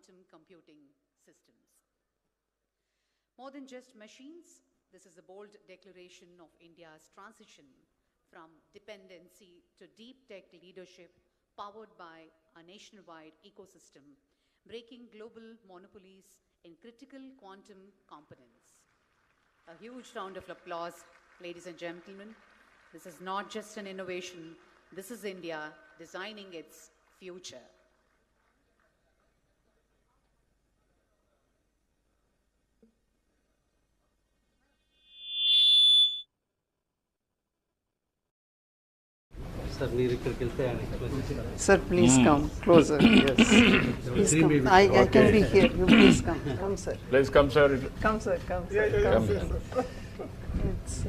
quantum computing systems. More than just machines, this is a bold declaration of India's transition from dependency to deep tech leadership powered by a nationwide ecosystem, breaking global monopolies in critical quantum components. A huge round of applause, ladies and gentlemen. This is not just an innovation, this is India designing its future. Sir, please come closer. Yes. Please come. I can be here. You please come. Come, sir. Please come, sir. Come, sir. Come, sir. Come, sir.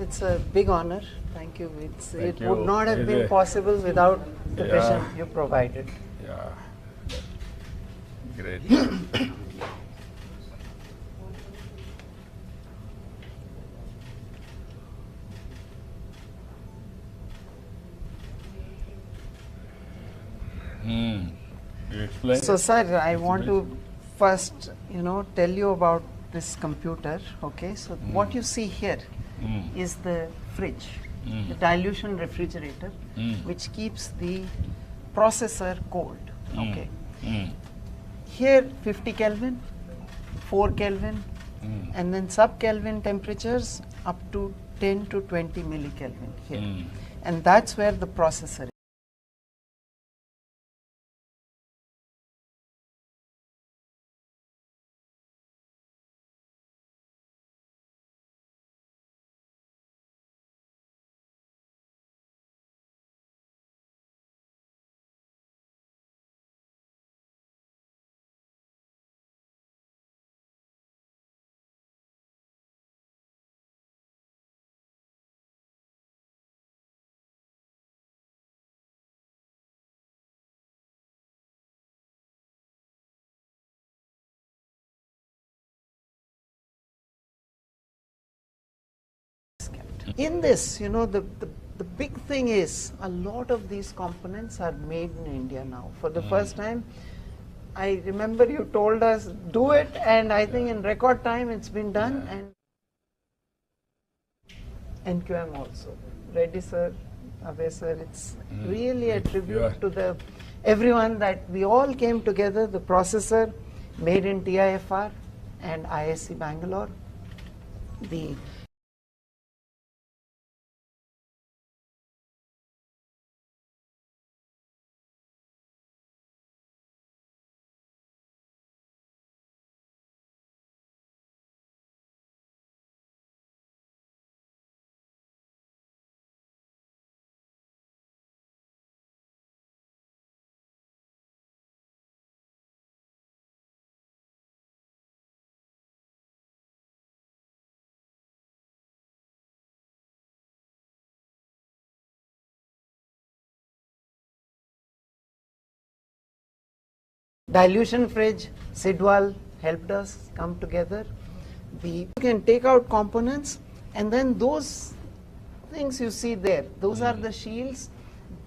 It's a big honor. Thank you. It you. would not have been possible without the vision you provided. Yeah. Great. You explain? So, sir, I want to first, tell you about this computer. Okay. So, what you see here is the fridge, the dilution refrigerator, which keeps the processor cold. Okay. Here 50 Kelvin, 4 Kelvin, and then sub-Kelvin temperatures up to 10 to 20 millikelvin here. And that's where the processor is. In this, the big thing is a lot of these components are made in India now. For the first time, I remember you told us, do it, and I think in record time it's been done. And NQM also. Reddy sir, Abhay sir, it's really a tribute to everyone that we all came together, the processor made in TIFR and ISC Bangalore, the dilution fridge, Sidwal helped us come together. We can take out components, and then those things you see there, those are the shields,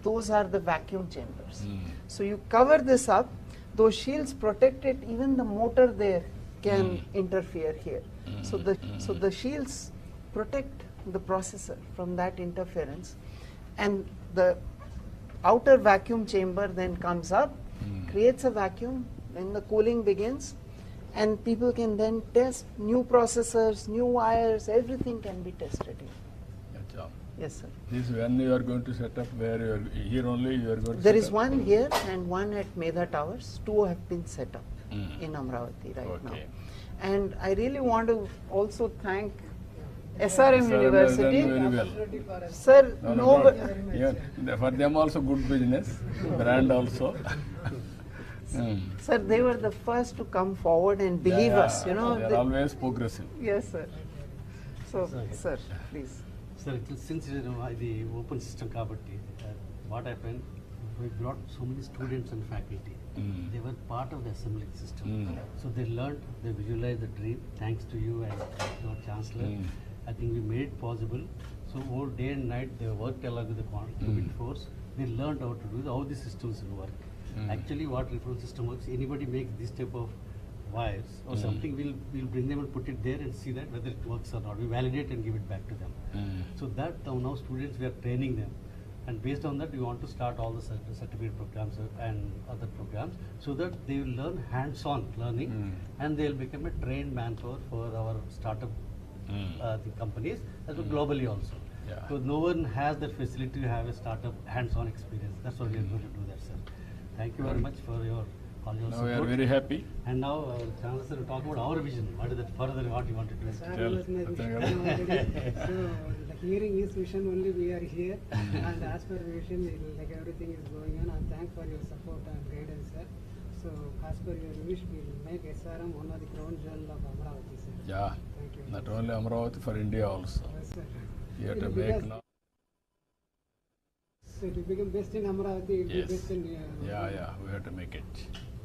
those are the vacuum chambers. So you cover this up, those shields protect it, even the motor there can interfere here. So the shields protect the processor from that interference, and the outer vacuum chamber then comes up, creates a vacuum, then the cooling begins, and people can then test new processors, new wires, everything can be tested here. Good job. Yes, sir. This when you are going to set up, where you are here only you are going to There set is up? one here and one at Medha Towers. Two have been set up in Amaravati right now. And I really want to also thank SRM University. Very well. Sir, For them also good business, brand also. Sir, they were the first to come forward and believe us. They are always progressive. Yes, sir. So, sir, please. Sir, since the open system kabatti, what happened, we brought so many students and faculty. They were part of the assembling system. So they learned, they visualized the dream, thanks to you and your Chancellor. I think we made it possible. So all day and night they worked along with the qubit force. They learned how to do how the systems will work. Actually, what reference system works, anybody makes this type of wires or something, we'll bring them and put it there and see that whether it works or not. We validate and give it back to them. So that now students, we are training them, and based on that we want to start all the certificate programs and other programs, so that they will learn hands-on learning and they'll become a trained manpower for our startup the companies as well globally also. Yeah. So no one has that facility to have a startup hands-on experience. That's what we are going to do that, sir. Thank you very much for all your Now we support. are very happy. And now Chancellor will talk about our vision. What is that further, what you want to do? Tell. So the hearing is vision only, we are here, and as per vision, like everything is going on, and thanks for your support and guidance, sir. So as per your wish, we will make SRM one of the crown jewel of Amaravati, sir. Yeah. Thank you. Not only Amaravati, for India also. Yes, sir. You have It to will make become- now. So it will become best in Amaravati, it will Yes. be best in Yeah, we have to make it.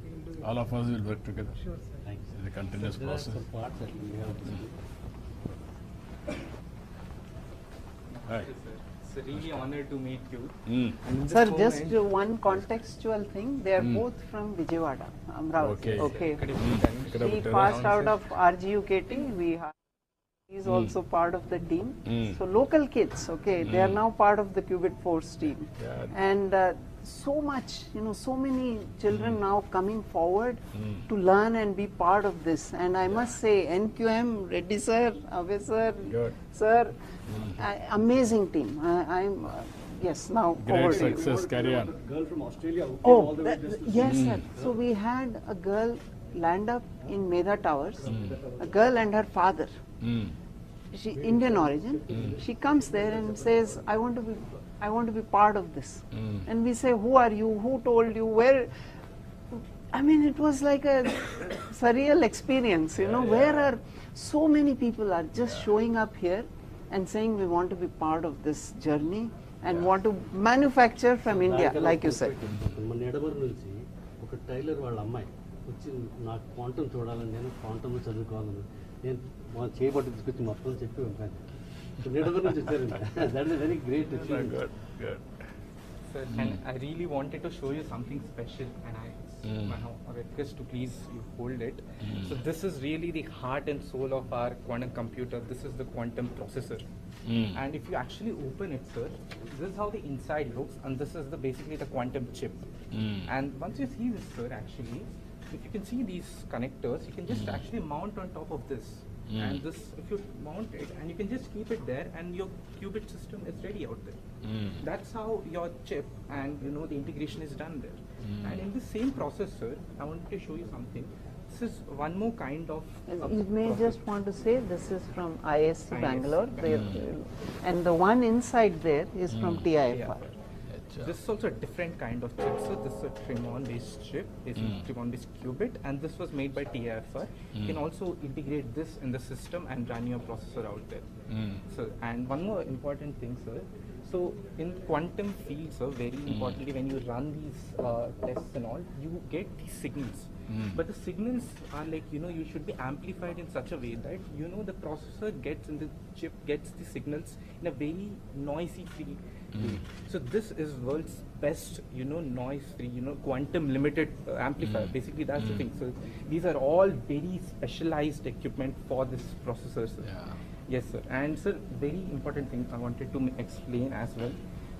we will do it. All of us will work together. Sure, sir. Thanks. It's a continuous There are process. some parts that we have to do. Hi. It's a really honor to meet you. Mm. And in this Sir, moment- just one contextual thing. They are both from Vijayawada, Amaravati. Okay. Could you Mm. please tell me? Could have He tell passed us. out of RGUKT. He is also part of the team. Mm. So local kids, okay, they are now part of the Qubit Force team. Yeah. And so much, so many children now coming forward Mm. to learn and be part of this. And I must say, NQM, Reddy sir, Ave sir, Good. sir, amazing team. I'm yes, now Great over to you. success. Carry on. Girl from Australia who came Oh, all the way just to yes, sir. So we had a girl land up in Medha Towers, a girl and her father. Mm. She Indian origin. She comes there and says, I want to be part of this. And we say, who are you? Who told you? Where? I mean, it was like a surreal experience, where are so many people are just showing up here and saying we want to be part of this journey and want to manufacture from India, like you said. మన ఎడమరు నుంచి ఒక tailor వాళ్ళ అమ్మాయి వచ్చి నాకు quantum చూడాలని, నేను quantum చదువుకోవాలని, నేను మా చేయబట్టి తీసుకొచ్చి మొత్తం చెప్పి పంపాను. ఎడమరు నుంచి వచ్చారండి. That is very great achievement. Good. Good. Sir, and I really wanted to show you something special, and I request to please you hold it. So this is really the heart and soul of our quantum computer. This is the quantum processor. And if you actually open it, sir, this is how the inside looks, and this is basically the quantum chip. And once you see this, sir, actually, if you can see these connectors, you can just actually mount on top of this. And this, if you mount it, and you can just keep it there, and your qubit system is ready out there. That's how your chip and the integration is done there. And in the same processor, I wanted to show you something. This is one more kind of. You may just want to say this is from ISC ISC Bangalore, and the one inside there is from TIFR. This is also a different kind of chip. So this is a Tremon-based chip. It's a Tremon-based qubit, and this was made by TIFR. You can also integrate this in the system and run your processor out there. So, and one more important thing, sir. So in quantum fields, sir, very importantly, when you run these tests and all, you get these signals. But the signals are like, you should be amplified in such a way that, the processor gets in the chip, gets the signals in a very noisy free way. So this is world's best, noise free, quantum limited amplifier. Basically, that's the thing. So these are all very specialized equipment for this processor, sir. Yeah. Yes, sir. And sir, very important thing I wanted to explain as well.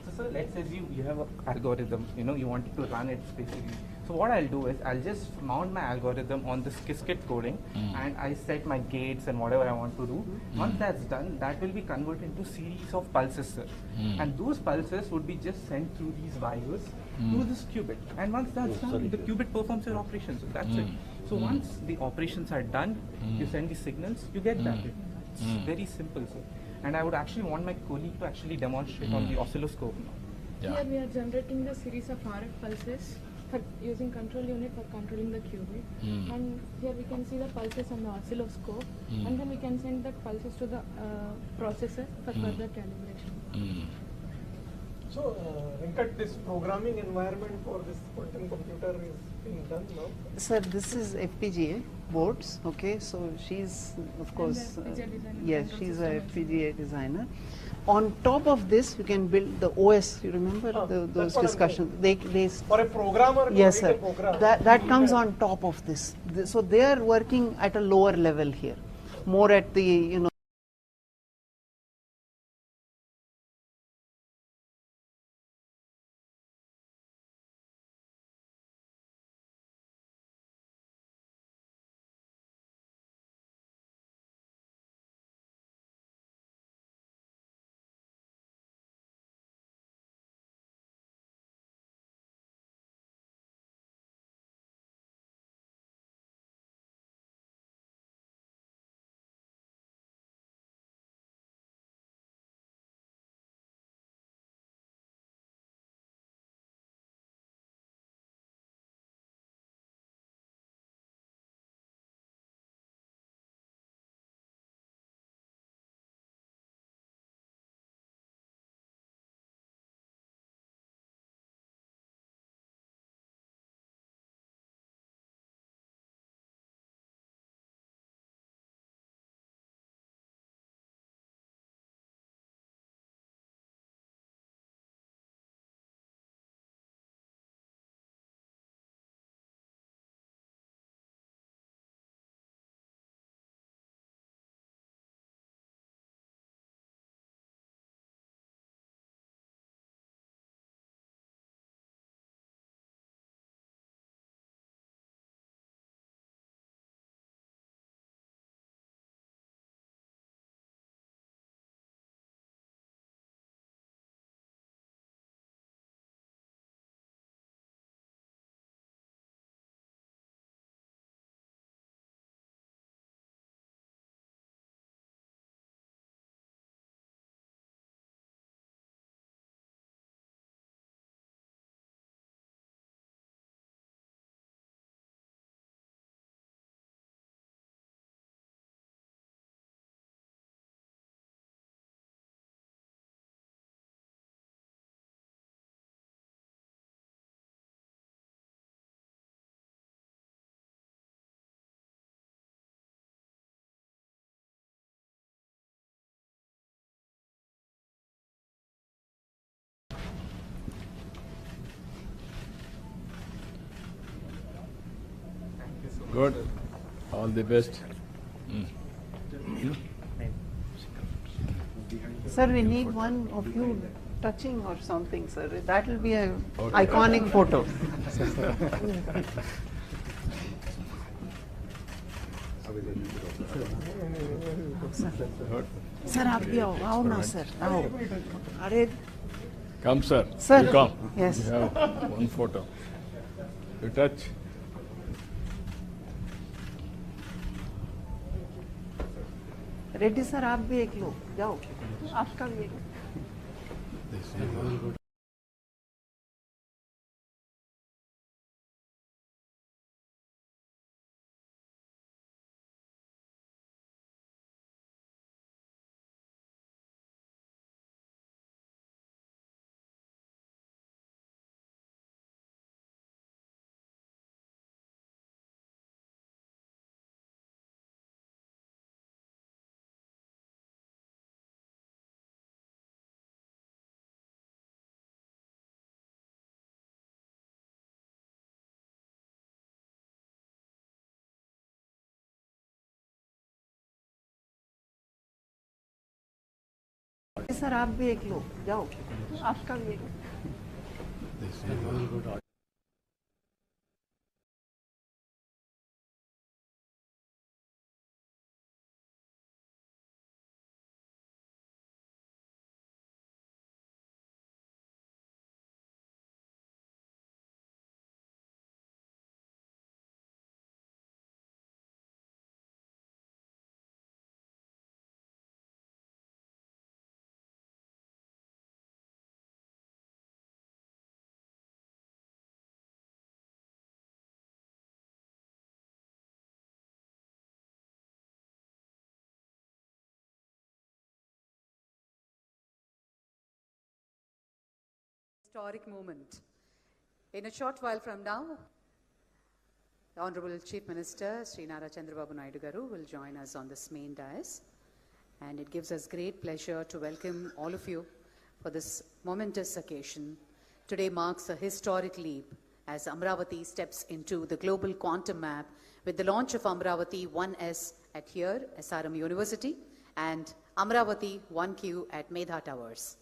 So sir, let's say you have an algorithm, you wanted to run it basically. So what I'll do is I'll just mount my algorithm on this Qiskit coding, and I set my gates and whatever I want to do. Once that's done, that will be converted into series of pulses, sir. And those pulses would be just sent through these wires to this qubit. And once that's done, the qubit performs your operations. So that's it. So once the operations are done, you send the signals, you get that. It's very simple, sir. And I would actually want my colleague to actually demonstrate on the oscilloscope now. Yeah. Here we are generating the series of RF pulses for using control unit for controlling the qubit. And here we can see the pulses on the oscilloscope, and then we can send the pulses to the processor for further calibration. So, Venkat, this programming environment for this quantum computer is being done now. Sir, this is FPGA. boards. Okay, so she's of course FPGA design and yes, control she's system a engineer. FPGA designer. On top of this, you can build the OS. You remember that's those what I'm discussions? They For a programmer to yes, write sir. a program. That comes on top of this. So they are working at a lower level here, more at the Good. All the best. Sir, we need one of you touching or something, sir. That will be a iconic photo. Sir, आप भी आओ ना sir, आओ. अरे Come, sir. Sir. You come. Yes. You have one photo. You touch. Reddy sir आप भी एक लो, जाओ. आपका भी एक. सर आप भी एक लो, जाओ. आपका भी एक. Historic moment. In a short while from now, The Honorable Chief Minister, Sri Nara Chandrababu Naidu Garu, will join us on this main dais. And it gives us great pleasure to welcome all of you for this momentous occasion. Today marks a historic leap as Amaravati steps into the global quantum map with the launch of Amaravati 1S at here, SRM University, and Amaravati 1Q at Medha Towers.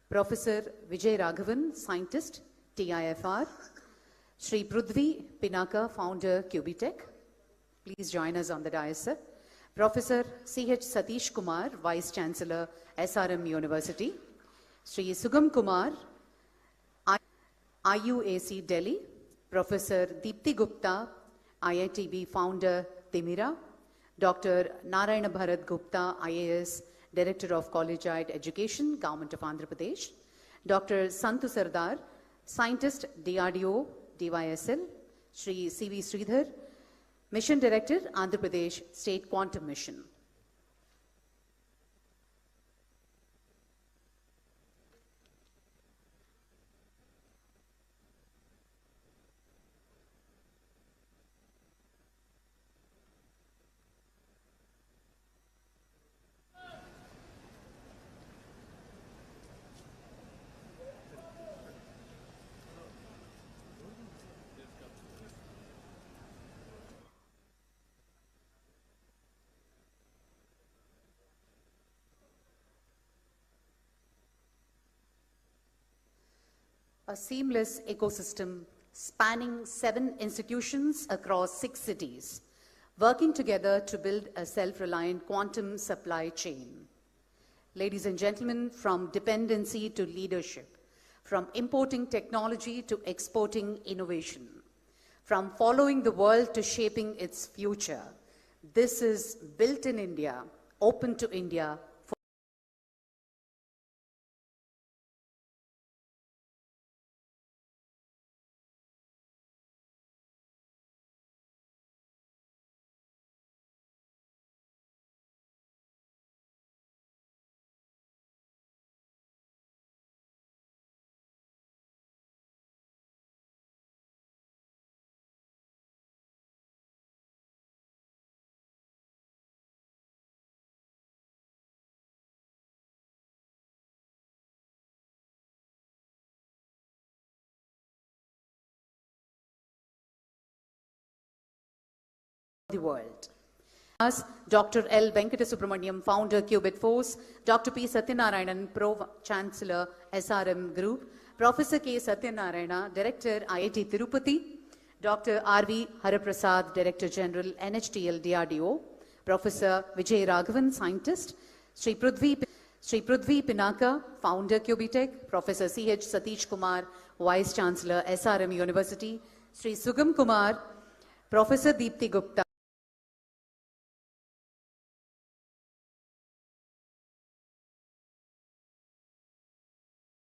Professor Vijay Raghavan, Scientist, TIFR. Sri Prudvi Pinaka, Founder, Cubitech. Please join us on the dais, sir. Professor C.H. Satish Kumar, Vice Chancellor, SRM University. Sri Sugam Kumar, IUAC Delhi. Professor Deepthi Gupta, IITB Founder, Timira. Dr. Narayana Bharat Gupta, IAS, Director of Collegiate Education, Government of Andhra Pradesh. Dr. Santu Sardar, Scientist, DRDO, DYSL. Sri C.V. Sridhar, Mission Director, Andhra Pradesh State Quantum Mission. A seamless ecosystem spanning 7 institutions across 6 cities, working together to build a self-reliant quantum supply chain. Ladies and gentlemen, from dependency to leadership, from importing technology to exporting innovation, from following the world to shaping its future, this is built in India, open to India, the world. As Dr. L. Venkata Founder, Qubit Force, Dr. P. Satyanarayanan, Pro-Chancellor, SRM Group, Professor K. Satyanarayana, Director, IIT Tirupati, Dr. R.V. Haraprasad, Director General, NHTL DRDO, Professor Vijay Raghavan, Scientist, Sri Prudvi Pinaka, Founder, Cubitech, Professor C.H. Satish Kumar, Vice Chancellor, SRM University, Sri Sugam Kumar, Professor Deepthi Gupta,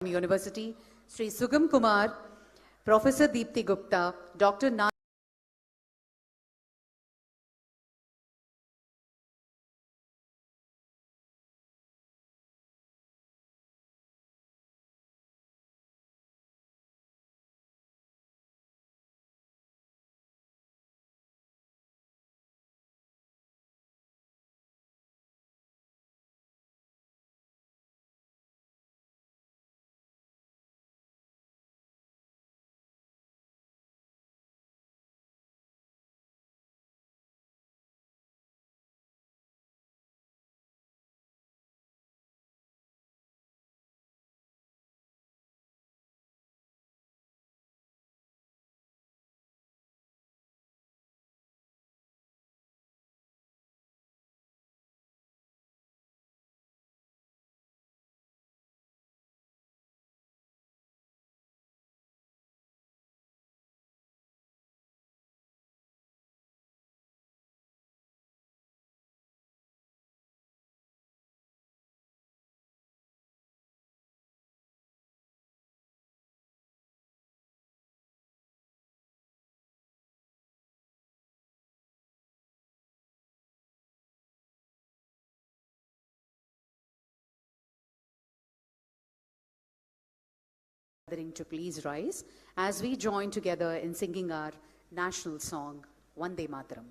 University, Sri Sugam Kumar, Professor Deepthi Gupta, Dr. to please rise as we join together in singing our national song, Vande Mataram.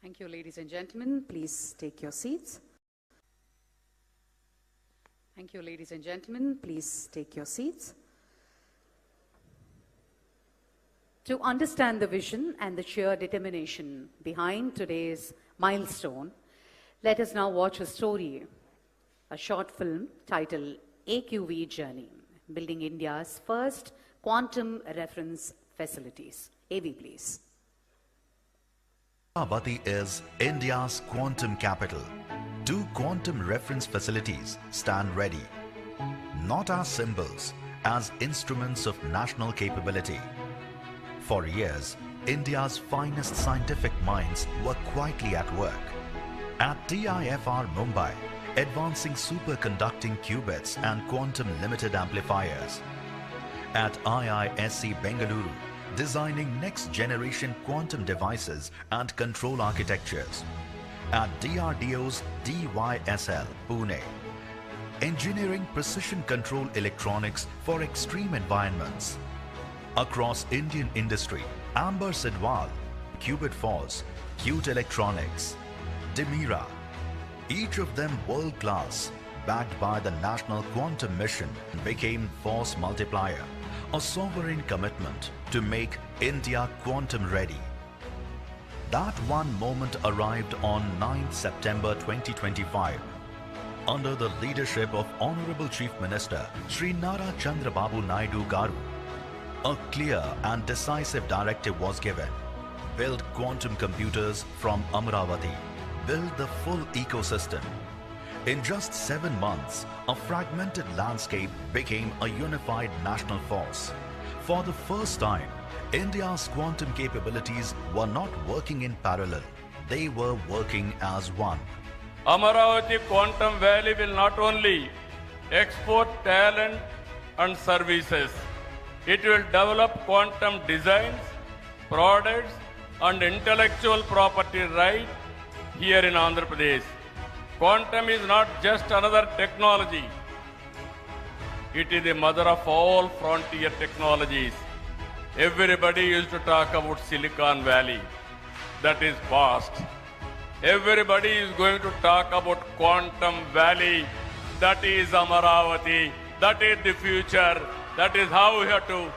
Thank you, ladies and gentlemen. Please take your seats. Thank you, ladies and gentlemen. Please take your seats. To understand the vision and the sheer determination behind today's milestone, let us now watch a story, a short film titled AQV Journey, Building India's First Quantum Reference Facilities. AV, please. Amaravati is India's quantum capital. 2 quantum reference facilities stand ready, not as symbols, as instruments of national capability. For years, India's finest scientific minds were quietly at work. At TIFR Mumbai, advancing superconducting qubits and quantum limited amplifiers. At IISc Bengaluru, designing next-generation quantum devices and control architectures. At DRDO's DYSL, Pune, engineering precision control electronics for extreme environments. Across Indian industry, Amber Sidwal, Qubit Force, Qt Electronics, Demira, each of them world-class, backed by the National Quantum Mission, became Force Multiplier, a sovereign commitment to make India quantum ready. That one moment arrived on 9th September 2025, under the leadership of Honorable Chief Minister Sri Nara Chandrababu Naidu Garu. A clear and decisive directive was given. Build quantum computers from Amaravati. Build the full ecosystem. In just 7 months, a fragmented landscape became a unified national force. For the first time, India's quantum capabilities were not working in parallel. They were working as one. Amaravati Quantum Valley will not only export talent and services, it will develop quantum designs, products and intellectual property right here in Andhra Pradesh. Quantum is not just another technology. It is the mother of all frontier technologies. Everybody used to talk about Silicon Valley. That is past. Everybody is going to talk about Quantum Valley. That is Amaravati. That is the future. That is how we have to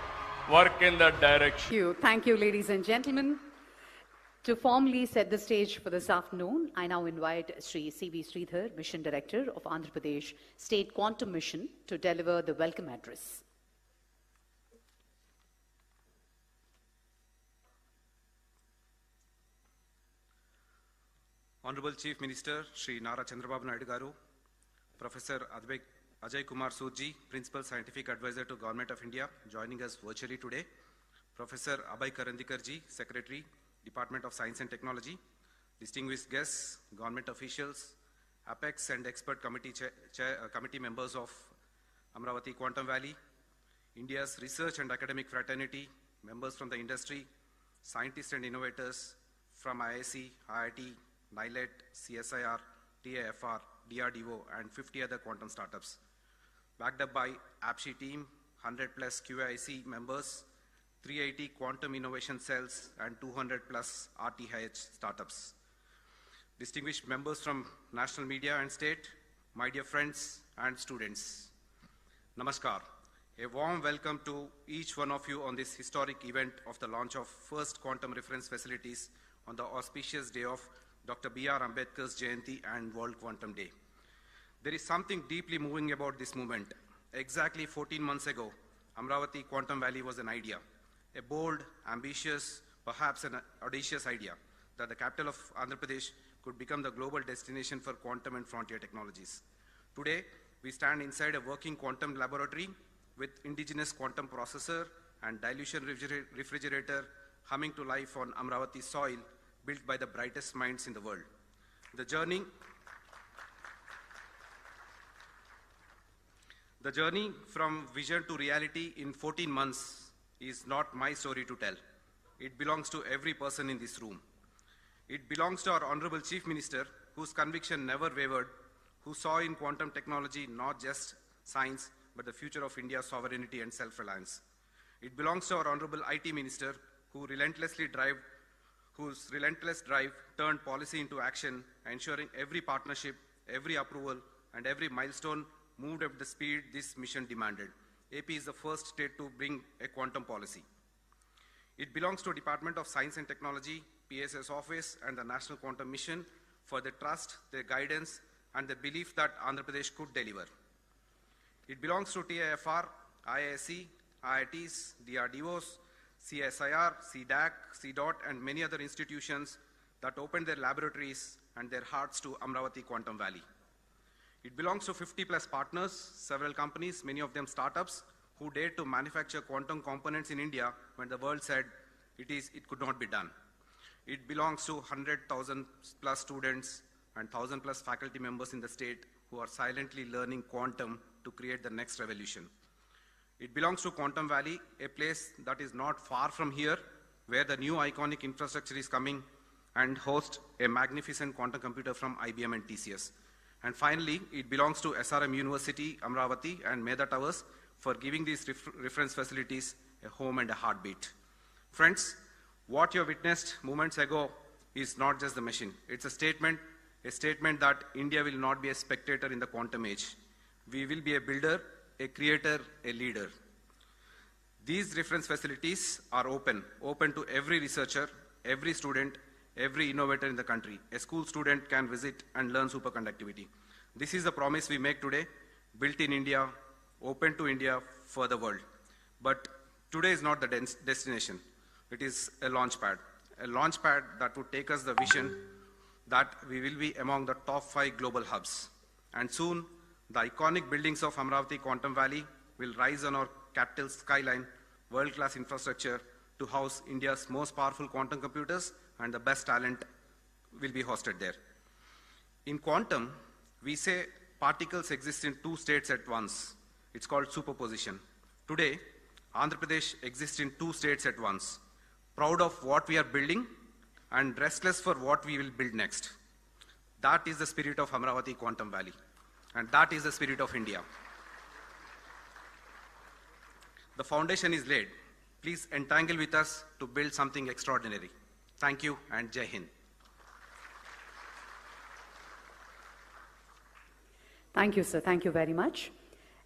work in that direction. Thank you, ladies and gentlemen. To formally set the stage for this afternoon, I now invite Sri C.V. Sridhar, Mission Director of Andhra Pradesh State Quantum Mission, to deliver the welcome address. Honorable Chief Minister Sri Nara Chandrababu Naidu Garu, Professor Ajay Kumar Surji, Principal Scientific Advisor to Government of India, joining us virtually today, Professor Abhay Karandikarji, Secretary, Department of Science and Technology, distinguished guests, government officials, Apex and expert committee members of Amaravati Quantum Valley, India's research and academic fraternity, members from the industry, scientists and innovators from IIC, IIT, NILET, CSIR, TAFR, DRDO, and 50 other quantum startups. Backed up by APSHI team, 100 plus QIC members, 380 quantum innovation cells, and 200 plus RTH startups. Distinguished members from national media and state, my dear friends and students, Namaskar. A warm welcome to each one of you on this historic event of the launch of first quantum reference facilities on the auspicious day of Dr. B.R. Ambedkar's Jayanti and World Quantum Day. There is something deeply moving about this movement. Exactly 14 months ago, Amaravati Quantum Valley was an idea, a bold, ambitious, perhaps an audacious idea that the capital of Andhra Pradesh could become the global destination for quantum and frontier technologies. Today, we stand inside a working quantum laboratory with indigenous quantum processor and dilution refrigerator humming to life on Amaravati soil, built by the brightest minds in the world. The journey from vision to reality in 14 months is not my story to tell. It belongs to every person in this room. It belongs to our Honorable Chief Minister, whose conviction never wavered, who saw in quantum technology not just science, but the future of India's sovereignty and self-reliance. It belongs to our Honorable IT Minister, whose relentless drive turned policy into action, ensuring every partnership, every approval, and every milestone moved at the speed this mission demanded. AP is the first state to bring a quantum policy. It belongs to Department of Science and Technology, PSS Office, and the National Quantum Mission for their trust, their guidance, and the belief that Andhra Pradesh could deliver. It belongs to TAFR, IISc, IITs, DRDOs, CSIR, CDAC, CDOT, and many other institutions that opened their laboratories and their hearts to Amaravati Quantum Valley. It belongs to 50 plus partners, several companies, many of them startups, who dared to manufacture quantum components in India when the world said it could not be done. It belongs to 100,000 plus students and 1,000 plus faculty members in the state who are silently learning quantum to create the next revolution. It belongs to Quantum Valley, a place that is not far from here, where the new iconic infrastructure is coming and host a magnificent quantum computer from IBM and TCS. And finally, it belongs to SRM University, Amaravati, and Meda Towers for giving these reference facilities a home and a heartbeat. Friends, what you witnessed moments ago is not just the machine. It's a statement that India will not be a spectator in the quantum age. We will be a builder, a creator, a leader. These reference facilities are open to every researcher, every student, every innovator in the country. A school student can visit and learn superconductivity. This is the promise we make today, built in India, open to India for the world. But today is not the destination. It is a launch pad that would take us the vision that we will be among the top 5 global hubs. And soon, the iconic buildings of Amaravati Quantum Valley will rise on our capital skyline, world-class infrastructure to house India's most powerful quantum computers, and the best talent will be hosted there. In quantum, we say particles exist in 2 states at once. It's called superposition. Today, Andhra Pradesh exists in 2 states at once, proud of what we are building and restless for what we will build next. That is the spirit of Amaravati Quantum Valley, and that is the spirit of India. The foundation is laid. Please entangle with us to build something extraordinary. Thank you, and Jai Hind. Thank you, sir. Thank you very much.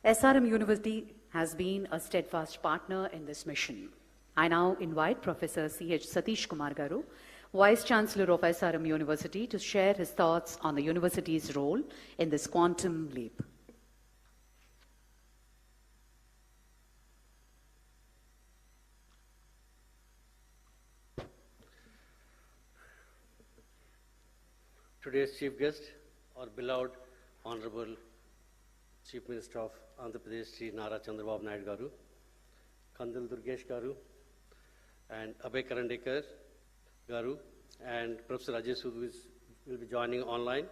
SRM University has been a steadfast partner in this mission. I now invite Professor C.H. Satish Kumar Garu, Vice Chancellor of SRM University, to share his thoughts on the university's role in this quantum leap. Today's chief guest, our beloved Honorable Chief Minister of Andhra Pradesh, Sri Nara Chandrababu Naidu Garu, Kandil Durgesh Garu, and Abhay Karandikar Garu, and Professor Ajay Sood will be joining online,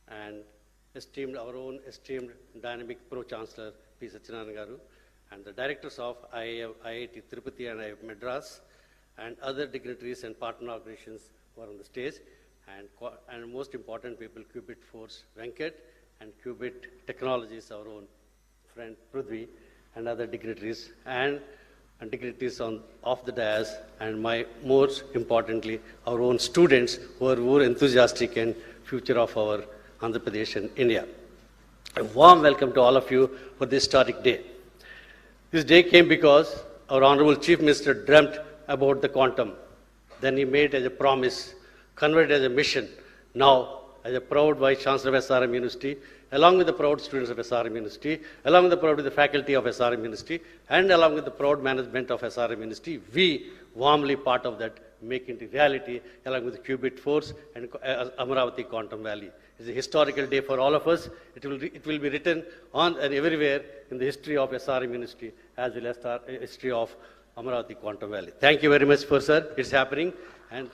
and our own esteemed dynamic Pro-Chancellor P. Satyanarayana Garu, and the directors of IIT Tirupati and IIT Madras, and other dignitaries and partner organizations who are on the stage, and most important people, Qubit Force Venkat, and Qubit Technologies, our own friend Prithvi, and other dignitaries, and dignitaries off the dais, and most importantly, our own students who are more enthusiastic and future of our Andhra Pradesh and India. A warm welcome to all of you for this historic day. This day came because our Honorable Chief Minister dreamt about the quantum. Then he made as a promise, converted as a mission. Now, as a proud Vice Chancellor of SRM University, along with the proud students of SRM University, along with the proud faculty of SRM University, and along with the proud management of SRM University, we warmly part of that, make it reality, along with the Qubit Force and Amaravati Quantum Valley. It's a historical day for all of us. It will be written on and everywhere in the history of SRM University, as well as the history of Amaravati Quantum Valley. Thank you very much, sir. It's happening. And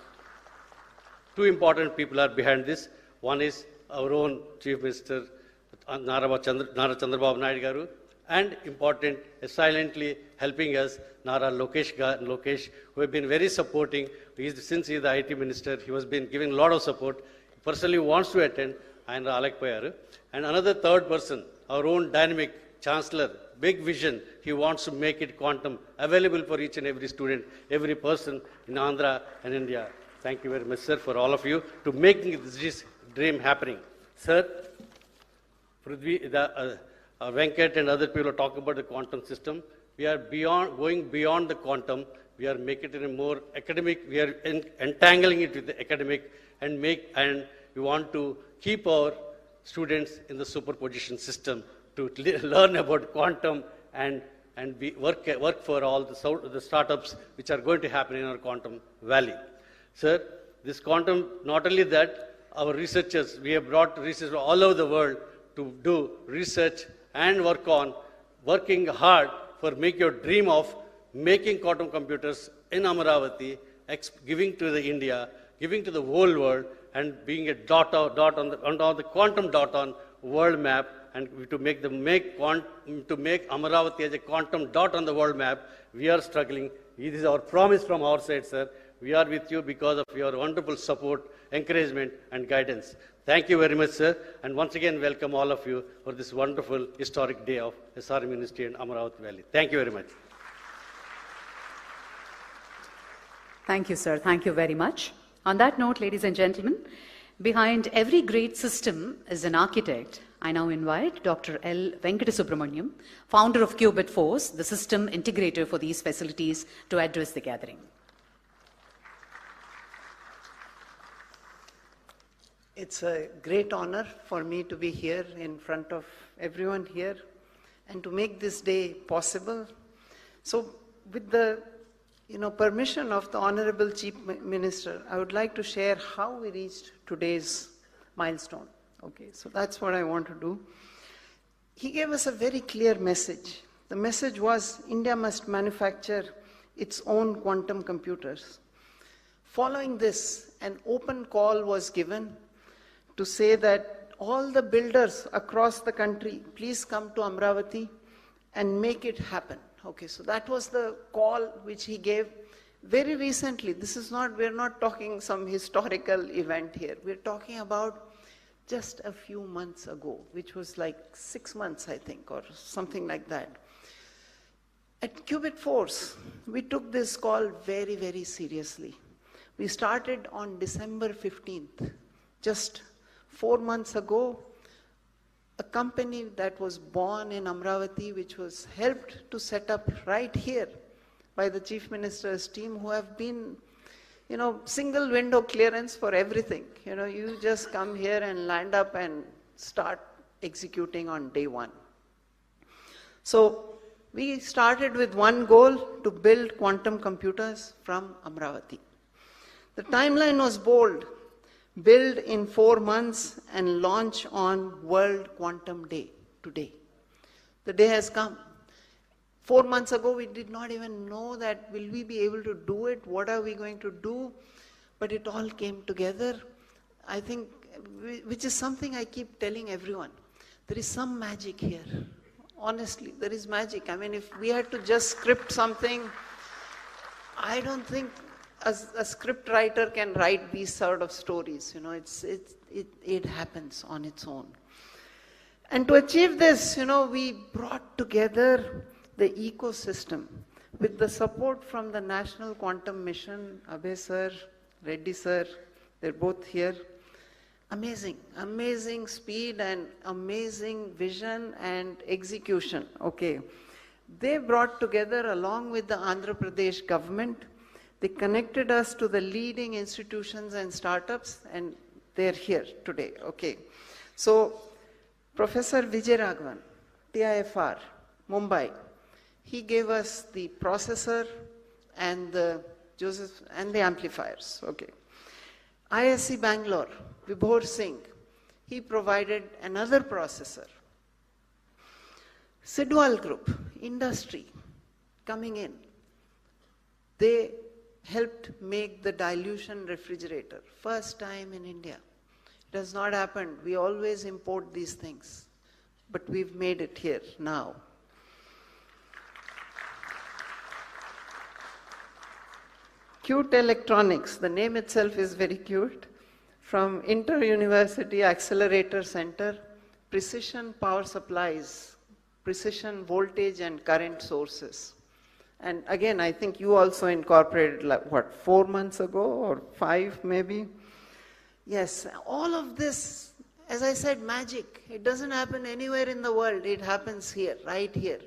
2 important people are behind this. One is our own Chief Minister, Nara Chandrababu Naidu Garu, and important, silently helping us, Nara Lokesh, who have been very supporting. Since he is the IT Minister, he has been giving a lot of support. He personally wants to attend, and Alak Payar. And another 3rd person, our own dynamic Chancellor, big vision. He wants to make it quantum available for each and every student, every person in Andhra and India. Thank you very much, sir, for all of you to making this dream happening. Sir, Prithvi, Venkat and other people are talking about the quantum system. We are going beyond the quantum. We are making it a more academic. We are entangling it with the academic, and we want to keep our students in the superposition system to learn about quantum and work for all the startups which are going to happen in our quantum valley. Sir, this quantum, not only that, our researchers, we have brought researchers all over the world to do research and working hard for make your dream of making quantum computers in Amaravati, giving to the India, giving to the whole world, and being a dot on the quantum dot on world map, and to make Amaravati as a quantum dot on the world map. We are struggling. This is our promise from our side, sir. We are with you because of your wonderful support, encouragement, and guidance. Thank you very much, sir. And once again, welcome all of you for this wonderful historic day of SRM University and Amaravati Valley. Thank you very much. Thank you, sir. Thank you very much. On that note, ladies and gentlemen, behind every great system is an architect. I now invite Dr. L. Venkatasubramaniam, founder of Qubit Force, the system integrator for these facilities, to address the gathering. It's a great honor for me to be here in front of everyone here and to make this day possible. So with the permission of the Honorable Chief Minister, I would like to share how we reached today's milestone. Okay, so that's what I want to do. He gave us a very clear message. The message was India must manufacture its own quantum computers. Following this, an open call was given to say that all the builders across the country, please come to Amaravati and make it happen. Okay, so that was the call which he gave very recently. We're not talking some historical event here. We're talking about just a few months ago, which was like 6 months, I think, or something like that. At Qubit Force, we took this call very, very seriously. We started on December 15th, just 4 months ago. A company that was born in Amaravati, which was helped to set up right here by the Chief Minister's team, who have been, single window clearance for everything. You just come here and land up and start executing on day one. So we started with one goal, to build quantum computers from Amaravati. The timeline was bold. Build in 4 months and launch on World Quantum Day today. The day has come. 4 months ago, we did not even know that will we be able to do it, what are we going to do, but it all came together. I think, which is something I keep telling everyone. There is some magic here. Honestly, there is magic. I mean, if we had to just script something, I don't think a script writer can write these sort of stories. It happens on its own. And to achieve this, we brought together the ecosystem with the support from the National Quantum Mission, Abhay sir, Reddy sir, they're both here. Amazing, amazing speed and amazing vision and execution. Okay. They brought together, along with the Andhra Pradesh government, they connected us to the leading institutions and startups, and they're here today. Okay. So, Professor Vijay Raghavan, TIFR, Mumbai, he gave us the processor and the amplifiers. Okay. ISC Bangalore, Vibhor Singh, he provided another processor. Sidwal Group, industry, coming in, they helped make the dilution refrigerator. First time in India. It has not happened. We always import these things, but we've made it here now. Cute Electronics, the name itself is very cute. From Inter-University Accelerator Center, precision power supplies, precision voltage and current sources. And again, I think you also incorporated, 4 months ago or 5 maybe? Yes, all of this, as I said, magic. It doesn't happen anywhere in the world. It happens here, right here.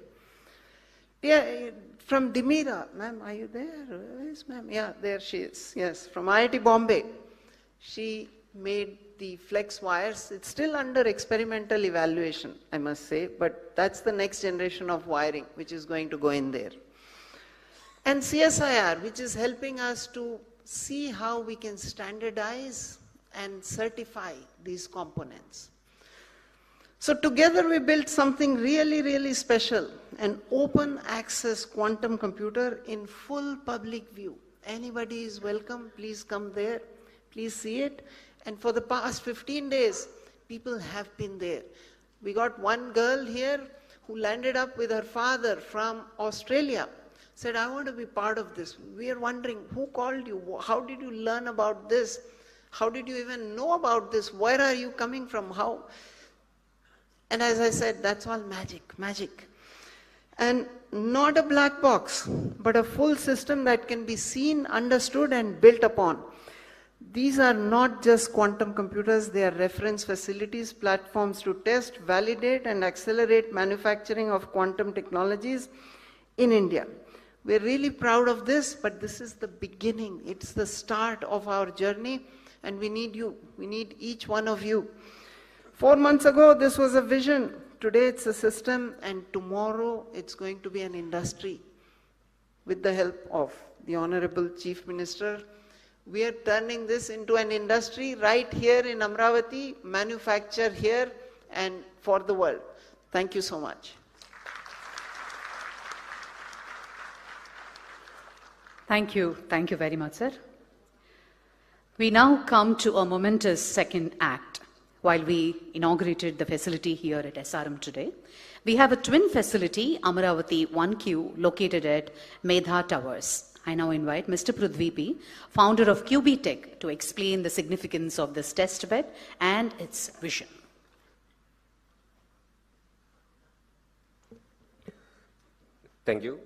Yeah, from Dimira, ma'am, are you there? Where is ma'am? Yeah, there she is. Yes, from IIT Bombay. She made the flex wires. It's still under experimental evaluation, I must say, but that's the next generation of wiring which is going to go in there. And CSIR, which is helping us to see how we can standardize and certify these components. So together we built something really, really special, an open access quantum computer in full public view. Anybody is welcome, please come there, please see it. And for the past 15 days, people have been there. We got one girl here who landed up with her father from Australia, said, I want to be part of this. We are wondering, who called you? How did you learn about this? How did you even know about this? Where are you coming from? How? And as I said, that's all magic, magic. And not a black box, but a full system that can be seen, understood, and built upon. These are not just quantum computers, they are reference facilities, platforms to test, validate, and accelerate manufacturing of quantum technologies in India. We're really proud of this, but this is the beginning. It's the start of our journey, And we need you. We need each one of you. 4 months ago, this was a vision. Today it's a system, and tomorrow it's going to be an industry. With the help of the Honorable Chief Minister, we are turning this into an industry right here in Amaravati, manufacture here and for the world. Thank you so much. Thank you. Thank you very much, sir. We now come to a momentous second act. While we inaugurated the facility here at SRM today, we have a twin facility, Amaravati 1Q, located at Medha Towers. I now invite Mr. Prithvi P., founder of QB Tech, to explain the significance of this test bed and its vision. Thank you.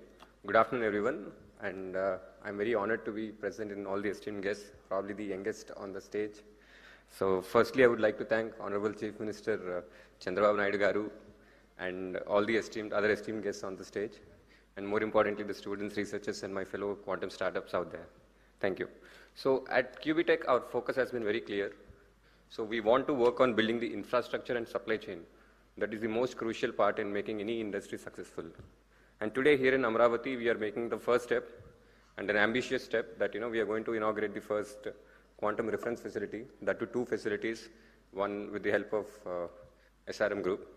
Good afternoon, everyone. And I'm very honored to be present in all the esteemed guests, probably the youngest on the stage. So firstly, I would like to thank Honorable Chief Minister Chandrababu Naidu Garu and all the other esteemed guests on the stage, and more importantly, the students, researchers, and my fellow quantum startups out there. Thank you. So at QB Tech, our focus has been very clear. So we want to work on building the infrastructure and supply chain. That is the most crucial part in making any industry successful. And today here in Amaravati, we are making the first step and an ambitious step that, we are going to inaugurate the first quantum reference facility, that to 2 facilities, one with the help of SRM Group.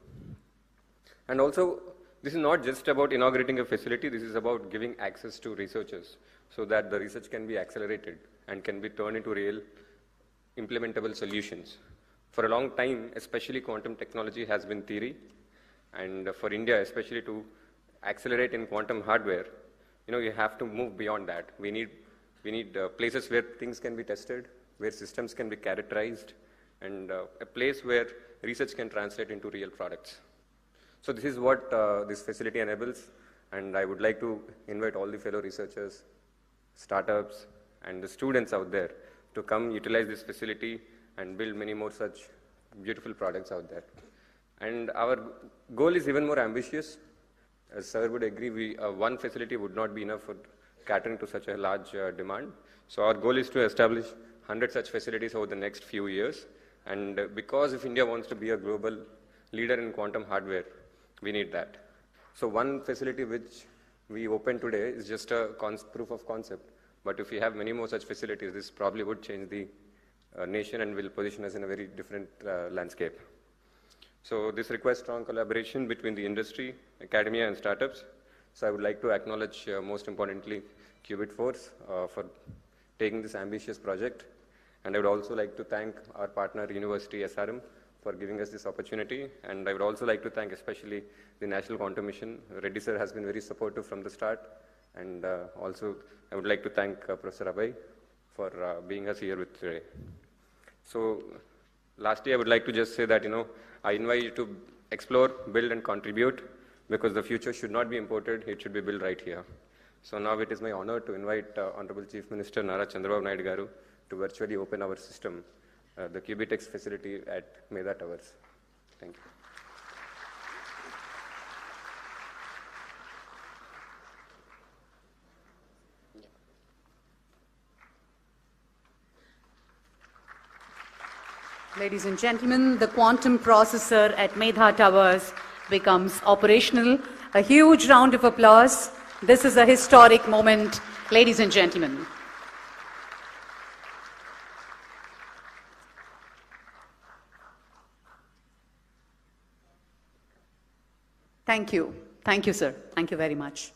And also, this is not just about inaugurating a facility, this is about giving access to researchers so that the research can be accelerated and can be turned into real implementable solutions. For a long time, especially quantum technology has been theory, and for India, especially to accelerate in quantum hardware, you have to move beyond that. We need places where things can be tested, where systems can be characterized, and a place where research can translate into real products. So this is what this facility enables, and I would like to invite all the fellow researchers, startups, and the students out there to come utilize this facility and build many more such beautiful products out there. And our goal is even more ambitious. As sir would agree, one facility would not be enough for catering to such a large demand. So our goal is to establish 100 such facilities over the next few years. And because if India wants to be a global leader in quantum hardware, we need that. So one facility which we opened today is just a proof of concept. But if we have many more such facilities, this probably would change the nation and will position us in a very different landscape. So this requires strong collaboration between the industry, academia, and startups. So I would like to acknowledge, most importantly, Qubit Force for taking this ambitious project. And I would also like to thank our partner, University SRM, for giving us this opportunity. And I would also like to thank especially the National Quantum Mission. Reddy sir has been very supportive from the start. And also, I would like to thank Professor Abhay for being us here with today. So lastly, I would like to just say that, I invite you to explore, build, and contribute, because the future should not be imported, it should be built right here. So now it is my honor to invite Honorable Chief Minister Nara Chandrababu Naidu Garu to virtually open our system, the QBTech facility at Medha Towers. Thank you. Ladies and gentlemen, the quantum processor at Medha Towers becomes operational. A huge round of applause. This is a historic moment, ladies and gentlemen. Thank you. Thank you, sir. Thank you very much.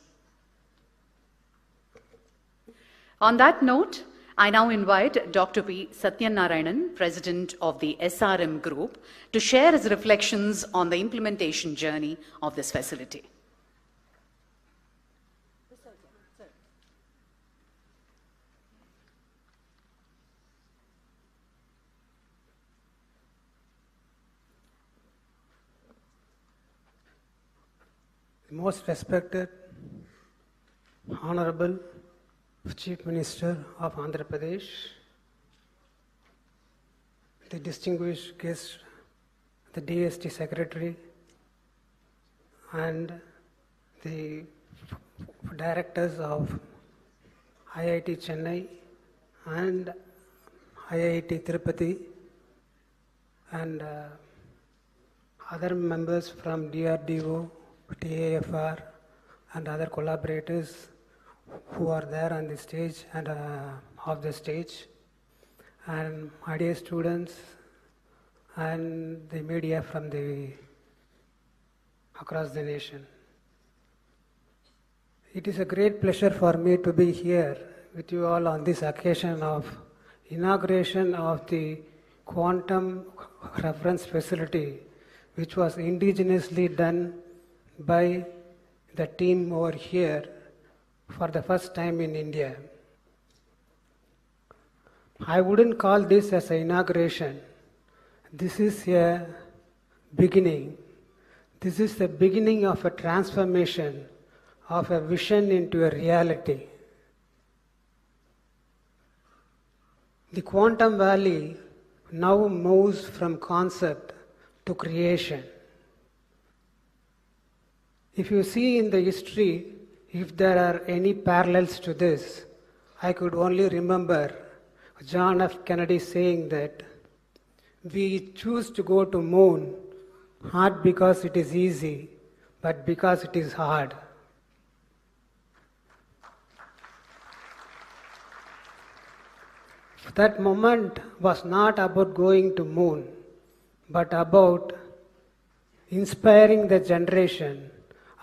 On that note, I now invite Dr. P. Satyanarayanan, President of the SRM Group, to share his reflections on the implementation journey of this facility. Most respected, Honorable Chief Minister of Andhra Pradesh, the distinguished guests, the DST Secretary, and the directors of IIT Chennai and IIT Tirupati and other members from DRDO, TAFR and other collaborators who are there on the stage and off the stage, and my dear students and the media from across the nation. It is a great pleasure for me to be here with you all on this occasion of inauguration of the quantum reference facility, which was indigenously done by the team over here for the first time in India. I wouldn't call this as an inauguration. This is a beginning. This is the beginning of a transformation of a vision into a reality. The quantum valley now moves from concept to creation. If you see in the history, if there are any parallels to this, I could only remember John F. Kennedy saying that we choose to go to moon not because it is easy, but because it is hard. That moment was not about going to moon, but about inspiring the generation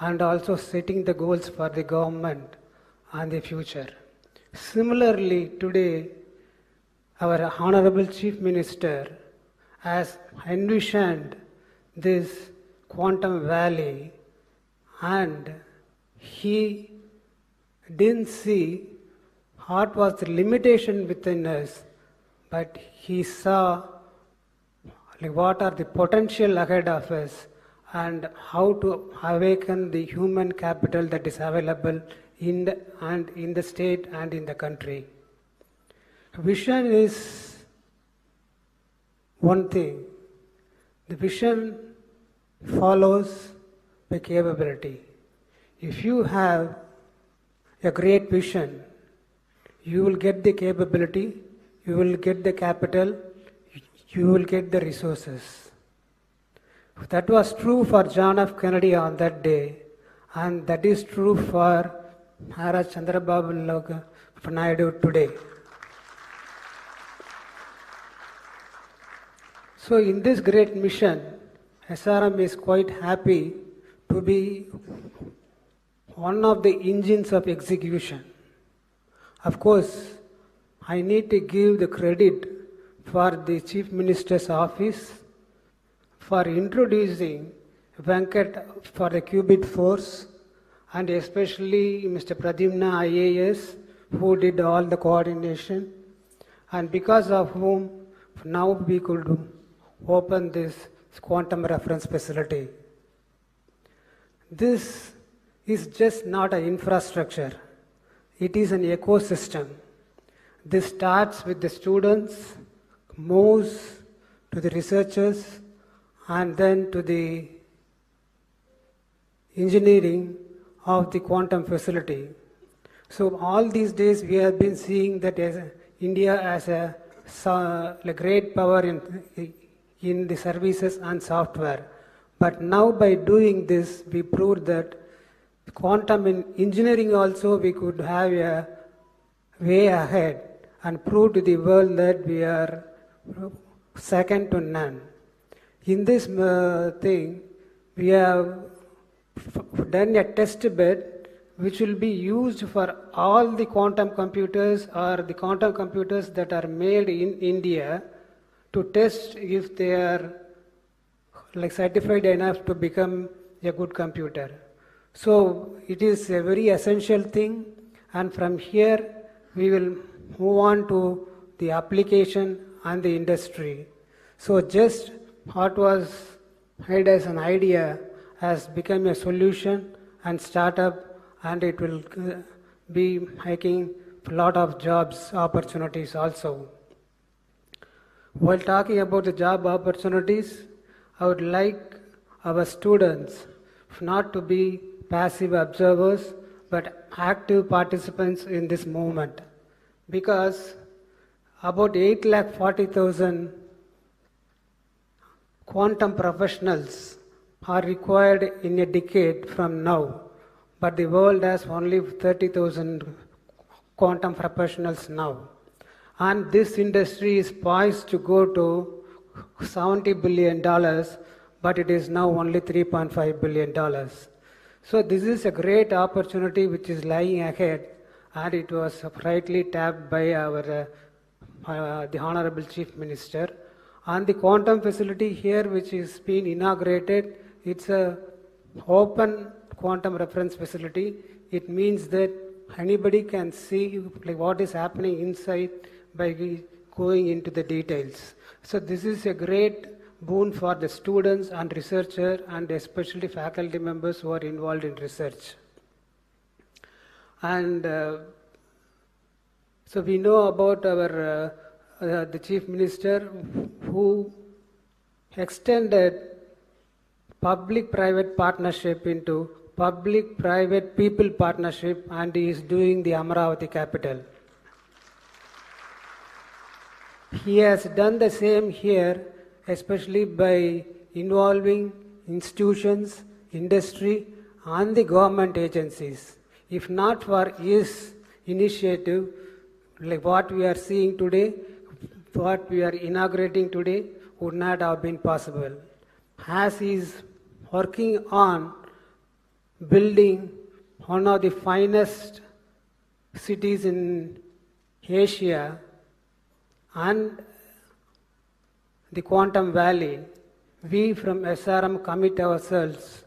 and also setting the goals for the government and the future. Similarly, today, our Honorable Chief Minister has envisioned this quantum valley, and he didn't see what was the limitation within us, but he saw what are the potential ahead of us and how to awaken the human capital that is available in the state and in the country. Vision is one thing. The vision follows the capability. If you have a great vision, you will get the capability, you will get the capital, you will get the resources. That was true for John F. Kennedy on that day, and that is true for Maharaj Chandrababu Naidu today. So in this great mission, SRM is quite happy to be one of the engines of execution. Of course, I need to give the credit for the Chief Minister's office for introducing Venkat for the qubit force, and especially Mr. Pradyumna IAS, who did all the coordination, and because of whom now we could open this quantum reference facility. This is just not an infrastructure. It is an ecosystem. This starts with the students, moves to the researchers, and then to the engineering of the quantum facility. So all these days we have been seeing that India as a great power in the services and software. But now by doing this, we proved that quantum in engineering also we could have a way ahead and prove to the world that we are second to none. In this thing, we have done a test bed which will be used for all the quantum computers or the quantum computers that are made in India to test if they are certified enough to become a good computer. So it is a very essential thing, and from here we will move on to the application and the industry. So just what was made as an idea has become a solution and startup, and it will be making a lot of jobs opportunities also. While talking about the job opportunities, I would like our students not to be passive observers but active participants in this movement, because about 8,40,000 quantum professionals are required in a decade from now, but the world has only 30,000 quantum professionals now. And this industry is poised to go to $70 billion, but it is now only $3.5 billion. So this is a great opportunity which is lying ahead, and it was rightly tapped by our the Honorable Chief Minister. And the quantum facility here, which is being inaugurated, it's a open quantum reference facility. It means that anybody can see like what is happening inside by going into the details. So this is a great boon for the students and researchers, and especially faculty members who are involved in research. And so we know about our the Chief Minister who extended public-private partnership into public-private-people partnership, and he is doing the Amaravati capital. He has done the same here, especially by involving institutions, industry, and the government agencies. If not for his initiative, like what we are seeing today, what we are inaugurating today would not have been possible. As he is working on building one of the finest cities in Asia and the Quantum Valley, we from SRM commit ourselves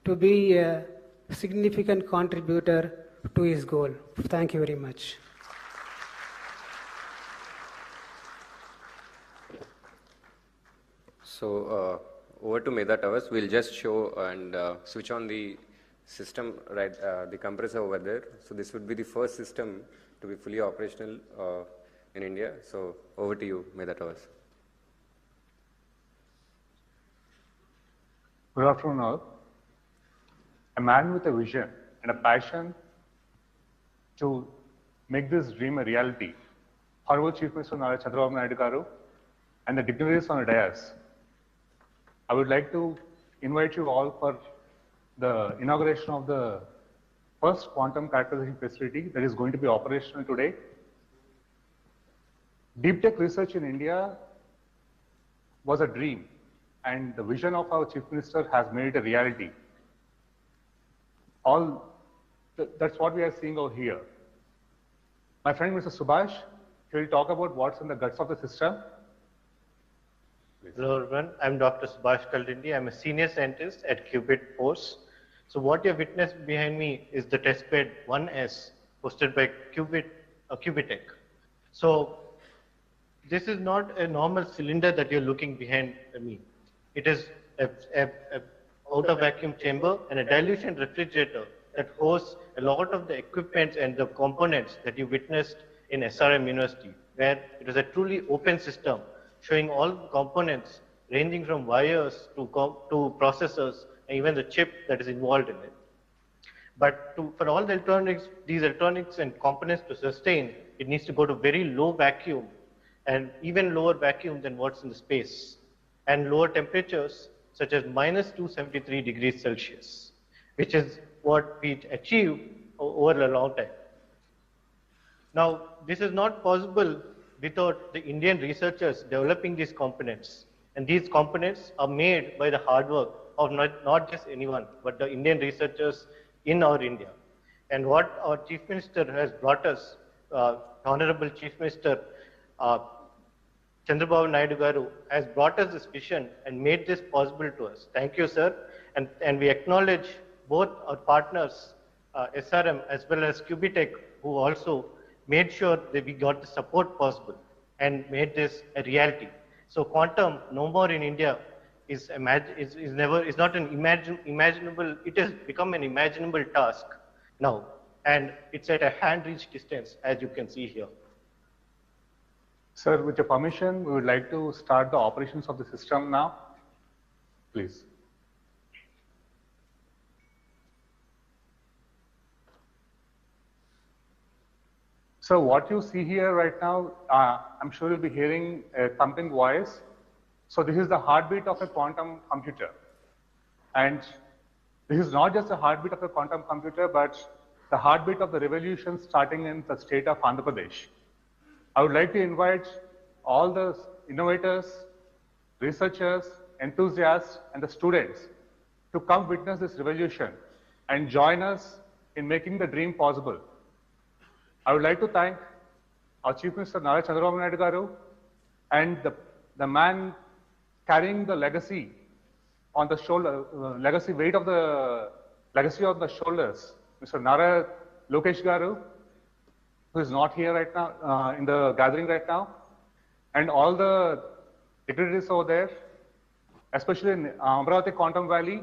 to be a significant contributor to his goal. Thank you very much. So over to Meda Towers, we'll just show and switch on the system, right, the compressor over there. So this would be the first system to be fully operational in India. So over to you, Meda Towers. Good afternoon all. A man with a vision and a passion to make this dream a reality. Honorable Chief Minister Nara Chandrababu Naidu Garu and the dignitaries on the dais. I would like to invite you all for the inauguration of the first quantum characterization facility that is going to be operational today. Deep tech research in India was a dream, and the vision of our Chief Minister has made it a reality. That's what we are seeing over here. My friend Mr. Subhash, he will talk about what's in the guts of the system. Hello everyone, I'm Dr. Subhash Kaldindi. I'm a senior scientist at Qubit Force. So what you have witnessed behind me is the testbed 1S hosted by Qubitech. So this is not a normal cylinder that you're looking behind me. It is a outer vacuum chamber and a dilution refrigerator that hosts a lot of the equipment and the components that you witnessed in SRM University, where it was a truly open system showing all components ranging from wires to processors and even the chip that is involved in it. But for all the electronics, these electronics and components to sustain, it needs to go to very low vacuum and even lower vacuum than what's in the space, and lower temperatures such as -273 degrees Celsius, which is what we achieved over a long time. Now, this is not possible without the Indian researchers developing these components. And these components are made by the hard work of not just anyone, but the Indian researchers in our India. And what our Chief Minister has brought us, Honorable Chief Minister Chandrababu Naidu Garu has brought us this vision and made this possible to us. Thank you, sir. And we acknowledge both our partners, SRM as well as Qubitech, who also made sure that we got the support possible and made this a reality. So quantum, no more in India, is not an imaginable, it has become an imaginable task now. And it's at a hand-reach distance, as you can see here. Sir, with your permission, we would like to start the operations of the system now. Please. So what you see here right now, I'm sure you'll be hearing a thumping voice. So this is the heartbeat of a quantum computer. And this is not just the heartbeat of a quantum computer, but the heartbeat of the revolution starting in the state of Andhra Pradesh. I would like to invite all the innovators, researchers, enthusiasts, and the students to come witness this revolution and join us in making the dream possible. I would like to thank our Chief Minister Nara Chandrababu Naidu Garu and the man carrying the legacy on the shoulder, legacy weight of the legacy on the shoulders, Mr. Nara Lokesh Garu, who is not here right now in the gathering right now, and all the dignitaries over there, especially in Amaravati Quantum Valley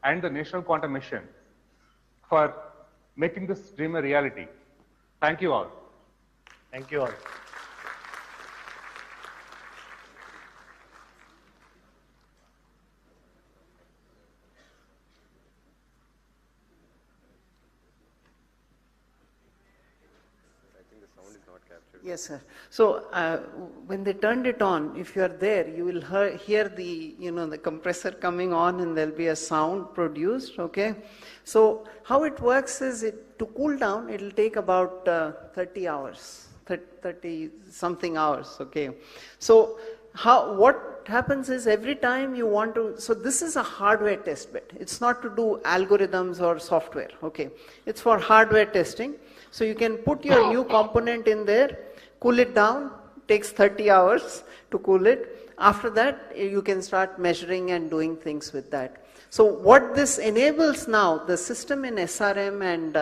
and the National Quantum Mission, for making this dream a reality. Thank you all. Thank you all. Yes, sir. So when they turned it on, if you are there, you will hear the, the compressor coming on, and there'll be a sound produced, okay? So how it works is, to cool down, it'll take about 30 hours, 30 something hours, okay? So what happens is, every time you want to, so this is a hardware test bed. It's not to do algorithms or software, okay? It's for hardware testing. So you can put your new component in there, cool it down, takes 30 hours to cool it. After that, you can start measuring and doing things with that. So what this enables now, the system in SRM and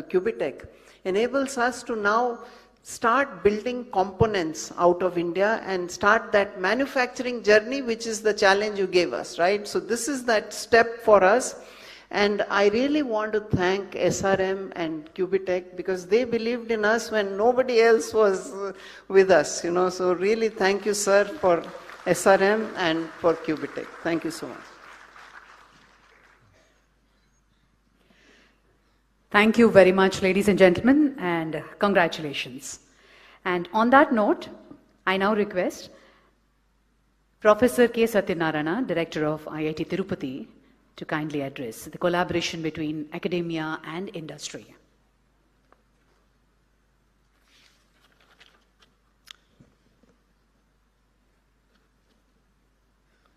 Qubitech enables us to now start building components out of India and start that manufacturing journey, which is the challenge you gave us, right? So this is that step for us. And I really want to thank SRM and Qubitech, because they believed in us when nobody else was with us, So really thank you, sir, for SRM and for Qubitech. Thank you so much. Thank you very much, ladies and gentlemen, and congratulations. And on that note, I now request Professor K. Satyanarayana, Director of IIT Tirupati, to kindly address the collaboration between academia and industry.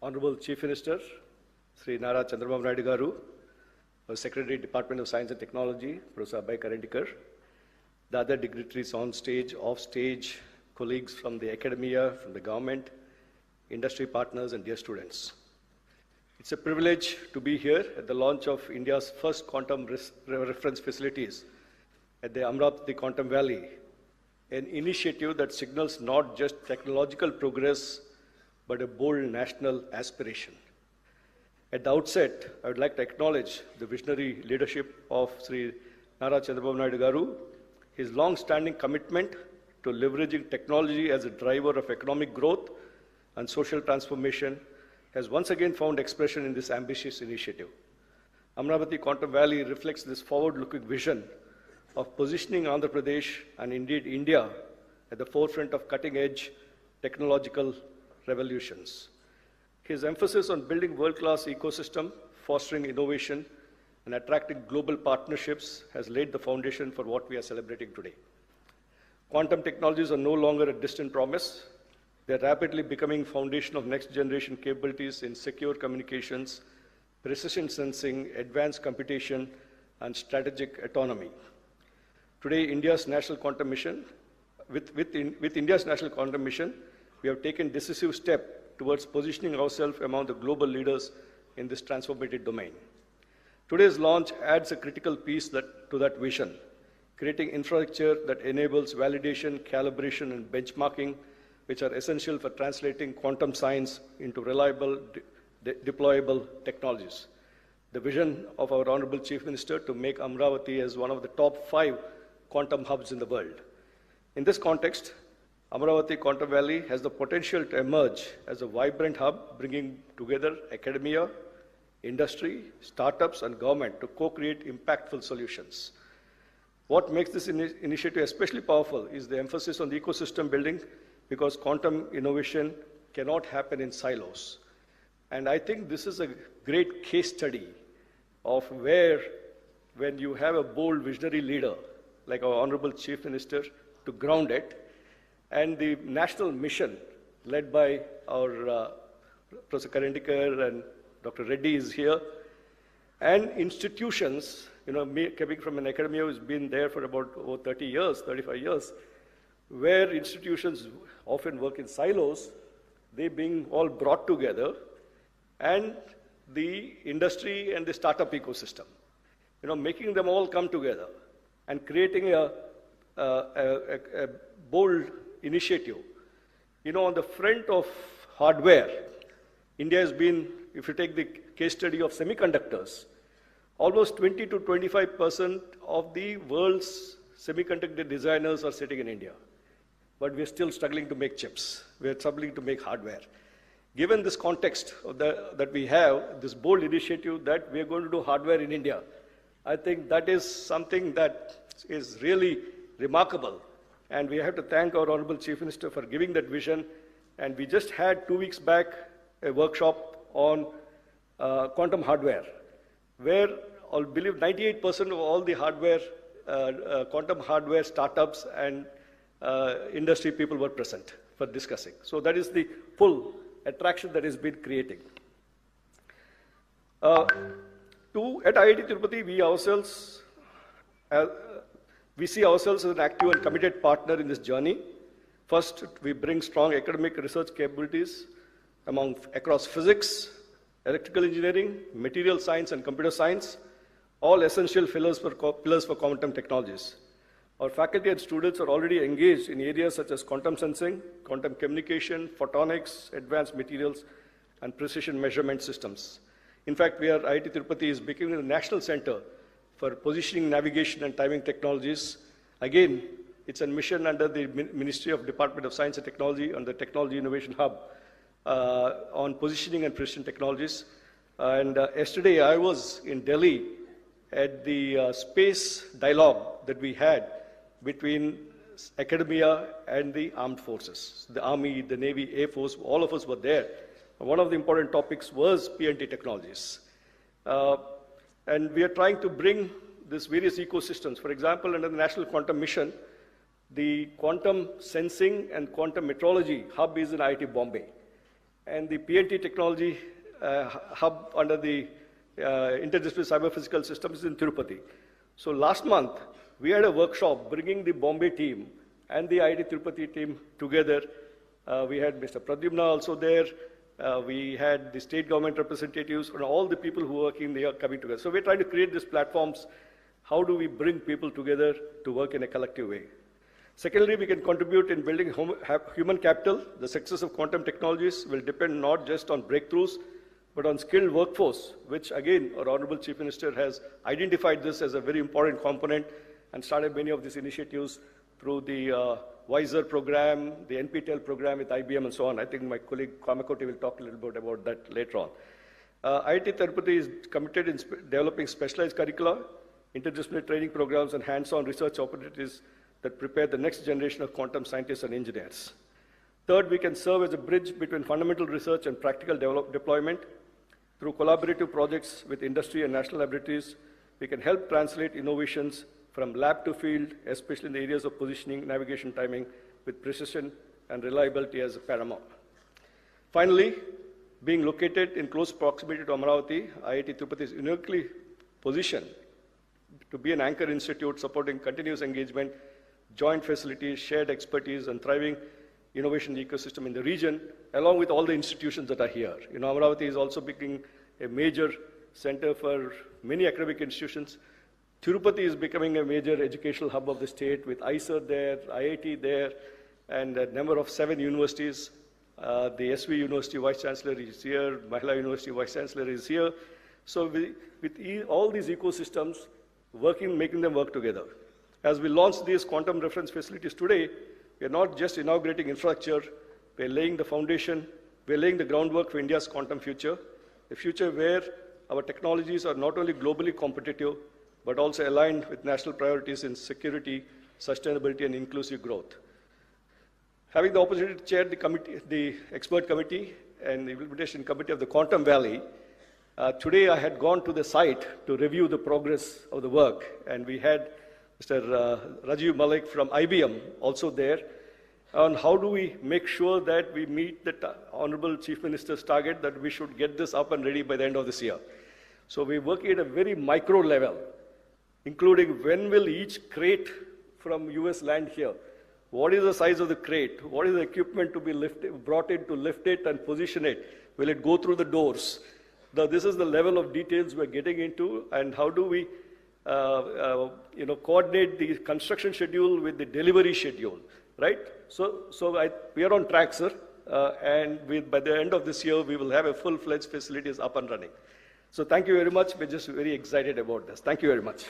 Honorable Chief Minister, Sri Nara Chandrababu Naidu Garu, Secretary, Department of Science and Technology, Professor Abhay Karandikar, the other dignitaries on stage, off stage, colleagues from the academia, from the government, industry partners, and dear students. It's a privilege to be here at the launch of India's first quantum reference facilities at the Amaravati Quantum Valley, an initiative that signals not just technological progress, but a bold national aspiration. At the outset, I would like to acknowledge the visionary leadership of Sri Nara Chandrababu Naidu Garu, his long-standing commitment to leveraging technology as a driver of economic growth and social transformation has once again found expression in this ambitious initiative. Amaravati Quantum Valley reflects this forward-looking vision of positioning Andhra Pradesh and indeed India at the forefront of cutting-edge technological revolutions. His emphasis on building world-class ecosystem, fostering innovation, and attracting global partnerships has laid the foundation for what we are celebrating today. Quantum technologies are no longer a distant promise. They're rapidly becoming foundation of next-generation capabilities in secure communications, precision sensing, advanced computation, and strategic autonomy. Today, India's National Quantum Mission, with India's National Quantum Mission, we have taken decisive step towards positioning ourselves among the global leaders in this transformative domain. Today's launch adds a critical piece to that vision, creating infrastructure that enables validation, calibration, and benchmarking, which are essential for translating quantum science into reliable, deployable technologies. The vision of our Honorable Chief Minister to make Amaravati as one of the top 5 quantum hubs in the world. In this context, Amaravati Quantum Valley has the potential to emerge as a vibrant hub, bringing together academia, industry, startups, and government to co-create impactful solutions. What makes this initiative especially powerful is the emphasis on the ecosystem building, because quantum innovation cannot happen in silos. And I think this is a great case study of where, when you have a bold visionary leader like our Honorable Chief Minister to ground it, and the national mission led by our Professor Karendikar and Dr. Reddy is here, and institutions, me coming from an academia who's been there for about 30 years, 35 years, where institutions often work in silos, they being all brought together, and the industry and the startup ecosystem, making them all come together and creating a bold initiative. On the front of hardware, India has been, if you take the case study of semiconductors, almost 20 to 25% of the world's semiconductor designers are sitting in India. But we're still struggling to make chips. We're struggling to make hardware. Given this context that we have, this bold initiative that we're going to do hardware in India, I think that is something that is really remarkable. And we have to thank our Honorable Chief Minister for giving that vision. And we just had 2 weeks back a workshop on quantum hardware, where I believe 98% of all the hardware, quantum hardware startups and industry people were present for discussing. So that is the full attraction that has been creating. At IIT Tirupati, we see ourselves as an active and committed partner in this journey. First, we bring strong academic research capabilities across physics, electrical engineering, material science, and computer science, all essential pillars for quantum technologies. Our faculty and students are already engaged in areas such as quantum sensing, quantum communication, photonics, advanced materials, and precision measurement systems. In fact, IIT Tirupati is becoming a national center for positioning, navigation, and timing technologies. Again, it's a mission under the Ministry of Department of Science and Technology and the Technology Innovation Hub on positioning and precision technologies. And yesterday I was in Delhi at the space dialogue that we had between academia and the armed forces. The Army, the Navy, Air Force, all of us were there. One of the important topics was PNT technologies. And we are trying to bring these various ecosystems. For example, under the National Quantum Mission, the Quantum Sensing and Quantum Metrology Hub is in IIT Bombay. And the PNT Technology Hub under the Interdisciplinary Cyber Physical Systems is in Tirupati. So last month, we had a workshop bringing the Bombay team and the IIT Tirupati team together. We had Mr. Pradyumna also there. We had the state government representatives and all the people who are working there coming together. So we're trying to create these platforms. How do we bring people together to work in a collective way? Secondly, we can contribute in building human capital. The success of quantum technologies will depend not just on breakthroughs, but on skilled workforce, which again, our Honorable Chief Minister has identified this as a very important component and started many of these initiatives through the WISER program, the NPTEL program with IBM and so on. I think my colleague Kamakoti will talk a little bit about that later on. IIT Tirupati is committed in developing specialized curricula, interdisciplinary training programs, and hands-on research opportunities that prepare the next generation of quantum scientists and engineers. Third, we can serve as a bridge between fundamental research and practical deployment. Through collaborative projects with industry and national laboratories, we can help translate innovations from lab to field, especially in the areas of positioning, navigation, timing, with precision and reliability as paramount. Finally, being located in close proximity to Amaravati, IIT Tirupati is uniquely positioned to be an anchor institute supporting continuous engagement, joint facilities, shared expertise, and thriving innovation ecosystem in the region, along with all the institutions that are here. Amaravati is also becoming a major center for many academic institutions. Tirupati is becoming a major educational hub of the state with ISER there, IIT there, and a number of 7 universities. The SV University Vice Chancellor is here, Mahila University Vice Chancellor is here. So with all these ecosystems, making them work together. As we launch these quantum reference facilities today, we are not just inaugurating infrastructure, we are laying the foundation, we are laying the groundwork for India's quantum future, a future where our technologies are not only globally competitive, but also aligned with national priorities in security, sustainability, and inclusive growth. Having the opportunity to chair the committee, the expert committee and the implementation committee of the Quantum Valley, today I had gone to the site to review the progress of the work, and we had Mr. Rajiv Malik from IBM also there on how do we make sure that we meet the Honorable Chief Minister's target that we should get this up and ready by the end of this year. So we're working at a very micro level, including when will each crate from US land here? What is the size of the crate? What is the equipment to be brought in to lift it and position it? Will it go through the doors? This is the level of details we're getting into, and how do we coordinate the construction schedule with the delivery schedule, right? So we are on track, sir, and by the end of this year, we will have a full-fledged facilities up and running. So thank you very much. We're just very excited about this. Thank you very much.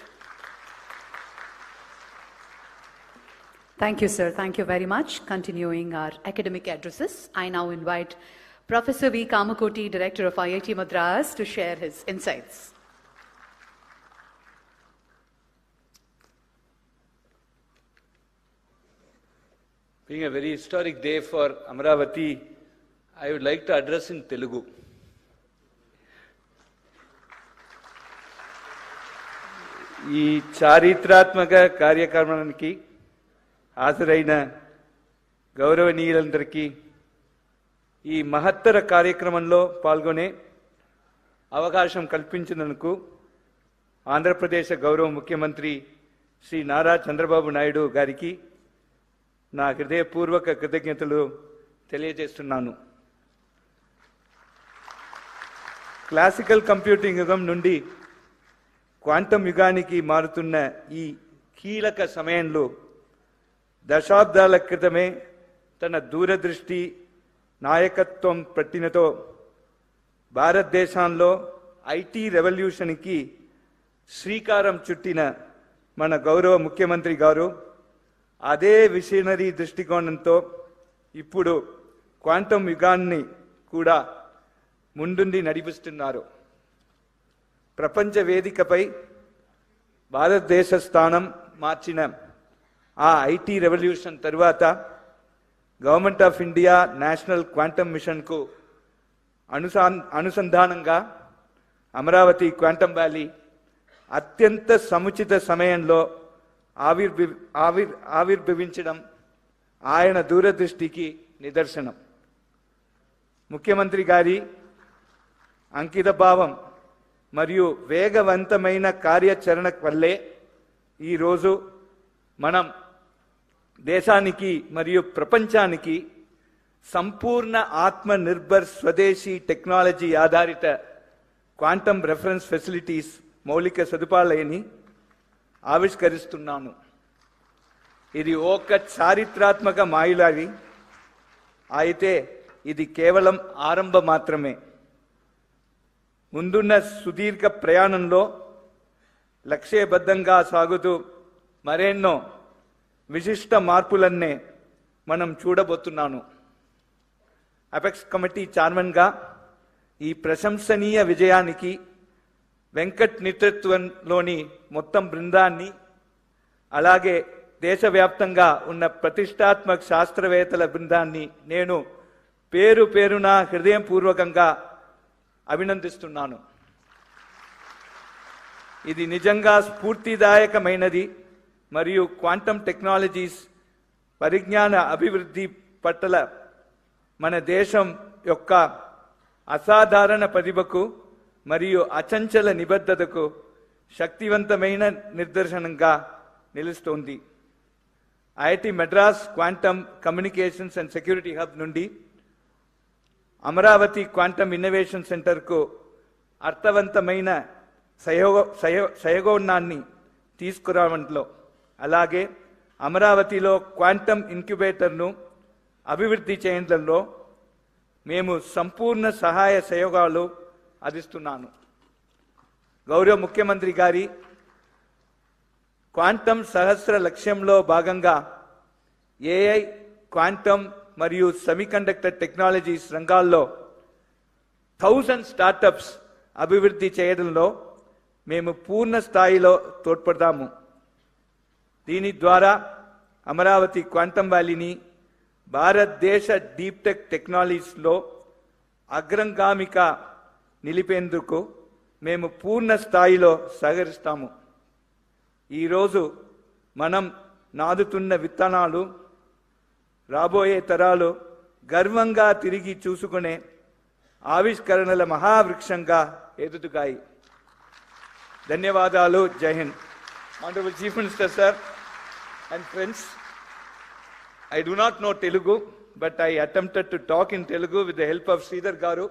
Thank you, sir. Thank you very much. Continuing our academic addresses, I now invite Professor V. Kamakoti, Director of IIT Madras, to share his insights. Being a very historic day for Amaravati, I would like to address in Telugu. ఈ చారిత్రాత్మక కార్యక్రమానికి హాజరైన గౌరవనీయులందరికీ ఈ మహత్తర కార్యక్రమంలో పాల్గొనే అవకాశం కల్పించినందుకు ఆంధ్రప్రదేశ్ గౌరవ ముఖ్యమంత్రి శ్రీ నారా చంద్రబాబు నాయుడు గారికి నా హృదయపూర్వక కృతజ్ఞతలు తెలియజేస్తున్నాను. క్లాసికల్ కంప్యూటింగ్ యుగం నుండి క్వాంటం యుగానికి మారుతున్న ఈ కీలక సమయంలో దశాబ్దాల క్రితమే తన దూరదృష్టి నాయకత్వం పట్టినతో భారతదేశంలో ఐటీ రెవల్యూషన్కి శ్రీకారం చుట్టిన మన గౌరవ ముఖ్యమంత్రి గారు అదే విజనరీ దృష్టికోణంతో ఇప్పుడు క్వాంటం యుగాన్ని కూడా ముందుండి నడిపిస్తున్నారు. ప్రపంచ వేదికపై భారతదేశ స్థానం మార్చిన ఆ ఐటీ రెవల్యూషన్ తరువాత government of India national quantum మిషన్కు అనుసంధానంగా అమరావతి క్వాంటమ్ వ్యాలీ అత్యంత సముచిత సమయంలో ఆవిర్భవించడం ఆయన దూరదృష్టికి నిదర్శనం. ముఖ్యమంత్రి గారి అంకితభావం మరియు వేగవంతమైన కార్యాచరణ వల్లే ఈరోజు మనం దేశానికి మరియు ప్రపంచానికి సంపూర్ణ ఆత్మనిర్భర్ స్వదేశీ టెక్నాలజీ ఆధారిత క్వాంటమ్ రెఫరెన్స్ ఫెసిలిటీస్ మౌలిక సదుపాయాలని ఆవిష్కరిస్తున్నాను. ఇది ఒక చారిత్రాత్మక మైలురాయి అయితే ఇది కేవలం ఆరంభం మాత్రమే. ముందున్న సుదీర్ఘ ప్రయాణంలో లక్ష్యబద్ధంగా సాగుతూ మరెన్నో విశిష్ట మార్పులన్నే మనం చూడబోతున్నాను. అపెక్స్ కమిటీ చైర్మన్గా ఈ ప్రశంసనీయ విజయానికి వెంకట్ నేతృత్వంలోని మొత్తం బృందాన్ని, అలాగే దేశవ్యాప్తంగా ఉన్న ప్రతిష్టాత్మక శాస్త్రవేత్తల బృందాన్ని నేను పేరు పేరున హృదయపూర్వకంగా అభినందిస్తున్నాను. ఇది నిజంగా స్ఫూర్తిదాయకమైనది మరియు క్వాంటమ్ టెక్నాలజీస్ పరిజ్ఞాన అభివృద్ధి పట్ల మన దేశం యొక్క అసాధారణ ప్రతిభకు మరియు అచంచల నిబద్ధతకు శక్తివంతమైన నిదర్శనంగా నిలుస్తోంది. IIT Madras quantum communications and security hub నుండి అమరావతి క్వాంటమ్ ఇన్నోవేషన్ సెంటర్కు అర్థవంతమైన సహయోగాన్ని తీసుకురావడంలో, అలాగే అమరావతిలో క్వాంటమ్ ఇంక్యుబేటర్ను అభివృద్ధి చేయడంలో మేము సంపూర్ణ సహాయ సహయోగాలు అందిస్తున్నాను. గౌరవ ముఖ్యమంత్రి గారి క్వాంటమ్ సహస్ర లక్ష్యంలో భాగంగా ఏఐ, క్వాంటమ్ మరియు సెమీకండక్టర్ టెక్నాలజీస్ రంగాల్లో 1000 స్టార్టప్స్ అభివృద్ధి చేయడంలో మేము పూర్ణ స్థాయిలో తోడ్పడతాము. దీని ద్వారా అమరావతి క్వాంటమ్ వ్యాలీని భారతదేశ డీప్ టెక్ టెక్నాలజీస్లో అగ్రగామిగా నిలిపేందుకు మేము పూర్ణ స్థాయిలో సహకరిస్తాము. ఈరోజు మనం నాదుతున్న విత్తనాలు రాబోయే తరాలు గర్వంగా తిరిగి చూసుకునే ఆవిష్కరణల మహావృక్షంగా ఎదుగుతాయి. ధన్యవాదాలు. జై Hind. Honorable Chief Minister, sir, and friends, I do not know Telugu, but I attempted to talk in Telugu with the help of Sridhar Garu.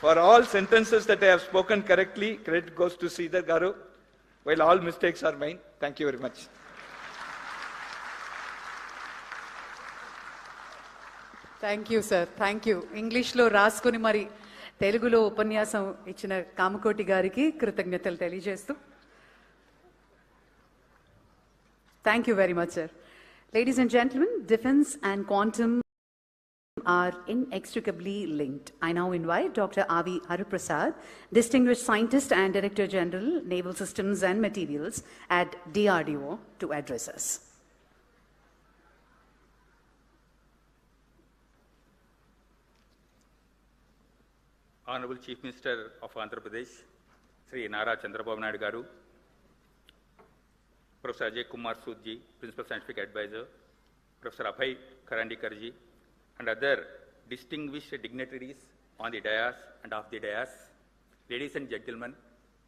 For all sentences that I have spoken correctly, credit goes to Sridhar Garu, while all mistakes are mine. Thank you very much. Thank you sir, thank you. ఇంగ్లీష్లో రాసుకుని మరి తెలుగులో ఉపన్యాసం ఇచ్చిన కామకోటి గారికి కృతజ్ఞతలు తెలియజేస్తూ thank you very much sir. Ladies and gentlemen, defence and quantum are inextricably linked. I now invite Dr. Avi Hariprasad, Distinguished Scientist and Director General, Naval Systems and Materials at DRDO, to address us. Honorable Chief Minister of Andhra Pradesh, Sri Nara Chandrababu Naidu Garu, Professor Ajay Kumar Soodji, Principal Scientific Advisor, Professor Abhay Karandikar ji, and other distinguished dignitaries on the dais and off the dais, ladies and gentlemen,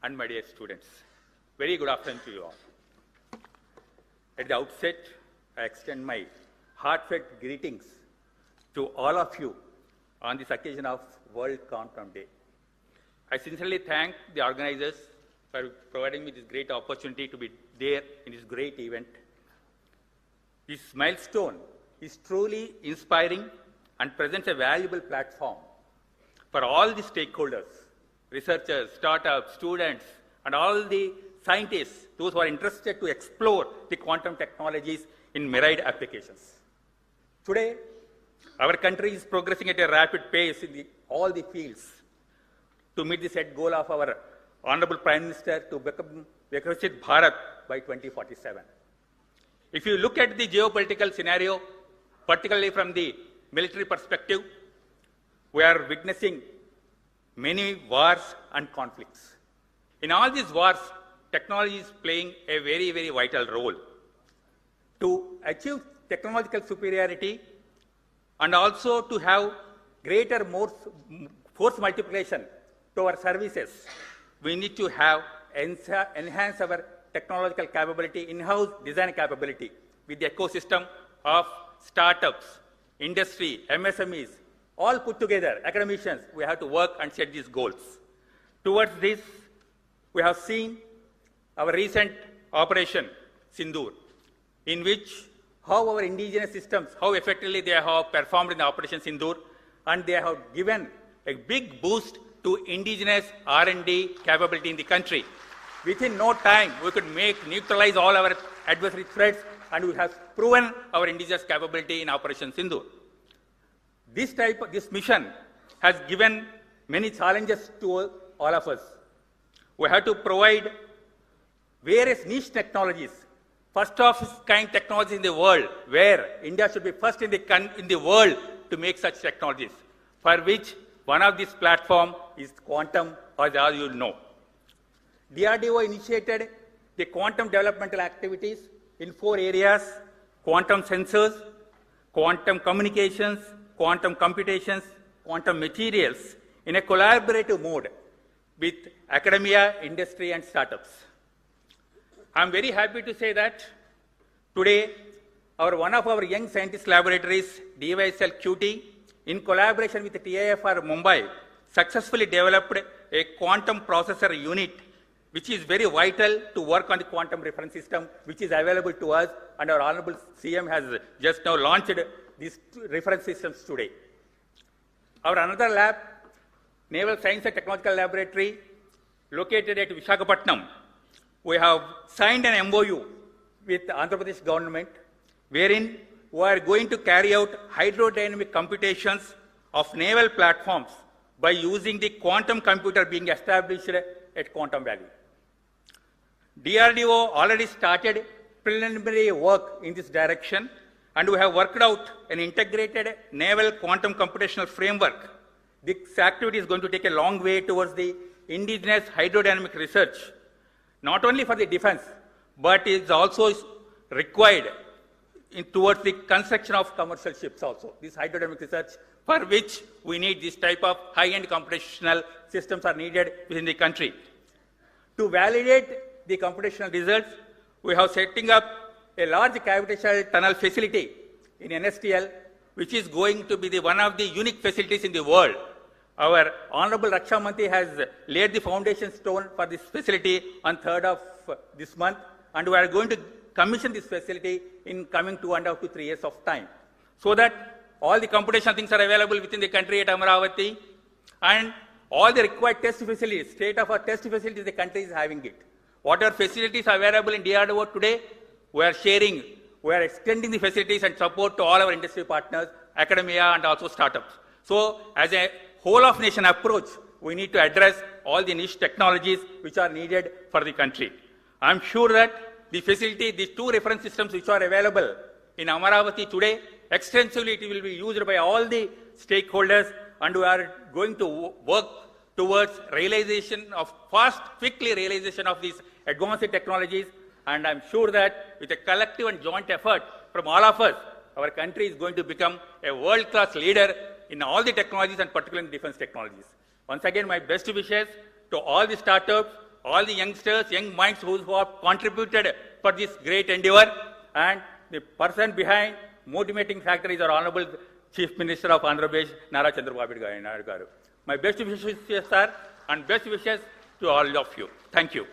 and my dear students. Very good afternoon to you all. At the outset, I extend my heartfelt greetings to all of you on this occasion of World Quantum Day. I sincerely thank the organizers for providing me this great opportunity to be there in this great event. This milestone is truly inspiring and presents a valuable platform for all the stakeholders, researchers, startups, students, and all the scientists, those who are interested to explore the quantum technologies in myriad applications. Today, our country is progressing at a rapid pace in all the fields to meet the set goal of our Honorable Prime Minister to become Viksit Bharat by 2047. If you look at the geopolitical scenario, particularly from the military perspective, we are witnessing many wars and conflicts. In all these wars, technology is playing a very, very vital role. To achieve technological superiority and also to have greater force multiplication to our services, we need to have enhance our technological capability, in-house design capability with the ecosystem of startups, industry, MSMEs, all put together, academicians, we have to work and set these goals. Towards this, we have seen our recent Operation Sindoor, in which how our indigenous systems, how effectively they have performed in the Operation Sindoor, and they have given a big boost to indigenous R&D capability in the country. Within no time, we could neutralize all our adversary threats, and we have proven our indigenous capability in Operation Sindoor. This mission has given many challenges to all of us. We have to provide various niche technologies, first of its kind technologies in the world, where India should be first in the world to make such technologies, for which one of these platforms is quantum, as all you know. DRDO initiated the quantum developmental activities in 4 areas: quantum sensors, quantum communications, quantum computations, quantum materials, in a collaborative mode with academia, industry, and startups. I'm very happy to say that today, one of our young scientist laboratories, DYSL QT, in collaboration with the TIFR Mumbai, successfully developed a quantum processor unit, which is very vital to work on the quantum reference system, which is available to us, and our Honorable CM has just now launched these reference systems today. Our another lab, Naval Science and Technological Laboratory, located at Visakhapatnam, we have signed an MOU with the Andhra Pradesh government, wherein we are going to carry out hydrodynamic computations of naval platforms by using the quantum computer being established at Quantum Valley. DRDO already started preliminary work in this direction, and we have worked out an integrated naval quantum computational framework. This activity is going to take a long way towards the indigenous hydrodynamic research, not only for the defense, but is also required towards the construction of commercial ships also. This hydrodynamic research, for which we need this type of high-end computational systems are needed within the country. To validate the computational results, we have setting up a large gravitational tunnel facility in NSTL, which is going to be one of the unique facilities in the world. Our Honorable Raksha Mantri has laid the foundation stone for this facility on 3rd of this month, and we are going to commission this facility in coming 2.5 to 3 years of time, so that all the computational things are available within the country at Amaravati, and all the required test facilities, state-of-art test facilities, the country is having it. Whatever facilities are available in DRDO today, we are sharing, we are extending the facilities and support to all our industry partners, academia, and also startups. So, as a whole of nation approach, we need to address all the niche technologies which are needed for the country. I'm sure that the facility, these two reference systems which are available in Amaravati today, extensively it will be used by all the stakeholders, and we are going to work towards realization of quickly realization of these advanced technologies. And I'm sure that with a collective and joint effort from all of us, our country is going to become a world-class leader in all the technologies, and particularly in defense technologies. Once again, my best wishes to all the startups, all the youngsters, young minds who have contributed for this great endeavor, and the person behind motivating factor is our Honorable Chief Minister of Andhra Pradesh, Nara Chandrababu Naidu garu. My best wishes, sir, and best wishes to all of you. Thank you.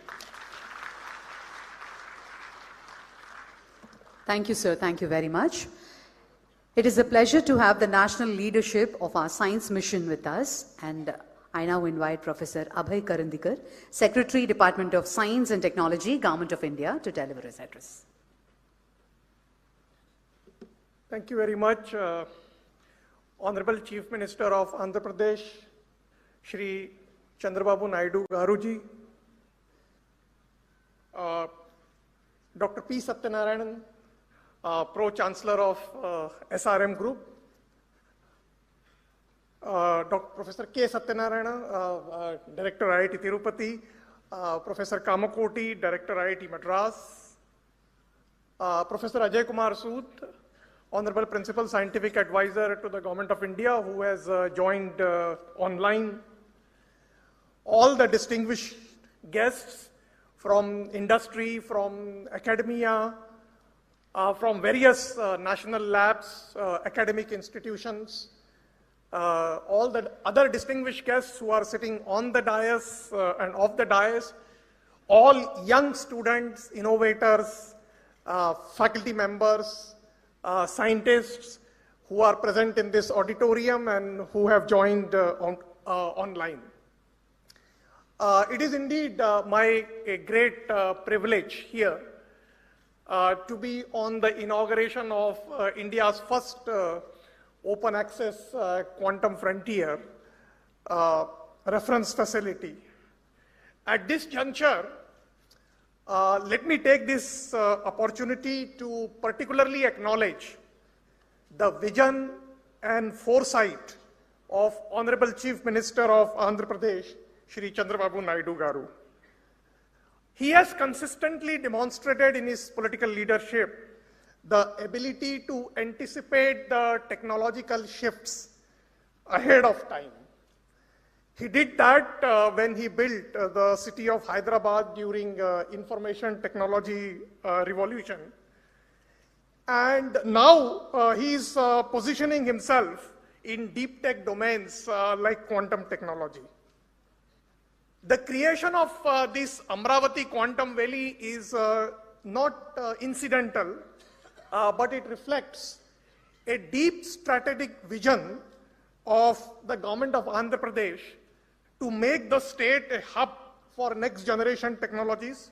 Thank you, sir. Thank you very much. It is a pleasure to have the national leadership of our science mission with us, and I now invite Professor Abhay Karandikar, Secretary, Department of Science and Technology, Government of India, to deliver his address. Thank you very much, Honorable Chief Minister of Andhra Pradesh, Shri Chandrababu Naidu Garuji, Dr. P. Satyanarayanan, Pro-Chancellor of SRM Group, Professor K. Satyanarayana, Director IIT Tirupati, Professor Kamakoti, Director IIT Madras, Professor Ajay Kumar Sood, Honorable Principal Scientific Advisor to the Government of India, who has joined online, all the distinguished guests from industry, from academia, from various national labs, academic institutions, all the other distinguished guests who are sitting on the dais and off the dais, all young students, innovators, faculty members, scientists who are present in this auditorium and who have joined online. It is indeed my great privilege here to be on the inauguration of India's first open access quantum frontier reference facility. At this juncture, let me take this opportunity to particularly acknowledge the vision and foresight of Honorable Chief Minister of Andhra Pradesh, Shri Chandrababu Naidu garu. He has consistently demonstrated in his political leadership the ability to anticipate the technological shifts ahead of time. He did that when he built the city of Hyderabad during information technology revolution. And now he is positioning himself in deep tech domains like quantum technology. The creation of this Amaravati Quantum Valley is not incidental, but it reflects a deep strategic vision of the government of Andhra Pradesh to make the state a hub for next generation technologies,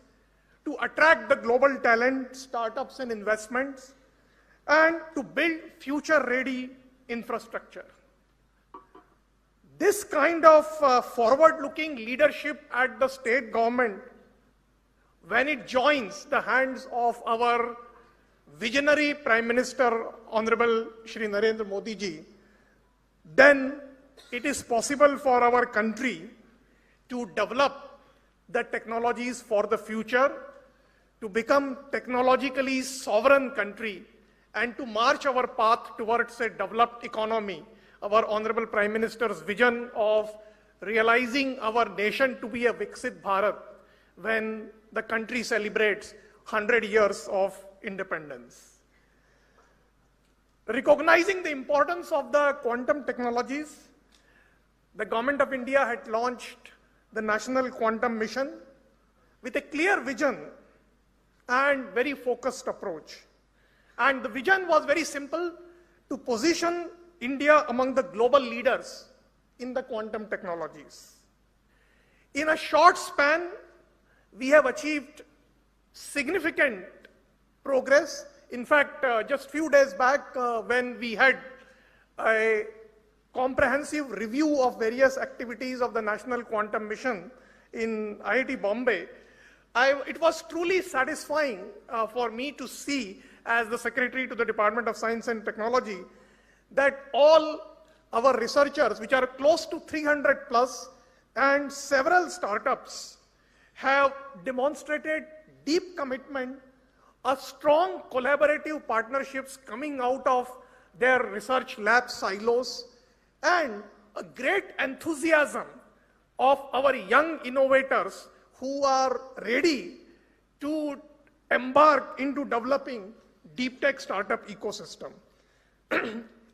to attract the global talent, startups and investments, and to build future ready infrastructure. This kind of forward-looking leadership at the state government, when it joins the hands of our visionary Prime Minister, Honorable Shri Narendra Modi ji, then it is possible for our country to develop the technologies for the future, to become technologically sovereign country, and to march our path towards a developed economy. Our Honorable Prime Minister's vision of realizing our nation to be a Viksit Bharat when the country celebrates 100 years of independence. Recognizing the importance of the quantum technologies, the Government of India had launched the National Quantum Mission with a clear vision and very focused approach. And the vision was very simple: to position India among the global leaders in the quantum technologies. In a short span, we have achieved significant progress. In fact, just few days back, when we had a comprehensive review of various activities of the National Quantum Mission in IIT Bombay, it was truly satisfying for me to see, as the Secretary to the Department of Science and Technology, that all our researchers, which are close to 300 plus, and several startups, have demonstrated deep commitment, a strong collaborative partnerships coming out of their research lab silos, and a great enthusiasm of our young innovators who are ready to embark into developing deep tech startup ecosystem.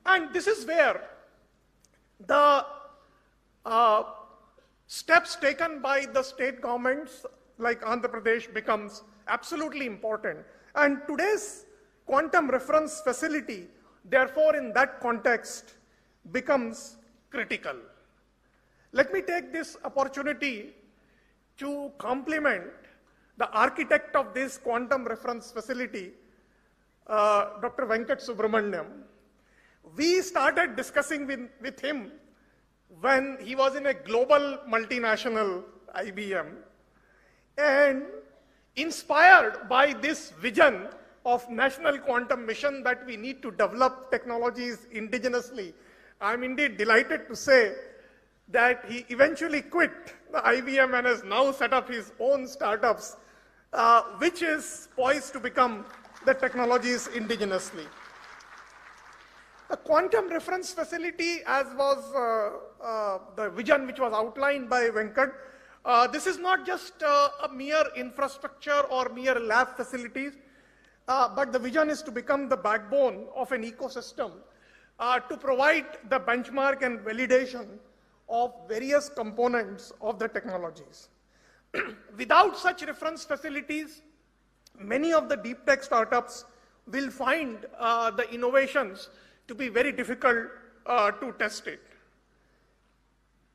And this is where the steps taken by the state governments like Andhra Pradesh becomes absolutely important. And today's quantum reference facility, therefore, in that context, becomes critical. Let me take this opportunity to compliment the architect of this quantum reference facility, Dr. Venkat Subramaniam. We started discussing with him when he was in a global multinational IBM, and inspired by this vision of National Quantum Mission that we need to develop technologies indigenously, I'm indeed delighted to say that he eventually quit the IBM and has now set up his own startups, which is poised to become the technologies indigenously. The quantum reference facility, as was the vision which was outlined by Venkat, this is not just a mere infrastructure or mere lab facilities, but the vision is to become the backbone of an ecosystem to provide the benchmark and validation of various components of the technologies. Without such reference facilities, many of the deep tech startups will find the innovations to be very difficult to test it.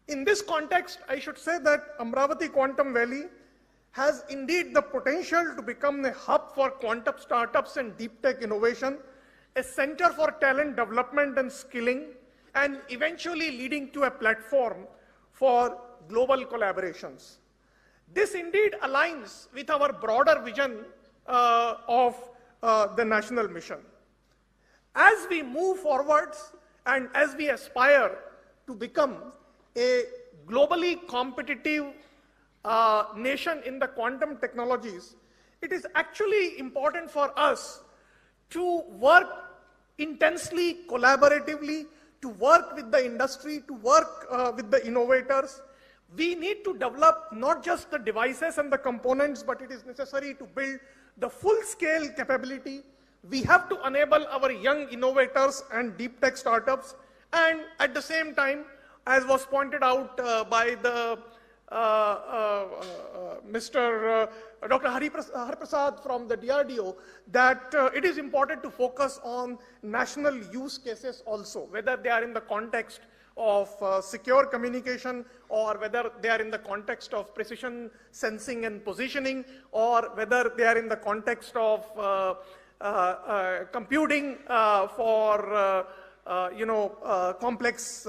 In this context, I should say that Amaravati Quantum Valley has indeed the potential to become a hub for quantum startups and deep tech innovation, a center for talent development and skilling, and eventually leading to a platform for global collaborations. This indeed aligns with our broader vision of the national mission. As we move forwards and as we aspire to become a globally competitive nation in the quantum technologies, it is actually important for us to work intensely, collaboratively, to work with the industry, to work with the innovators. We need to develop not just the devices and the components, but it is necessary to build the full-scale capability. We have to enable our young innovators and deep tech startups, and at the same time, as was pointed out by the Mr. Dr. Hariprasad from the DRDO, that it is important to focus on national use cases also, whether they are in the context of secure communication, or whether they are in the context of precision sensing and positioning, or whether they are in the context of computing for complex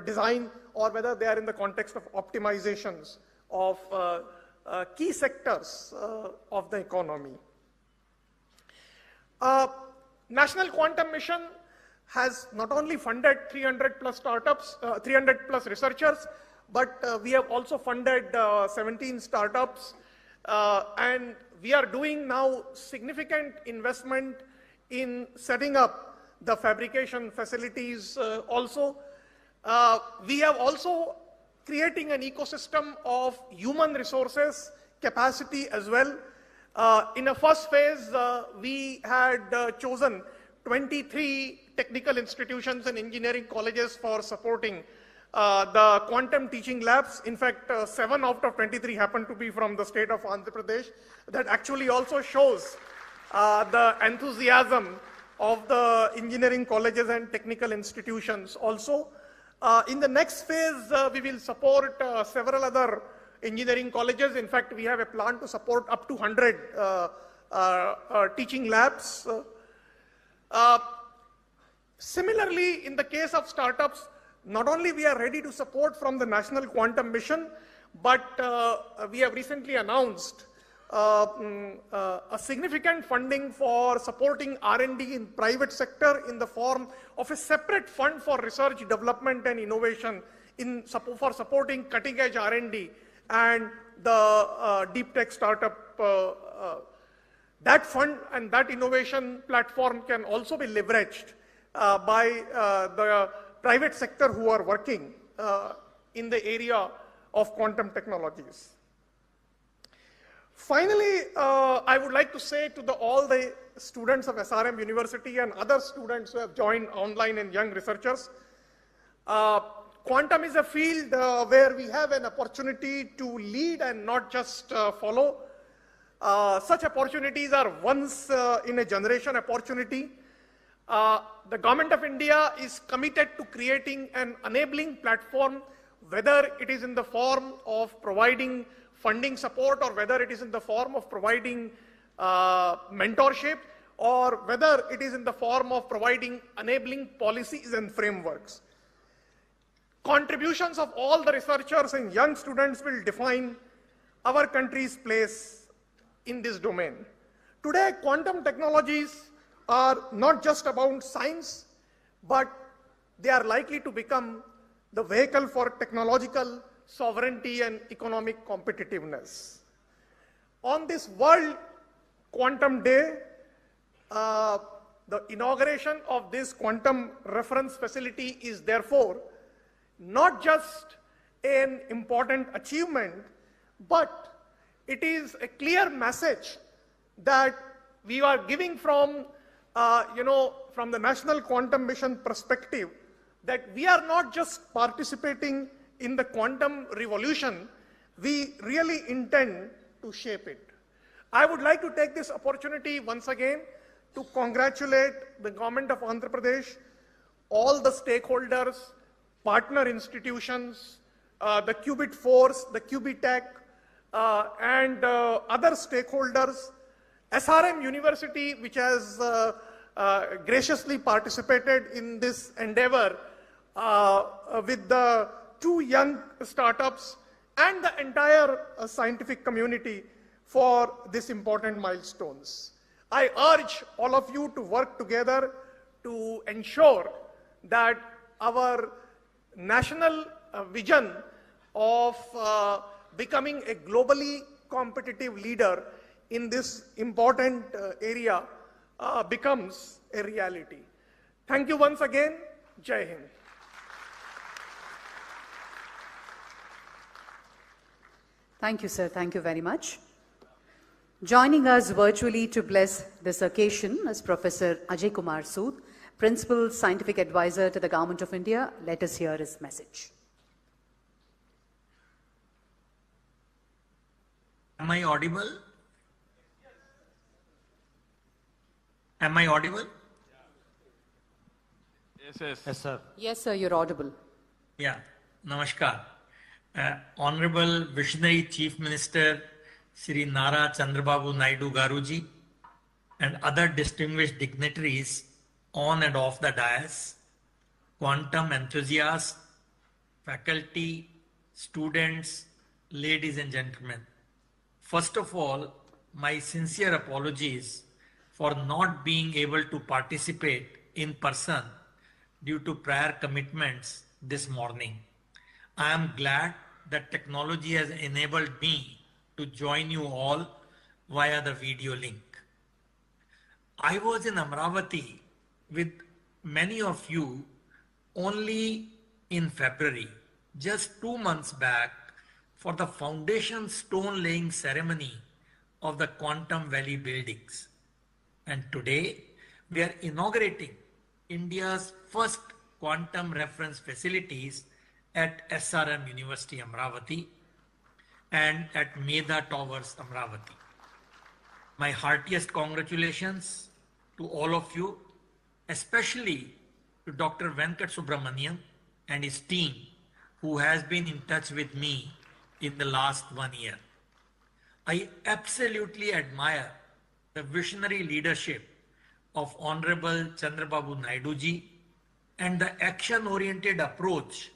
design or whether they are in the context of optimizations of key sectors of the economy. National Quantum Mission has not only funded 300 plus startups, 300 plus researchers, but we have also funded 17 startups, and we are doing now significant investment in setting up the fabrication facilities also. We have also creating an ecosystem of human resources capacity as well. In a first phase, we had chosen 23 technical institutions and engineering colleges for supporting the quantum teaching labs. In fact, 7 out of 23 happen to be from the state of Andhra Pradesh. That actually also shows the enthusiasm of the engineering colleges and technical institutions also. In the next phase, we will support several other engineering colleges. In fact, we have a plan to support up to 100 teaching labs. Similarly, in the case of startups, not only we are ready to support from the National Quantum Mission, but we have recently announced a significant funding for supporting R&D in private sector in the form of a separate fund for research, development and innovation for supporting cutting edge R&D and the deep tech startup. That fund and that innovation platform can also be leveraged by the private sector who are working in the area of quantum technologies. Finally, I would like to say to all the students of SRM University and other students who have joined online and young researchers, quantum is a field where we have an opportunity to lead and not just follow. Such opportunities are once in a generation opportunity. The Government of India is committed to creating an enabling platform, whether it is in the form of providing funding support or whether it is in the form of providing mentorship or whether it is in the form of providing enabling policies and frameworks. Contributions of all the researchers and young students will define our country's place in this domain. Today, quantum technologies are not just about science, but they are likely to become the vehicle for technological sovereignty and economic competitiveness. On this World Quantum Day, the inauguration of this quantum reference facility is therefore not just an important achievement, but it is a clear message that we are giving from the National Quantum Mission perspective, that we are not just participating in the quantum revolution, we really intend to shape it. I would like to take this opportunity once again to congratulate the government of Andhra Pradesh, all the stakeholders, partner institutions, the Qubit Force, the Qubitech, and other stakeholders, SRM University, which has graciously participated in this endeavor with the 2 young startups and the entire scientific community for these important milestones. I urge all of you to work together to ensure that our national vision of becoming a globally competitive leader in this important area becomes a reality. Thank you once again. Jai Hind. Thank you, sir. Thank you very much. Joining us virtually to bless this occasion is Professor Ajay Kumar Sood, Principal Scientific Advisor to the Government of India. Let us hear his message. Am I audible? Am I audible? Yes. Yes, sir. Yes, sir, you're audible. Yeah. Namaskar. Honorable Visionary Chief Minister Shri Nara Chandrababu Naidu Garuji and other distinguished dignitaries on and off the dais, quantum enthusiasts, faculty, students, ladies and gentlemen. First of all, my sincere apologies for not being able to participate in person due to prior commitments this morning. I am glad that technology has enabled me to join you all via the video link. I was in Amaravati with many of you only in February, just 2 months back, for the foundation stone laying ceremony of the Quantum Valley buildings. And today we are inaugurating India's first quantum reference facilities at SRM University Amaravati and at Medha Towers Amaravati. My heartiest congratulations to all of you, especially to Dr. Venkat Subramanian and his team, who has been in touch with me in the last 1 year. I absolutely admire the visionary leadership of Honorable Chandrababu Naidu ji and the action-oriented approach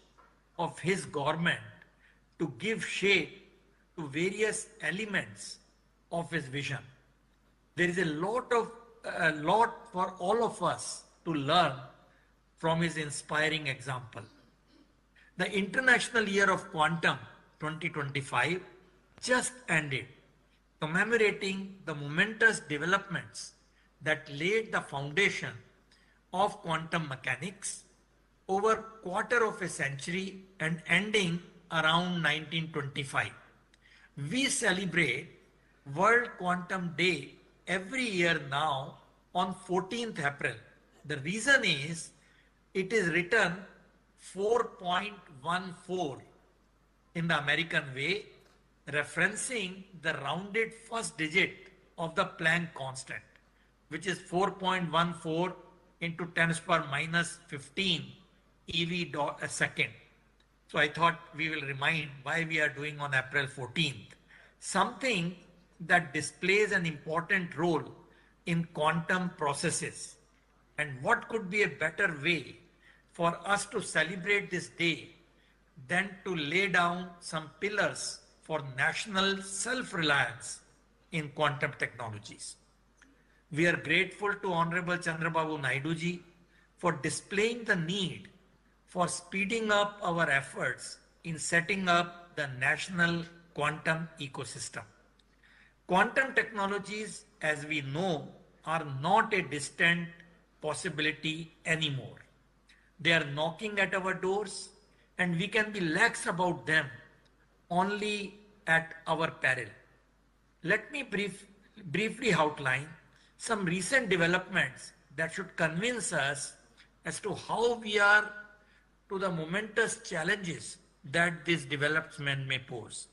of his government to give shape to various elements of his vision. There is a lot for all of us to learn from his inspiring example. The International Year of Quantum 2025 just ended, commemorating the momentous developments that laid the foundation of quantum mechanics over a quarter of a century and ending around 1925. We celebrate World Quantum Day every year now on 14th April. The reason is it is written 4.14 in the American way, referencing the rounded first digit of the Planck constant, which is 4.14 into 10 to the power minus 15 EV a second. So I thought we will remind why we are doing on April 14th. Something that displays an important role in quantum processes. And what could be a better way for us to celebrate this day than to lay down some pillars for national self-reliance in quantum technologies. We are grateful to Honorable Chandrababu Naidu ji for displaying the need for speeding up our efforts in setting up the national quantum ecosystem. Quantum technologies, as we know, are not a distant possibility anymore. They are knocking at our doors, and we can be lax about them only at our peril. Let me briefly outline some recent developments that should convince us as to how we are to the momentous challenges that this development may pose.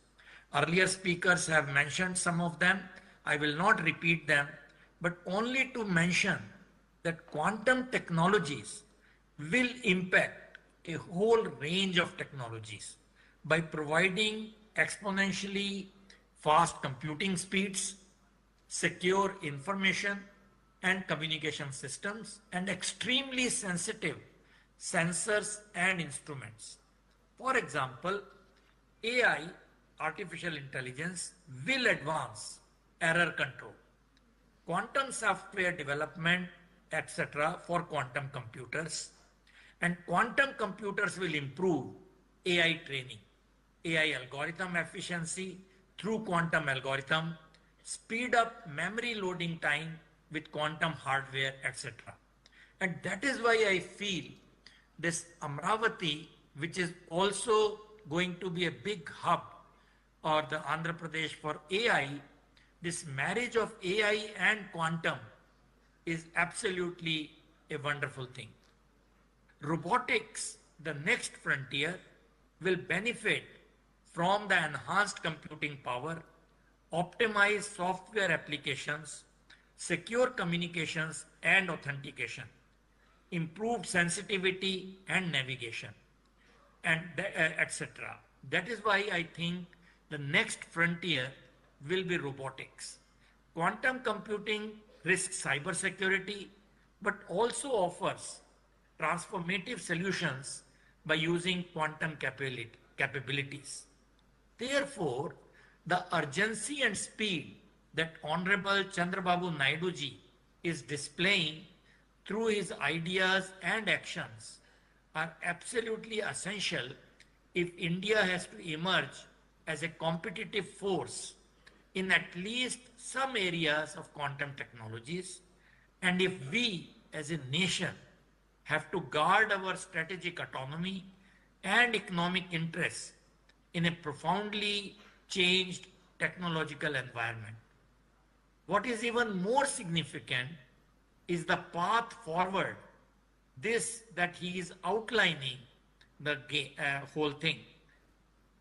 Earlier speakers have mentioned some of them. I will not repeat them, but only to mention that quantum technologies will impact a whole range of technologies by providing exponentially fast computing speeds, secure information and communication systems, and extremely sensitive sensors and instruments. For example, AI, artificial intelligence, will advance error control, quantum software development, etc. for quantum computers, and quantum computers will improve AI training, AI algorithm efficiency through quantum algorithm, speed up memory loading time with quantum hardware, etc. And that is why I feel this Amaravati, which is also going to be a big hub, or the Andhra Pradesh for AI, this marriage of AI and quantum is absolutely a wonderful thing. Robotics, the next frontier, will benefit from the enhanced computing power, optimized software applications, secure communications and authentication, improved sensitivity and navigation, and etc. That is why I think the next frontier will be robotics. Quantum computing risks cybersecurity, but also offers transformative solutions by using quantum capabilities. Therefore, the urgency and speed that Honorable Chandrababu Naidu ji is displaying through his ideas and actions are absolutely essential if India has to emerge as a competitive force in at least some areas of quantum technologies, and if we as a nation have to guard our strategic autonomy and economic interests in a profoundly changed technological environment. What is even more significant is the path forward, this that he is outlining the whole thing.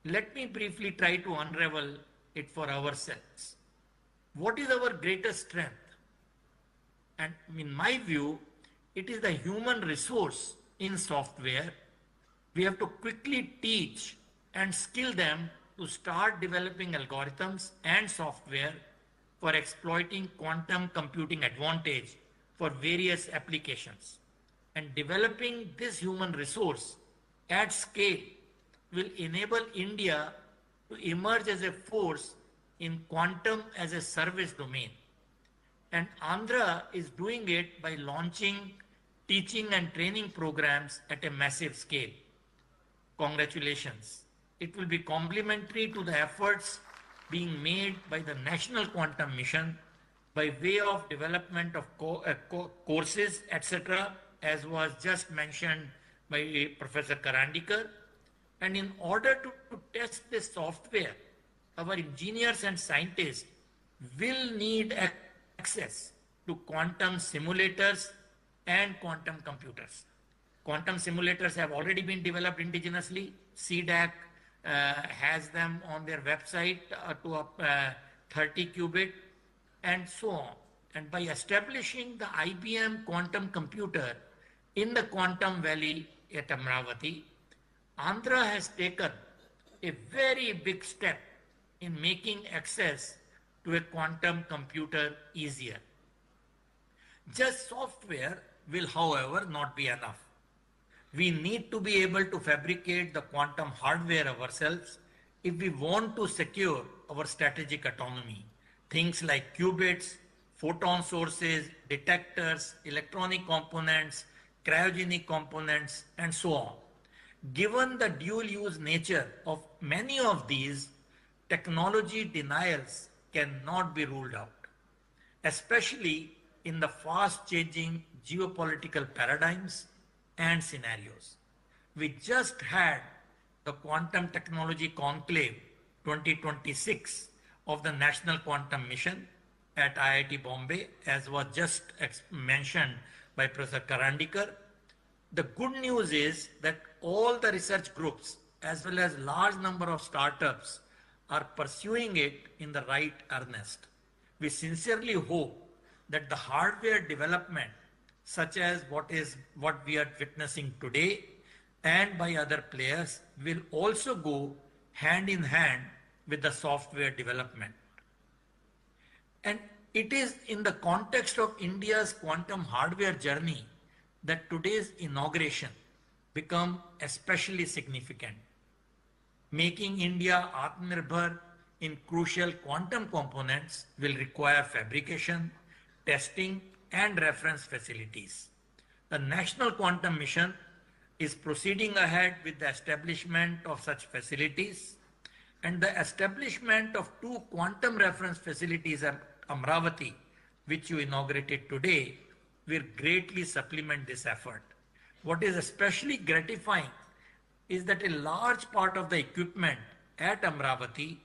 Let me briefly try to unravel it for ourselves. What is our greatest strength? And in my view, it is the human resource in software. We have to quickly teach and skill them to start developing algorithms and software for exploiting quantum computing advantage for various applications. And developing this human resource at scale will enable India to emerge as a force in quantum as a service domain. And Andhra is doing it by launching teaching and training programs at a massive scale. Congratulations. It will be complementary to the efforts being made by the National Quantum Mission by way of development of courses, etc., as was just mentioned by Professor Karandikar. And in order to test this software, our engineers and scientists will need access to quantum simulators and quantum computers. Quantum simulators have already been developed indigenously. CDAC has them on their website to 30 qubit and so on. And by establishing the IBM quantum computer in the Quantum Valley at Amaravati, Andhra has taken a very big step in making access to a quantum computer easier. Just software will, however, not be enough. We need to be able to fabricate the quantum hardware ourselves if we want to secure our strategic autonomy. Things like qubits, photon sources, detectors, electronic components, cryogenic components, and so on. Given the dual-use nature of many of these, technology denials cannot be ruled out, especially in the fast-changing geopolitical paradigms and scenarios. We just had the Quantum Technology Conclave 2026 of the National Quantum Mission at IIT Bombay, as was just mentioned by Professor Karandikar. The good news is that all the research groups as well as large number of startups are pursuing it in the right earnest. We sincerely hope that the hardware development, such as what we are witnessing today and by other players, will also go hand in hand with the software development. And it is in the context of India's quantum hardware journey that today's inauguration become especially significant. Making India Atmanirbhar in crucial quantum components will require fabrication, testing, and reference facilities. The National Quantum Mission is proceeding ahead with the establishment of such facilities, and the establishment of 2 quantum reference facilities at Amaravati, which you inaugurated today, will greatly supplement this effort. What is especially gratifying is that a large part of the equipment at Amaravati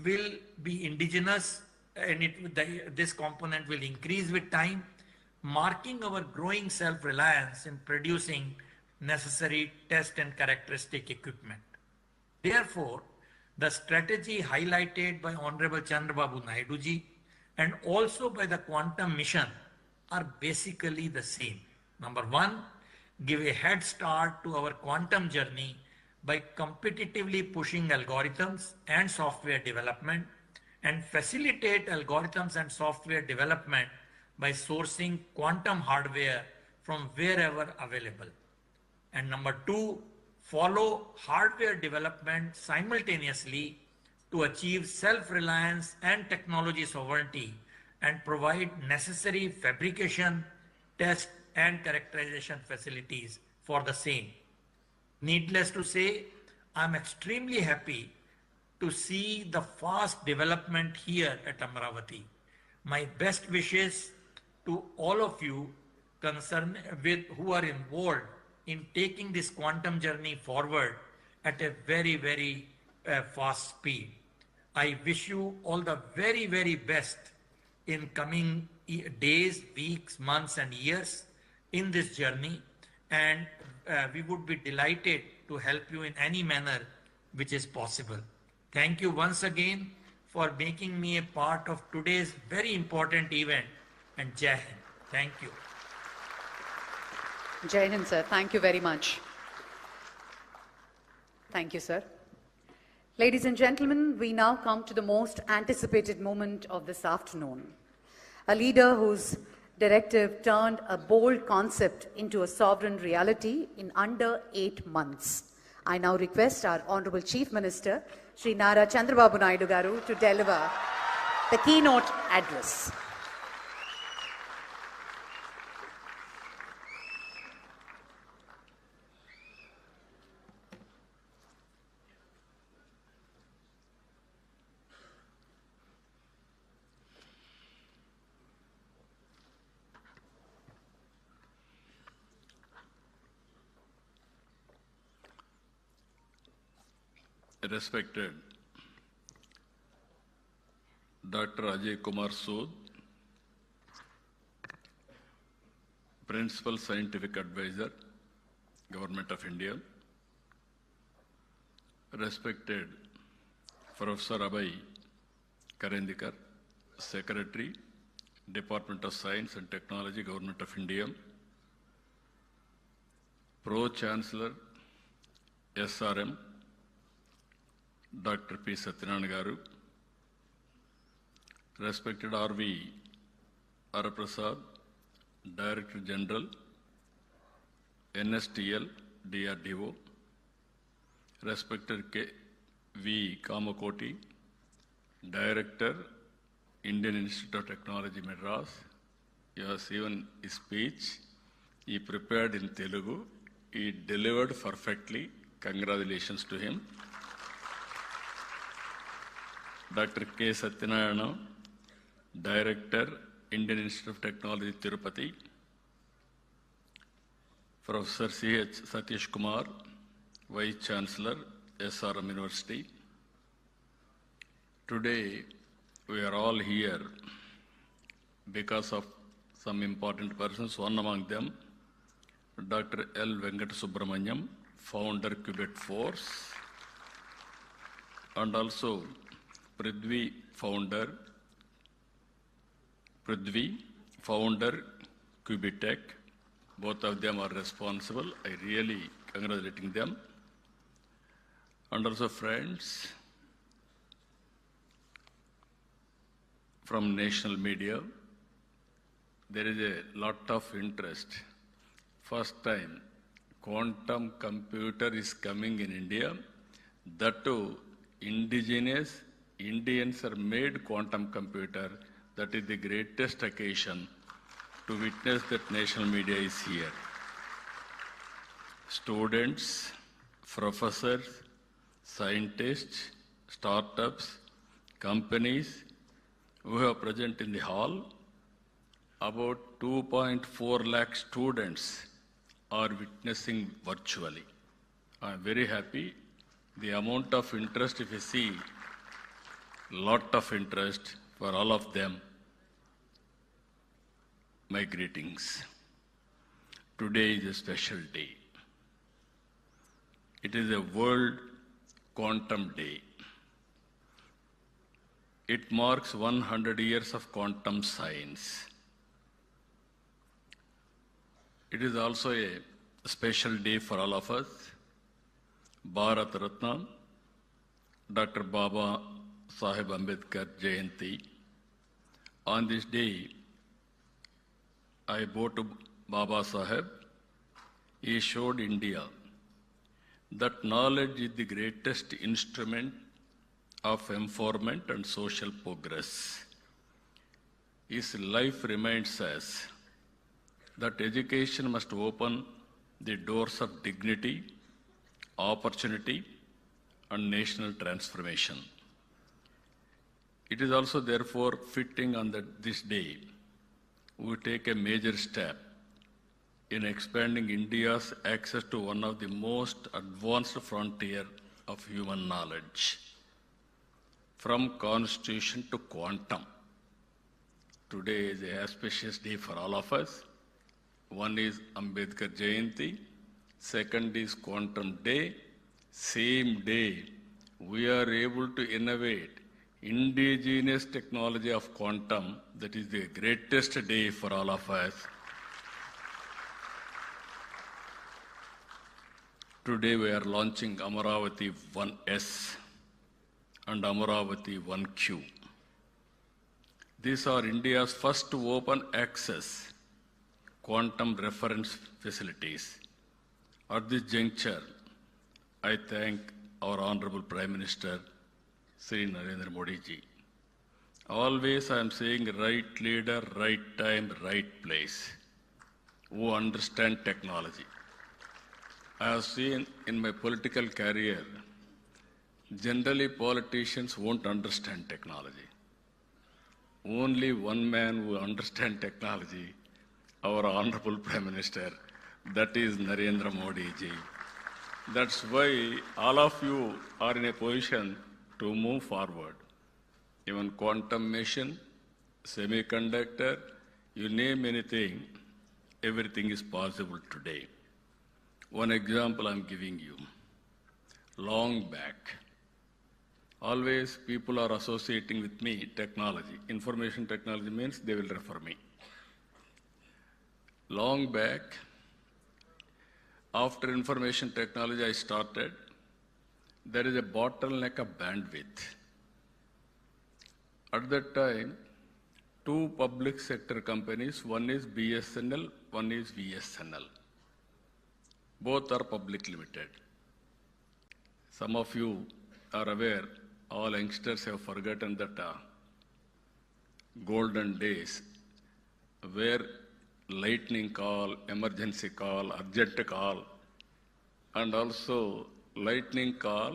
will be indigenous, and this component will increase with time, marking our growing self-reliance in producing necessary test and characteristic equipment. Therefore, the strategy highlighted by Honorable Chandrababu Naidu ji and also by the Quantum Mission are basically the same. Number 1, give a head start to our quantum journey by competitively pushing algorithms and software development, and facilitate algorithms and software development by sourcing quantum hardware from wherever available. And number 2, follow hardware development simultaneously to achieve self-reliance and technology sovereignty and provide necessary fabrication, test and characterization facilities for the same. Needless to say, I'm extremely happy to see the fast development here at Amaravati. My best wishes to all of you who are involved in taking this quantum journey forward at a very, very fast speed. I wish you all the very, very best in coming days, weeks, months and years in this journey, and we would be delighted to help you in any manner which is possible. Thank you once again for making me a part of today's very important event, and Jai Hind. Thank you. Jai Hind, sir. Thank you very much. Thank you, sir. Ladies and gentlemen, we now come to the most anticipated moment of this afternoon. A leader whose directive turned a bold concept into a sovereign reality in under 8 months. I now request our Honorable Chief Minister, Sri Nara Chandrababu Naidu Garu, to deliver the keynote address. Respected Dr. Ajay Kumar Sood, Principal Scientific Advisor, Government of India. Respected Professor Abhay Karandikar, Secretary, Department of Science and Technology, Government of India. Pro-Chancellor, SRM, Dr. P. Satyanarayana Garu, respected R.V. Araprasad, Director General, NSTL, DRDO, respected V. Kamakoti, Director, Indian Institute of Technology, Madras. He has given his speech. He prepared in Telugu. He delivered perfectly. Congratulations to him. Dr. K. Satyanarayana, Director, Indian Institute of Technology, Tirupati. Professor C.H. Satish Kumar, Vice Chancellor, SRM University. Today, we are all here because of some important persons. One among them, Dr. L. Venkat Subramanyam, founder Qubit Force, and also Prithvi, founder Qubitech. Both of them are responsible. I really congratulating them. And also friends from national media. There is a lot of interest. First time quantum computer is coming in India. That too, indigenous Indians are made quantum computer. That is the greatest occasion to witness that national media is here. Students, professors, scientists, startups, companies who are present in the hall, about 2.4 lakh students are witnessing virtually. I am very happy. The amount of interest, if you see, lot of interest for all of them. My greetings. Today is a special day. It is a World Quantum Day. It marks 100 years of quantum science. It is also a special day for all of us. Bharat Ratna, Dr. Baba Sahib Ambedkar Jayanti. On this day, I bow to Baba Sahib. He showed India that knowledge is the greatest instrument of empowerment and social progress. His life reminds us that education must open the doors of dignity, opportunity, and national transformation. It is also therefore fitting on this day we take a major step in expanding India's access to one of the most advanced frontier of human knowledge. From constitution to quantum. Today is an auspicious day for all of us. One is Ambedkar Jayanti, second is Quantum Day. Same day, we are able to innovate indigenous technology of quantum. That is the greatest day for all of us. Today we are launching Amaravati 1S and Amaravati 1Q. These are India's first open access quantum reference facilities. At this juncture, I thank our Honorable Prime Minister, Sri Narendra Modi ji. Always I am saying right leader, right time, right place, who understand technology. I have seen in my political career, generally politicians won't understand technology. Only one man who understands technology, our Honorable Prime Minister, that is Narendra Modi ji. That's why all of you are in a position to move forward. Even quantum machine, semiconductor, you name anything, everything is possible today. One example I'm giving you. Long back, always people are associating with me technology. Information technology means they will refer me. Long back, after information technology I started, there is a bottleneck of bandwidth. At that time, two public sector companies, one is BSNL, one is VSNL. Both are public limited. Some of you are aware, all youngsters have forgotten that golden days where lightning call, emergency call, urgent call, and also lightning call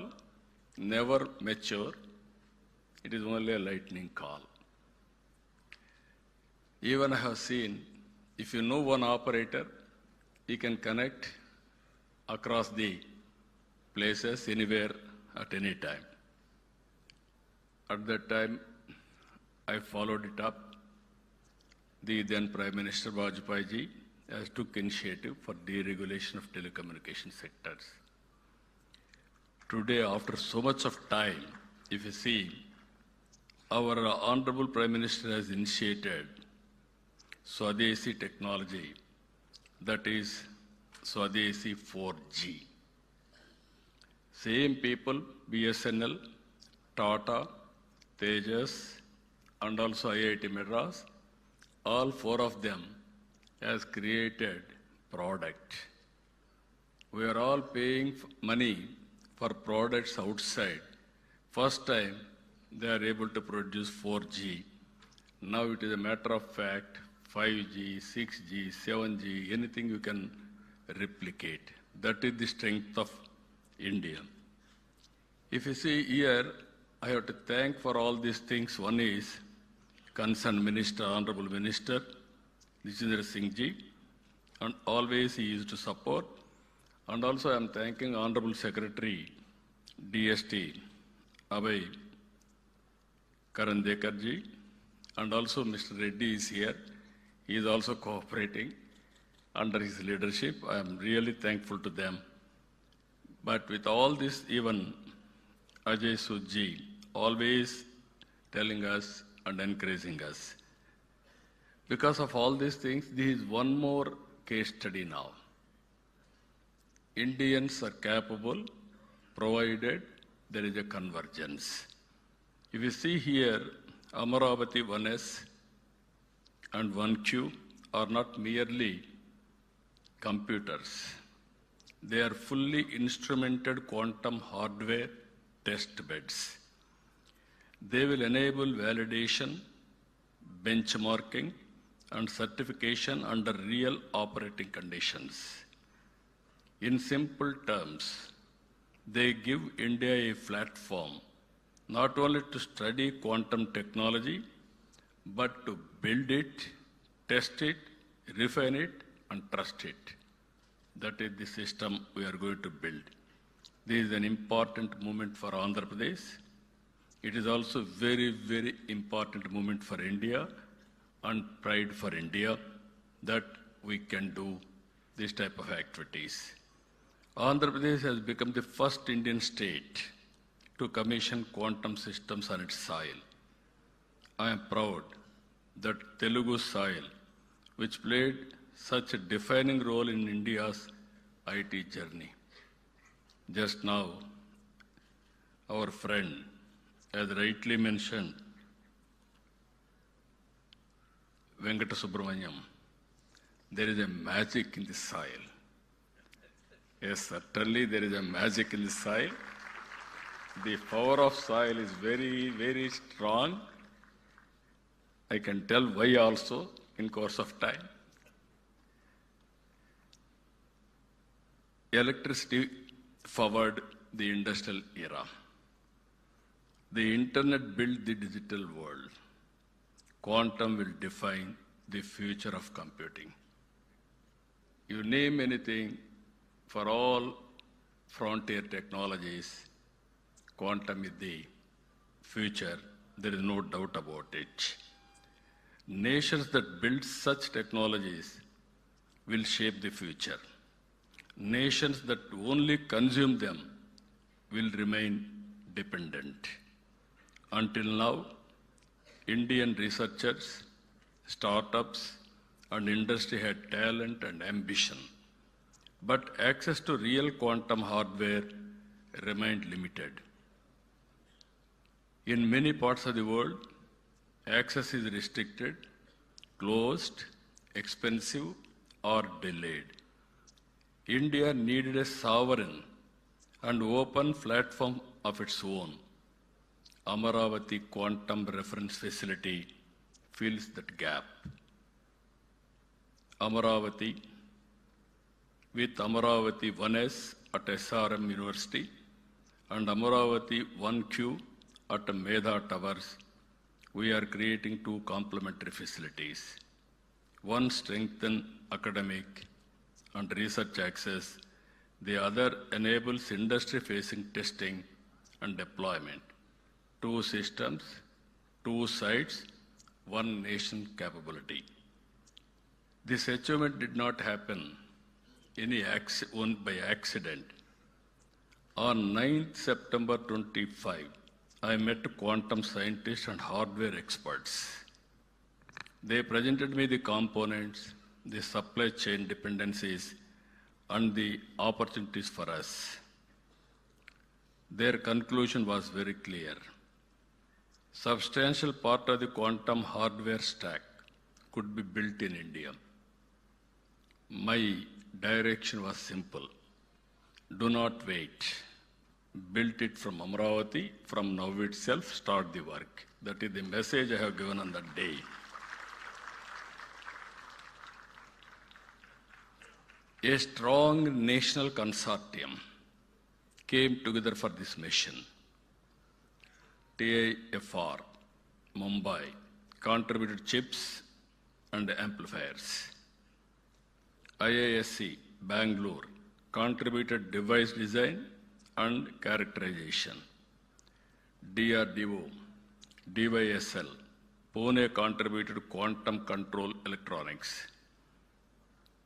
never mature. It is only a lightning call. Even I have seen, if you know one operator, he can connect across the places, anywhere, at any time. At that time, I followed it up. The then Prime Minister Vajpayee ji has took initiative for deregulation of telecommunication sectors. Today, after so much of time, if you see, our Honorable Prime Minister has initiated Swadeshi technology, that is Swadeshi 4G. Same people, BSNL, Tata, Tejas, and also IIT Madras, all four of them has created product. We are all paying money for products outside. First time, they are able to produce 4G. Now it is a matter of fact, 5G, 6G, 7G, anything you can replicate. That is the strength of India. If you see here, I have to thank for all these things. One is concerned Minister, Honorable Minister, Jitendra Singh ji, and always he used to support. And also I am thanking Honorable Secretary, DST, Abhay Karandekar ji, and also Mr. Reddy is here. He is also cooperating under his leadership. I am really thankful to them. But with all this, even Ajay Sudji always telling us and encouraging us. Because of all these things, this is one more case study now. Indians are capable, provided there is a convergence. If you see here, Amaravati 1S and 1Q are not merely computers. They are fully instrumented quantum hardware test beds. They will enable validation, benchmarking, and certification under real operating conditions. In simple terms, they give India a platform not only to study quantum technology, but to build it, test it, refine it, and trust it. That is the system we are going to build. This is an important moment for Andhra Pradesh. It is also very, very important moment for India and pride for India that we can do this type of activities. Andhra Pradesh has become the first Indian state to commission quantum systems on its soil. I am proud that Telugu soil, which played such a defining role in India's IT journey. Just now, our friend, as rightly mentioned, Venkata Subramaniam, there is a magic in the soil. Yes, certainly there is a magic in the soil. The power of soil is very, very strong. I can tell why also in course of time. Electricity forward the industrial era. The internet built the digital world. Quantum will define the future of computing. You name anything, for all frontier technologies, quantum is the future. There is no doubt about it. Nations that build such technologies will shape the future. Nations that only consume them will remain dependent. Until now, Indian researchers, startups, and industry had talent and ambition, but access to real quantum hardware remained limited. In many parts of the world, access is restricted, closed, expensive, or delayed. India needed a sovereign and open platform of its own. Amaravati Quantum Reference Facility fills that gap. Amaravati, with Amaravati 1S at SRM University and Amaravati 1Q at Medha Towers, we are creating two complementary facilities. One strengthens academic and research access, the other enables industry-facing testing and deployment. Two systems, two sites, one nation capability. This achievement did not happen by accident. On 9th September 25, I met quantum scientists and hardware experts. They presented me the components, the supply chain dependencies, and the opportunities for us. Their conclusion was very clear. Substantial part of the quantum hardware stack could be built in India. My direction was simple. Do not wait. Build it from Amaravati, from now itself, start the work. That is the message I have given on that day. A strong national consortium came together for this mission. TIFR, Mumbai, contributed chips and amplifiers. IISc, Bangalore, contributed device design and characterization. DRDO, DYSL, Pune contributed quantum control electronics.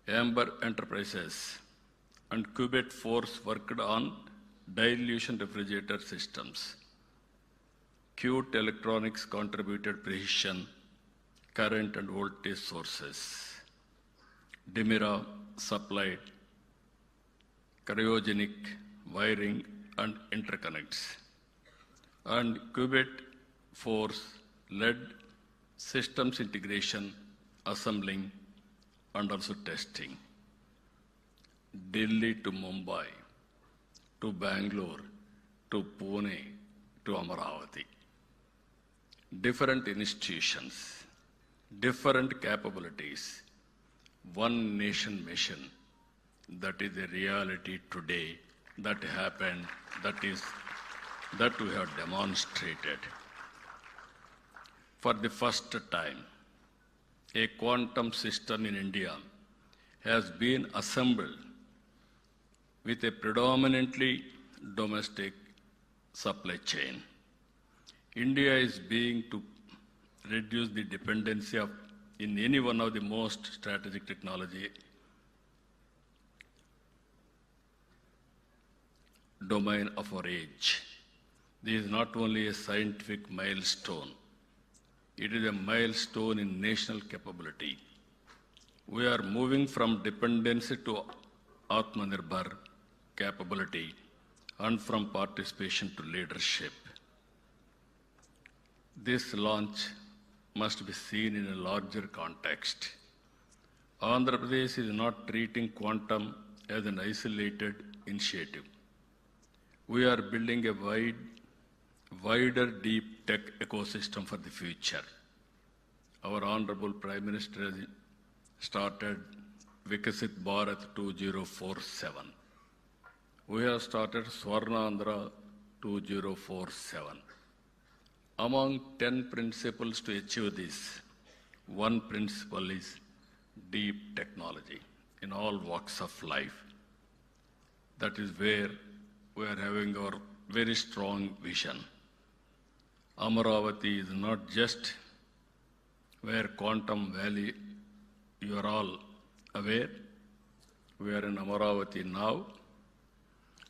Amber Enterprises and Qubit Force worked on dilution refrigerator systems. Qt Electronics contributed precision, current and voltage sources. Dimira supplied cryogenic wiring and interconnects. And Qubit Force led systems integration, assembling, and also testing. Delhi to Mumbai, to Bangalore, to Pune, to Amaravati. Different institutions, different capabilities, one nation mission. That is the reality today. That happened. That we have demonstrated. For the first time, a quantum system in India has been assembled with a predominantly domestic supply chain. India is being to reduce the dependency in any one of the most strategic technology domain of our age. This is not only a scientific milestone, it is a milestone in national capability. We are moving from dependency to Atmanirbhar capability and from participation to leadership. This launch must be seen in a larger context. Andhra Pradesh is not treating quantum as an isolated initiative. We are building a wider deep tech ecosystem for the future. Our Honorable Prime Minister has started Vikasit Bharat 2047. We have started Swarnandhra 2047. Among 10 principles to achieve this, one principle is deep technology in all walks of life. That is where we are having our very strong vision. Amaravati is not just where Quantum Valley, you are all aware. We are in Amaravati now.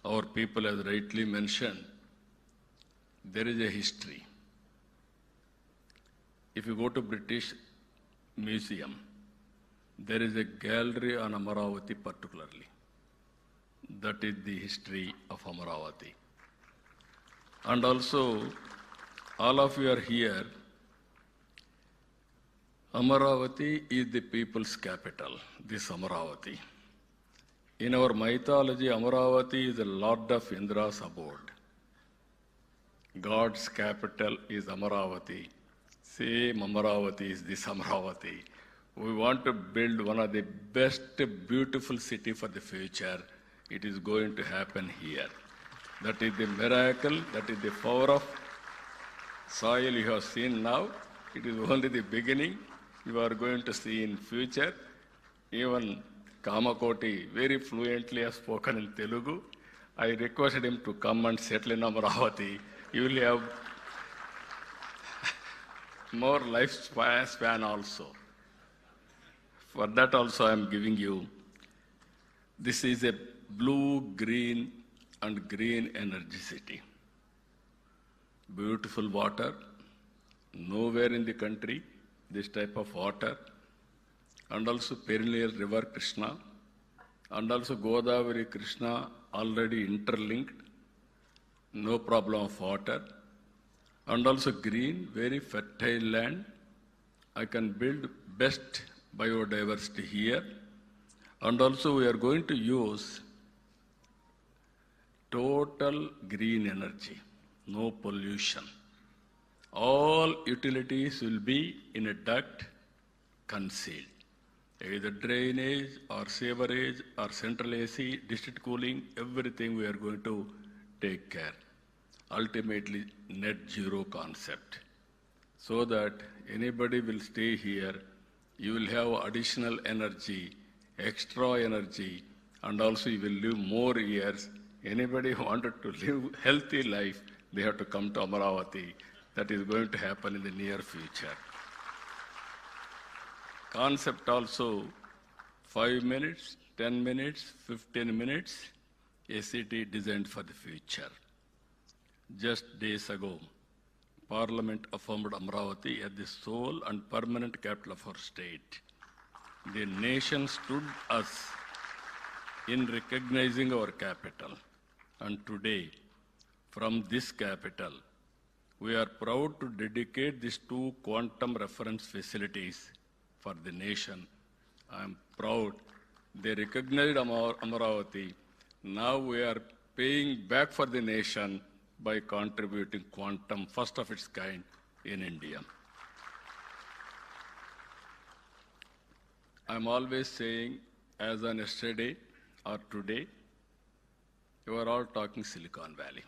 Our people, as rightly mentioned, there is a history. If you go to British Museum, there is a gallery on Amaravati particularly. That is the history of Amaravati. And also, all of you are here. Amaravati is the people's capital, this Amaravati. In our mythology, Amaravati is the Lord of Indra's abode. God's capital is Amaravati. Same Amaravati is this Amaravati. We want to build one of the best, beautiful city for the future. It is going to happen here. That is the miracle, that is the power of soil you have seen now. It is only the beginning. You are going to see in future. Even Kamakoti very fluently has spoken in Telugu. I requested him to come and settle in Amaravati. You will have more lifespan also. For that also I am giving you. This is a blue, green and green energy city. Beautiful water. Nowhere in the country this type of water. And also perennial river Krishna. And also Godavari Krishna already interlinked. No problem of water. And also green, very fertile land. I can build best biodiversity here. And also we are going to use total green energy, no pollution. All utilities will be in a duct concealed. Either drainage or sewerage or central AC, district cooling, everything we are going to take care. Ultimately, net zero concept. So that anybody will stay here, you will have additional energy, extra energy, and also you will live more years. Anybody who wanted to live healthy life, they have to come to Amaravati. That is going to happen in the near future. Concept also 5 minutes, 10 minutes, 15 minutes, a city designed for the future. Just days ago, Parliament affirmed Amaravati as the sole and permanent capital of our state. The nation stood us in recognizing our capital. And today, from this capital, we are proud to dedicate these 2 quantum reference facilities for the nation. I am proud They recognized Amaravati. Now we are paying back for the nation by contributing quantum, first of its kind in India. I'm always saying, as on yesterday or today, you are all talking Silicon Valley.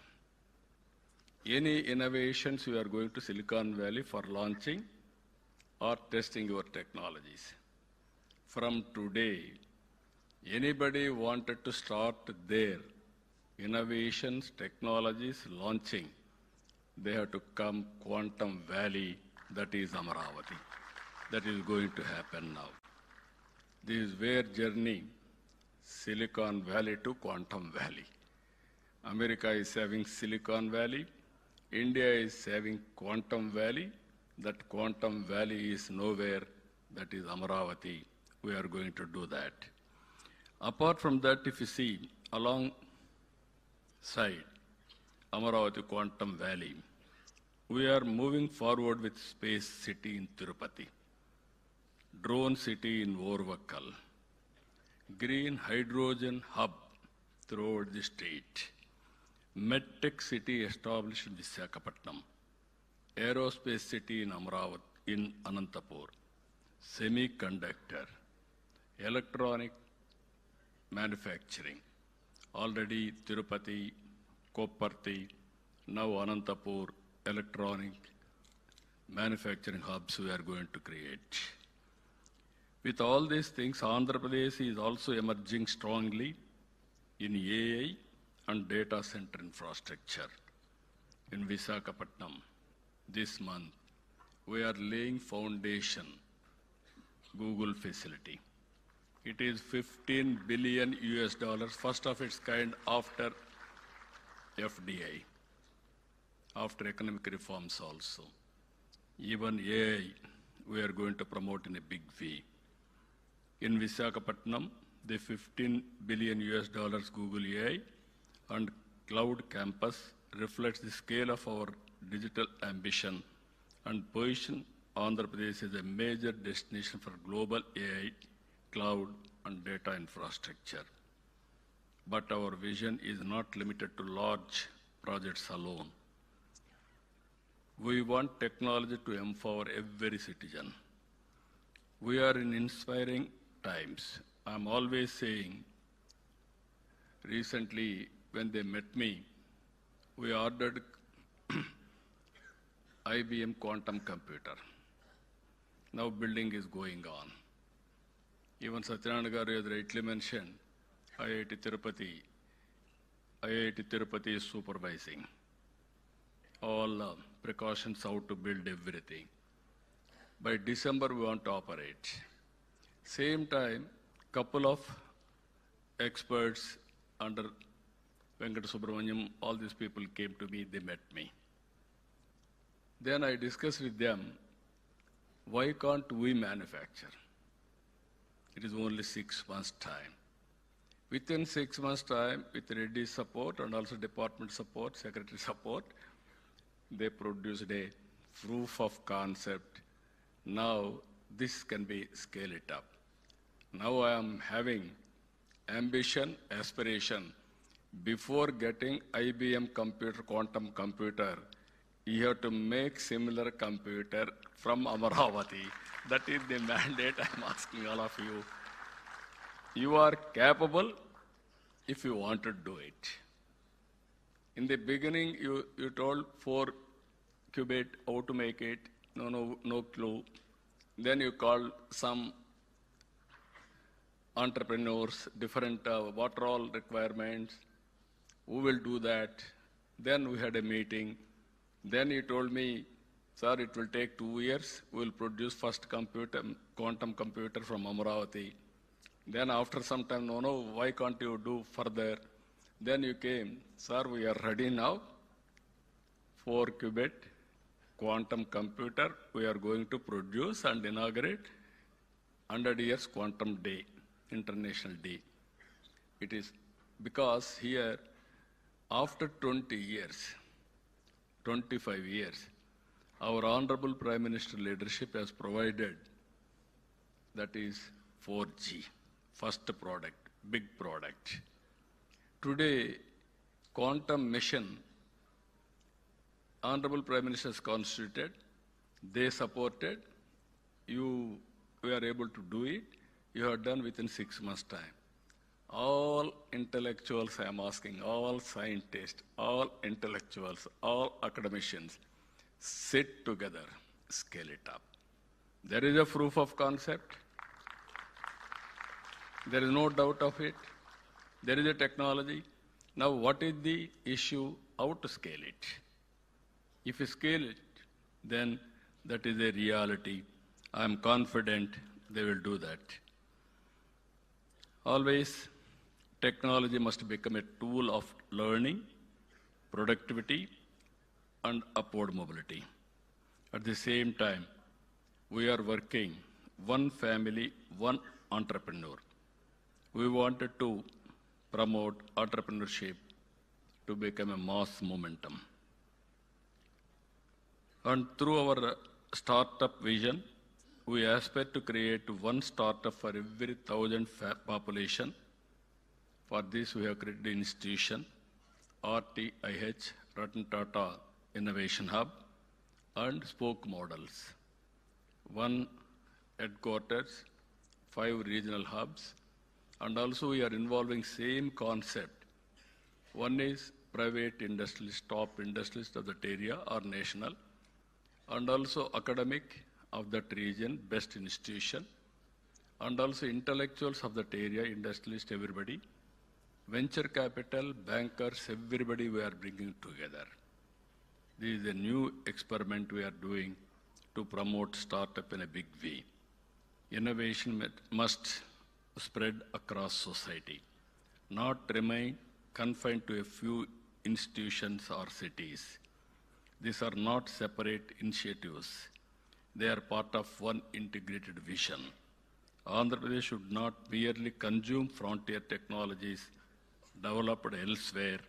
Any innovations you are going to Silicon Valley for launching or testing your technologies. From today, anybody wanted to start their innovations, technologies, launching, they have to come Quantum Valley, that is Amaravati. That is going to happen now. This is where journey, Silicon Valley to Quantum Valley. America is having Silicon Valley, India is having Quantum Valley. That Quantum Valley is nowhere, that is Amaravati. We are going to do that. Apart from that, if you see alongside Amaravati Quantum Valley, we are moving forward with Space City in Tirupati, Drone City in Orvakkal, Green Hydrogen Hub throughout the state, MedTech City established in Visakhapatnam, Aerospace City in Amaravati, in Anantapur, Semiconductor, Electronic Manufacturing, already Tirupati, Kopparthi, now Anantapur, electronic manufacturing hubs we are going to create. With all these things, Andhra Pradesh is also emerging strongly in AI and data center infrastructure. In Visakhapatnam, this month, we are laying foundation Google facility. It is $15 billion US, first of its kind after FDI, after economic reforms also. Even AI, we are going to promote in a big way. In Visakhapatnam, the $15 billion US Google AI and Cloud Campus reflects the scale of our digital ambition and position Andhra Pradesh as a major destination for global AI, cloud, and data infrastructure. But our vision is not limited to large projects alone. We want technology to empower every citizen. We are in inspiring times. I'm always saying, recently when they met me, we ordered IBM quantum computer. Now building is going on. Even Satyanarayana Garu has rightly mentioned, IIT Tirupati is supervising all precautions how to build everything. By December, we want to operate. Same time, couple of experts under Venkata Subramaniam, all these people came to me, they met me. Then I discussed with them, why can't we manufacture? It is only 6 months' time. Within 6 months' time, with Reddy's support and also department support, secretary support, they produced a proof of concept. Now, this can be scale it up. Now I am having ambition, aspiration. Before getting IBM computer, quantum computer, you have to make similar computer from Amaravati. That is the mandate I'm asking all of you. You are capable if you want to do it. In the beginning, you told 4 qubit, how to make it, no clue. Then you called some entrepreneurs, different, what are all requirements, who will do that. Then we had a meeting. Then you told me, sir, it will take 2 years. We will produce first computer, quantum computer from Amaravati. Then after some time, no, why can't you do further? Then you came, sir, we are ready now. 4 qubit quantum computer we are going to produce and inaugurate 100 years quantum day, international day. It is because here, after 20 years, 25 years, our Honorable Prime Minister leadership has provided, that is 4G, first product, big product. Today, quantum mission, Honorable Prime Minister has constituted, they supported, you were able to do it, you have done within 6 months' time. All intellectuals, I am asking, all scientists, all intellectuals, all academicians, sit together, scale it up. There is a proof of concept. There is no doubt of it. There is a technology. Now, what is the issue? How to scale it? If you scale it, then that is a reality. I am confident they will do that. Always, technology must become a tool of learning, productivity, and upward mobility. At the same time, we are working one family, one entrepreneur. We wanted to promote entrepreneurship to become a mass momentum. And through our startup vision, we aspire to create one startup for every 1,000 population. For this, we have created an institution, RTIH, Ratan Tata Innovation Hub, and spoke models. 1 headquarters, 5 regional hubs, and also we are involving same concept. One is private industrialist, top industrialist of that area or national, and also academic of that region, best institution, and also intellectuals of that area, industrialist, everybody, venture capital, bankers, everybody we are bringing together. This is a new experiment we are doing to promote startup in a big way. Innovation must spread across society, not remain confined to a few institutions or cities. These are not separate initiatives. They are part of one integrated vision. Andhra Pradesh should not merely consume frontier technologies developed elsewhere.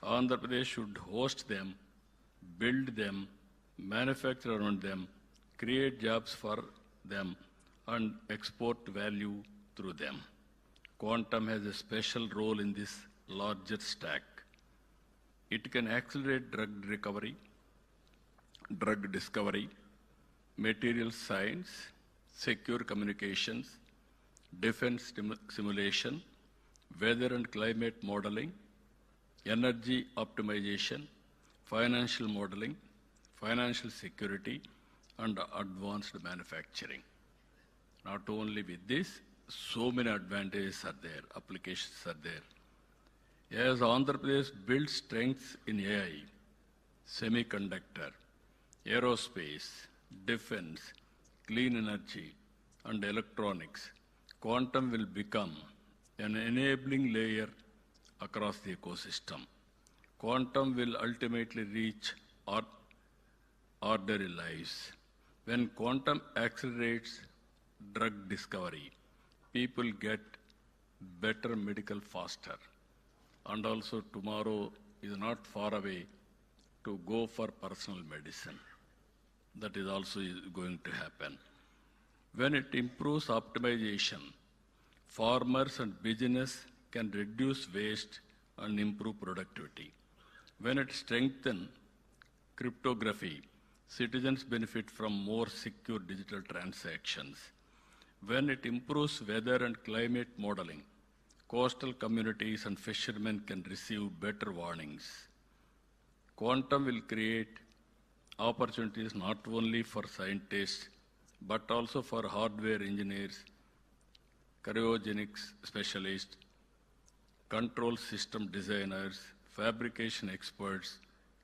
Andhra Pradesh should host them, build them, manufacture around them, create jobs for them, and export value through them. Quantum has a special role in this larger stack. It can accelerate drug recovery, drug discovery, material science, secure communications, defense simulation, weather and climate modeling, energy optimization, financial modeling, financial security, and advanced manufacturing. Not only with this, so many advantages are there, applications are there. As Andhra Pradesh builds strengths in AI, semiconductor, aerospace, defense, clean energy, and electronics, quantum will become an enabling layer across the ecosystem. Quantum will ultimately reach ordinary lives. When quantum accelerates drug discovery, people get better medical faster. And also tomorrow is not far away to go for personal medicine. That is also going to happen. When it improves optimization, farmers and business can reduce waste and improve productivity. When it strengthens cryptography, citizens benefit from more secure digital transactions. When it improves weather and climate modeling, coastal communities and fishermen can receive better warnings. Quantum will create opportunities not only for scientists, but also for hardware engineers, cryogenics specialists, control system designers, fabrication experts,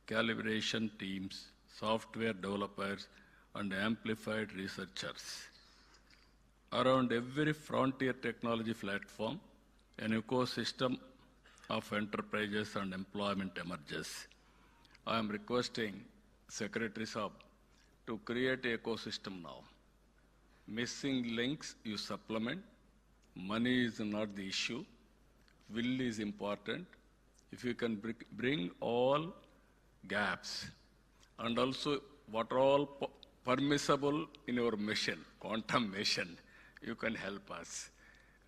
calibration teams, software developers, and amplified researchers. Around every frontier technology platform, an ecosystem of enterprises and employment emerges. I am requesting Secretary Saab to create an ecosystem now. Missing links you supplement. Money is not the issue. Will is important. If you can bring all gaps and also what are all permissible in your mission, quantum mission, you can help us.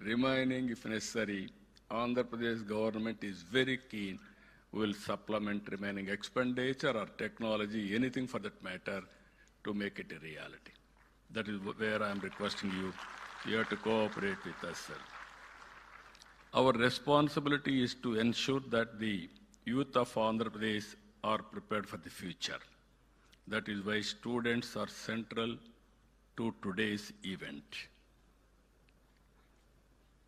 Remaining, if necessary, Andhra Pradesh government is very keen, will supplement remaining expenditure or technology, anything for that matter, to make it a reality. That is where I am requesting you. You have to cooperate with us, sir. Our responsibility is to ensure that the youth of Andhra Pradesh are prepared for the future. That is why students are central to today's event.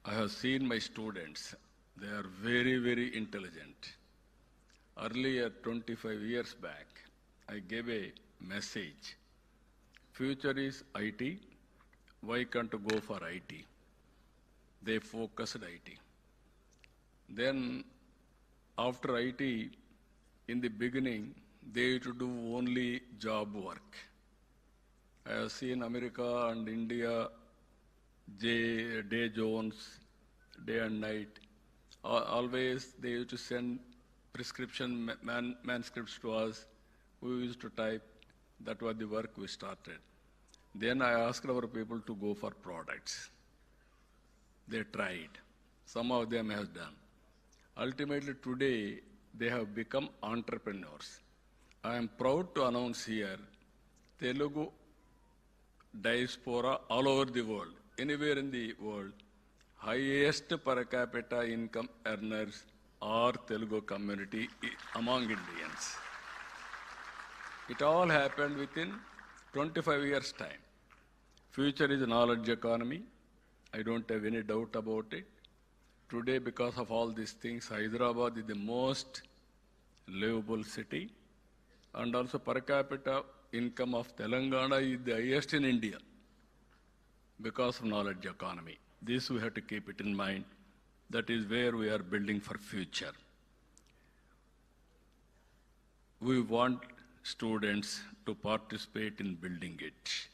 I have seen my students. They are very, very intelligent. Earlier, 25 years back, I gave a message. Future is IT. Why can't you go for IT? They focused IT. Then, after IT, in the beginning, they used to do only job work. I have seen America and India, day zones, day and night. Always they used to send prescription manuscripts to us. We used to type. That was the work we started. Then I asked our people to go for products. They tried. Some of them have done. Ultimately today, they have become entrepreneurs. I am proud to announce here, Telugu diaspora all over the world, anywhere in the world, highest per capita income earners are Telugu community among Indians. It all happened within 25 years' time. Future is a knowledge economy. I don't have any doubt about it. Today, because of all these things, Hyderabad is the most livable city, and also per capita income of Telangana is the highest in India because of knowledge economy. This we have to keep it in mind. That is where we are building for future. We want students to participate in building it.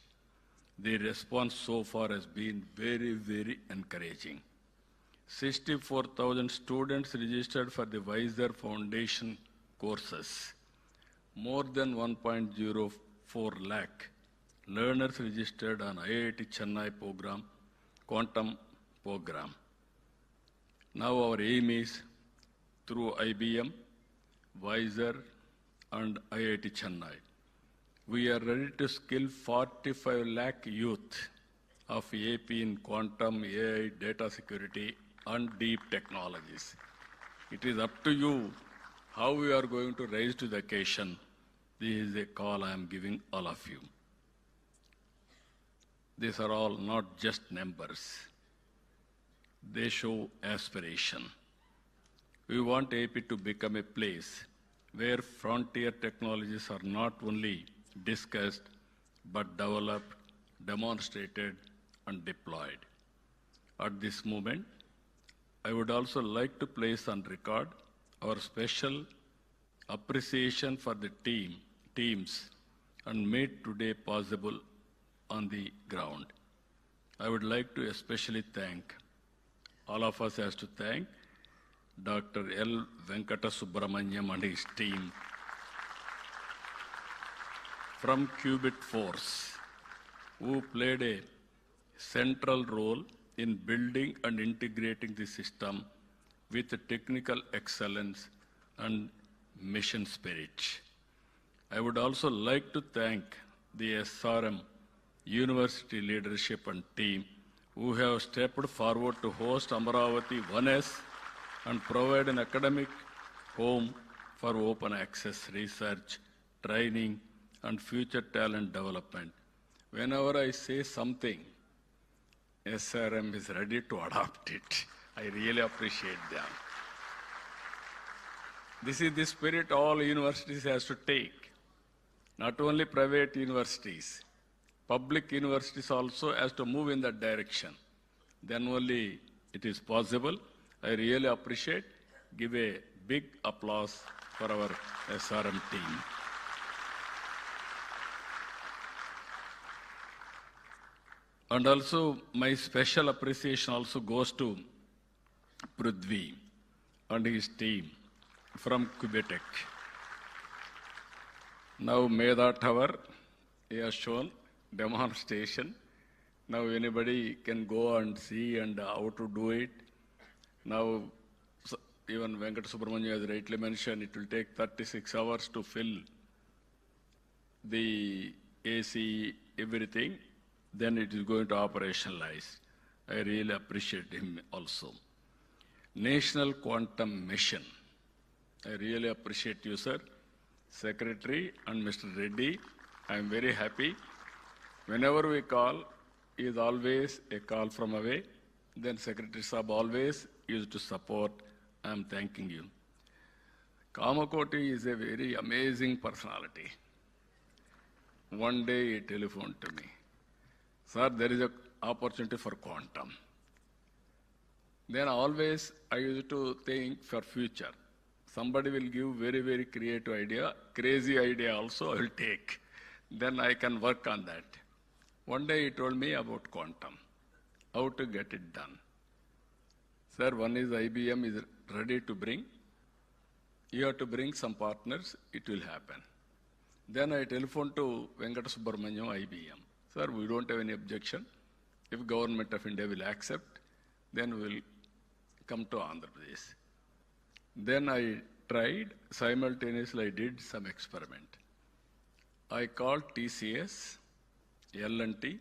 The response so far has been very, very encouraging. 64,000 students registered for the Wiser Foundation courses. More than 1.04 lakh learners registered on IIT Chennai program, quantum program. Now our aim is through IBM, Wiser, and IIT Chennai. We are ready to skill 45 lakh youth of AP in quantum, AI, data security, and deep technologies. It is up to you how we are going to rise to the occasion. This is a call I am giving all of you. These are all not just numbers. They show aspiration. We want AP to become a place where frontier technologies are not only discussed, but developed, demonstrated, and deployed. At this moment, I would also like to place on record our special appreciation for the teams and made today possible on the ground. I would like to especially thank, all of us has to thank Dr. L. Venkata Subramanyam and his team from Qubit Force, who played a central role in building and integrating the system with technical excellence and mission spirit. I would also like to thank the SRM university leadership and team who have stepped forward to host Amaravati 1S and provide an academic home for open access research, training, and future talent development. Whenever I say something, SRM is ready to adopt it. I really appreciate them. This is the spirit all universities has to take. Not only private universities, public universities also has to move in that direction. Then only it is possible. I really appreciate. Give a big applause for our SRM team. And also, my special appreciation also goes to Prithvi and his team from Quebec. Now, Meda Tower, he has shown demonstration. Now anybody can go and see and how to do it. Now, even Venkat Subramanian has rightly mentioned, it will take 36 hours to fill the AC, everything. Then it is going to operationalize. I really appreciate him also. National Quantum Mission. I really appreciate you, sir, Secretary and Mr. Reddy. I am very happy. Whenever we call, he is always a call from away. Then Secretary Saab always used to support. I am thanking you. Kamakoti is a very amazing personality. One day he telephoned to me. Sir, there is an opportunity for quantum. Then always I used to think for future. Somebody will give very, very creative idea, crazy idea also I will take. Then I can work on that. One day he told me about quantum, how to get it done. Sir, one is IBM is ready to bring. You have to bring some partners, it will happen. Then I telephoned to Venkat Subramanian, IBM. Sir, we don't have any objection. If Government of India will accept, then we will come to Andhra Pradesh. Then I tried, simultaneously I did some experiment. I called TCS, L&T,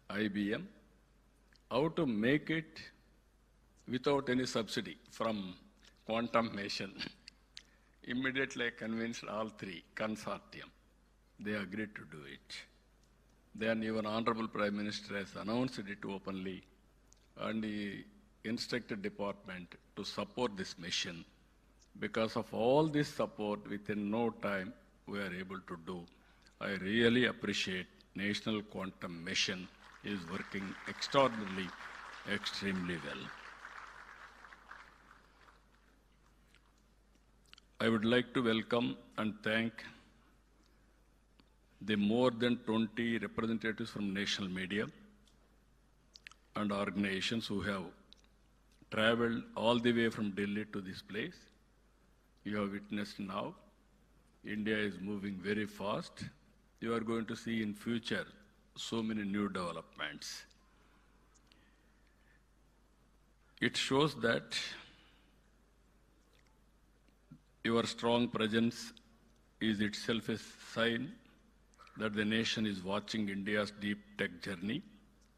IBM, how to make it without any subsidy from quantum mission. Immediately I convinced all three, consortium. They agreed to do it. Then even Honorable Prime Minister has announced it openly, and he instructed department to support this mission. Because of all this support, within no time, we are able to do. I really appreciate National Quantum Mission is working extraordinarily, extremely well. I would like to welcome and thank the more than 20 representatives from national media and organizations who have traveled all the way from Delhi to this place. You have witnessed now, India is moving very fast. You are going to see in future so many new developments. It shows that your strong presence is itself a sign that the nation is watching India's deep tech journey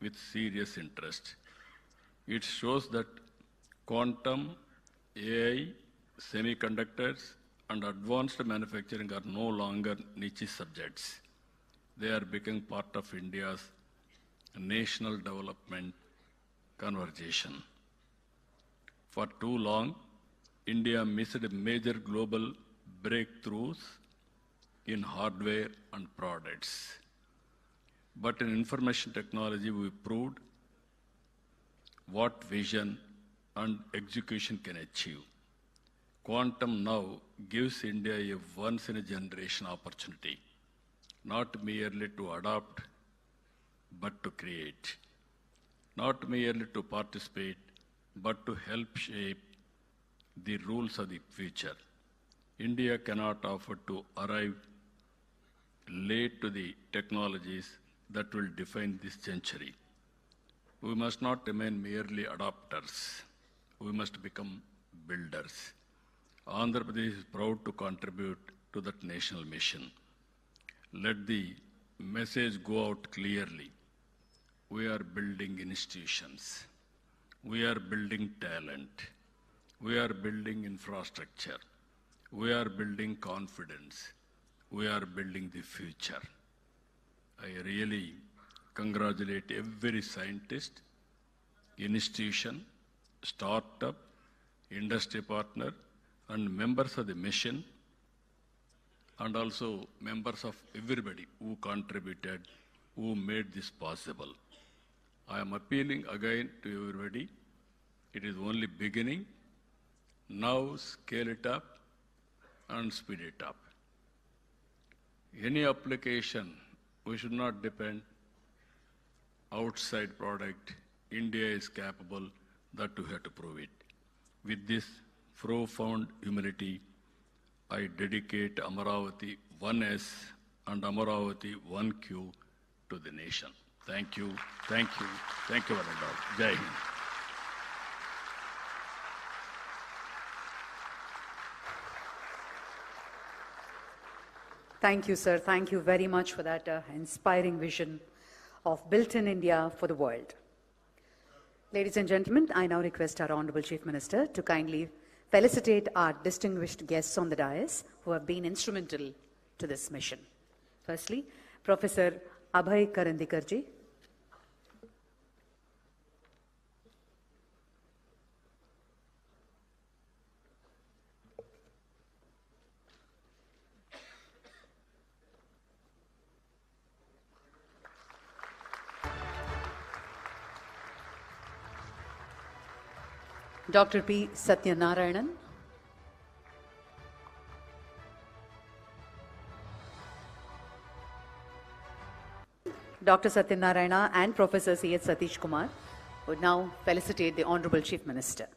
with serious interest. It shows that quantum, AI, semiconductors, and advanced manufacturing are no longer niche subjects. They are becoming part of India's national development conversation. For too long, India missed major global breakthroughs in hardware and products. But in information technology, we proved what vision and execution can achieve. Quantum now gives India a once-in-a-generation opportunity, not merely to adopt, but to create. Not merely to participate, but to help shape the rules of the future. India cannot afford to arrive late to the technologies that will define this century. We must not remain merely adopters. We must become builders. Andhra Pradesh is proud to contribute to that national mission. Let the message go out clearly. We are building institutions. We are building talent. We are building infrastructure. We are building confidence. We are building the future. I really congratulate every scientist, institution, startup, industry partner, and members of the mission, and also members of everybody who contributed, who made this possible. I am appealing again to everybody. It is only beginning. Now scale it up and speed it up. Any application, we should not depend outside product. India is capable, that we have to prove it. With this profound humility, I dedicate Amaravati 1S and Amaravati 1Q to the nation. Thank you. Thank you. Thank you, Varendra. Jai Hind. Thank you, sir. Thank you very much for that inspiring vision of Built in India for the world. Ladies and gentlemen, I now request our Honorable Chief Minister to kindly felicitate our distinguished guests on the dais who have been instrumental to this mission. Firstly, Professor Abhay Karandikarji. Dr. P. Satyanarayanan. Dr. Satyanarayana and Professor C.H. Satish Kumar would now felicitate the Honorable Chief Minister.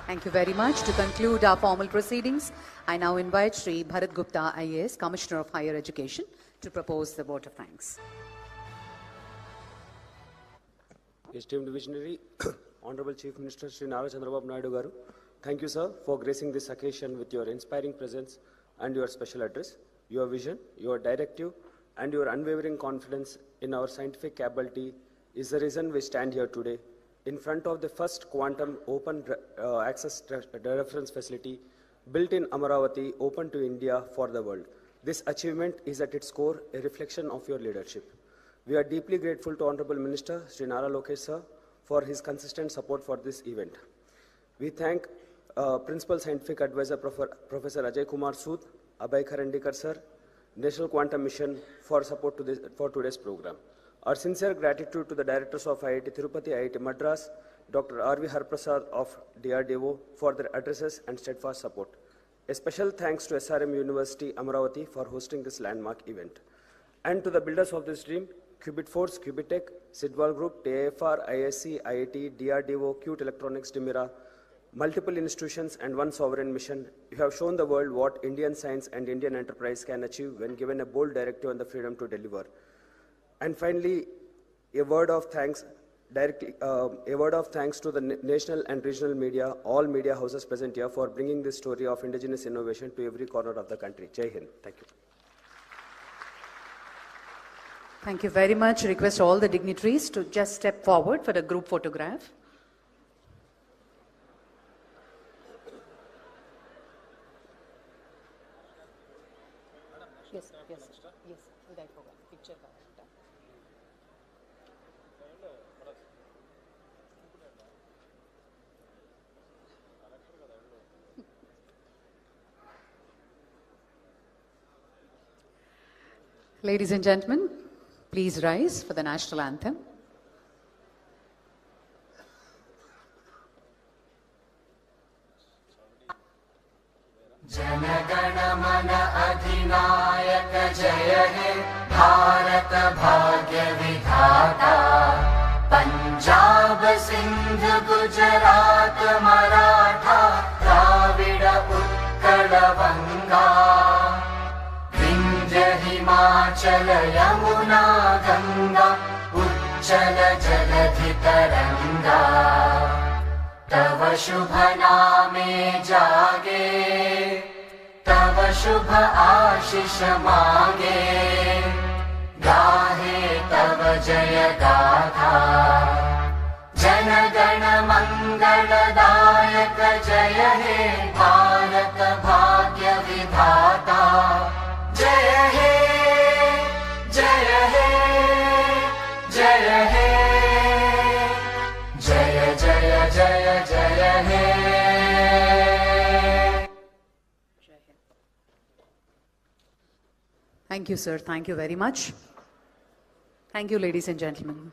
Thank you very much. To conclude our formal proceedings, I now invite Sri Bharat Gupta, IAS, Commissioner of Higher Education, to propose the vote of thanks. Esteemed visionary, Honorable Chief Minister Sri Nara Chandrababu Naidu Garu, thank you, sir, for gracing this occasion with your inspiring presence and your special address. Your vision, your directive, and your unwavering confidence in our scientific capability is the reason we stand here today, in front of the first quantum open access reference facility built in Amaravati, open to India for the world. This achievement is at its core a reflection of your leadership. We are deeply grateful to Honorable Minister Sri Nara Lokesh sir for his consistent support for this event. We thank Principal Scientific Advisor Professor Ajay Kumar Sood, Abhay Karandikar sir, National Quantum Mission for support for today's program. Our sincere gratitude to the directors of IIT Tirupati, IIT Madras, Dr. R.V. Harprasad of DRDO for their addresses and steadfast support. A special thanks to SRM University, Amaravati for hosting this landmark event. And to the builders of this dream, Qubit Force, Qubitech, Sidwal Group, TIFR, ISC, IIT, DRDO, Qt Electronics, Dimira, multiple institutions and one sovereign mission, you have shown the world what Indian science and Indian enterprise can achieve when given a bold directive and the freedom to deliver. And finally, a word of thanks to the national and regional media, all media houses present here for bringing this story of indigenous innovation to every corner of the country. Jai Hind. Thank you. Thank you very much. Request all the dignitaries to just step forward for the group photograph. Yes, yes, yes. Without picture. Ladies and gentlemen, please rise for the national anthem. Janagana mana adhinayak jaya he Bharat bhagya vidhata Punjab Sindh Gujarat Maratha Dravida Utkala Vanga Vindhya Himachala Yamuna Ganga Uchchala Jaladhi Taranga तव शुभ नामे जागे तव शुभ आशीष मांगे गाहे तव जय गाथा जन गण मंगलदायक जय हे भारत भाग्य विधाता जय हे जय हे जय हे जय जय जय जय हे Thank you, sir. Thank you very much. Thank you, ladies and gentlemen.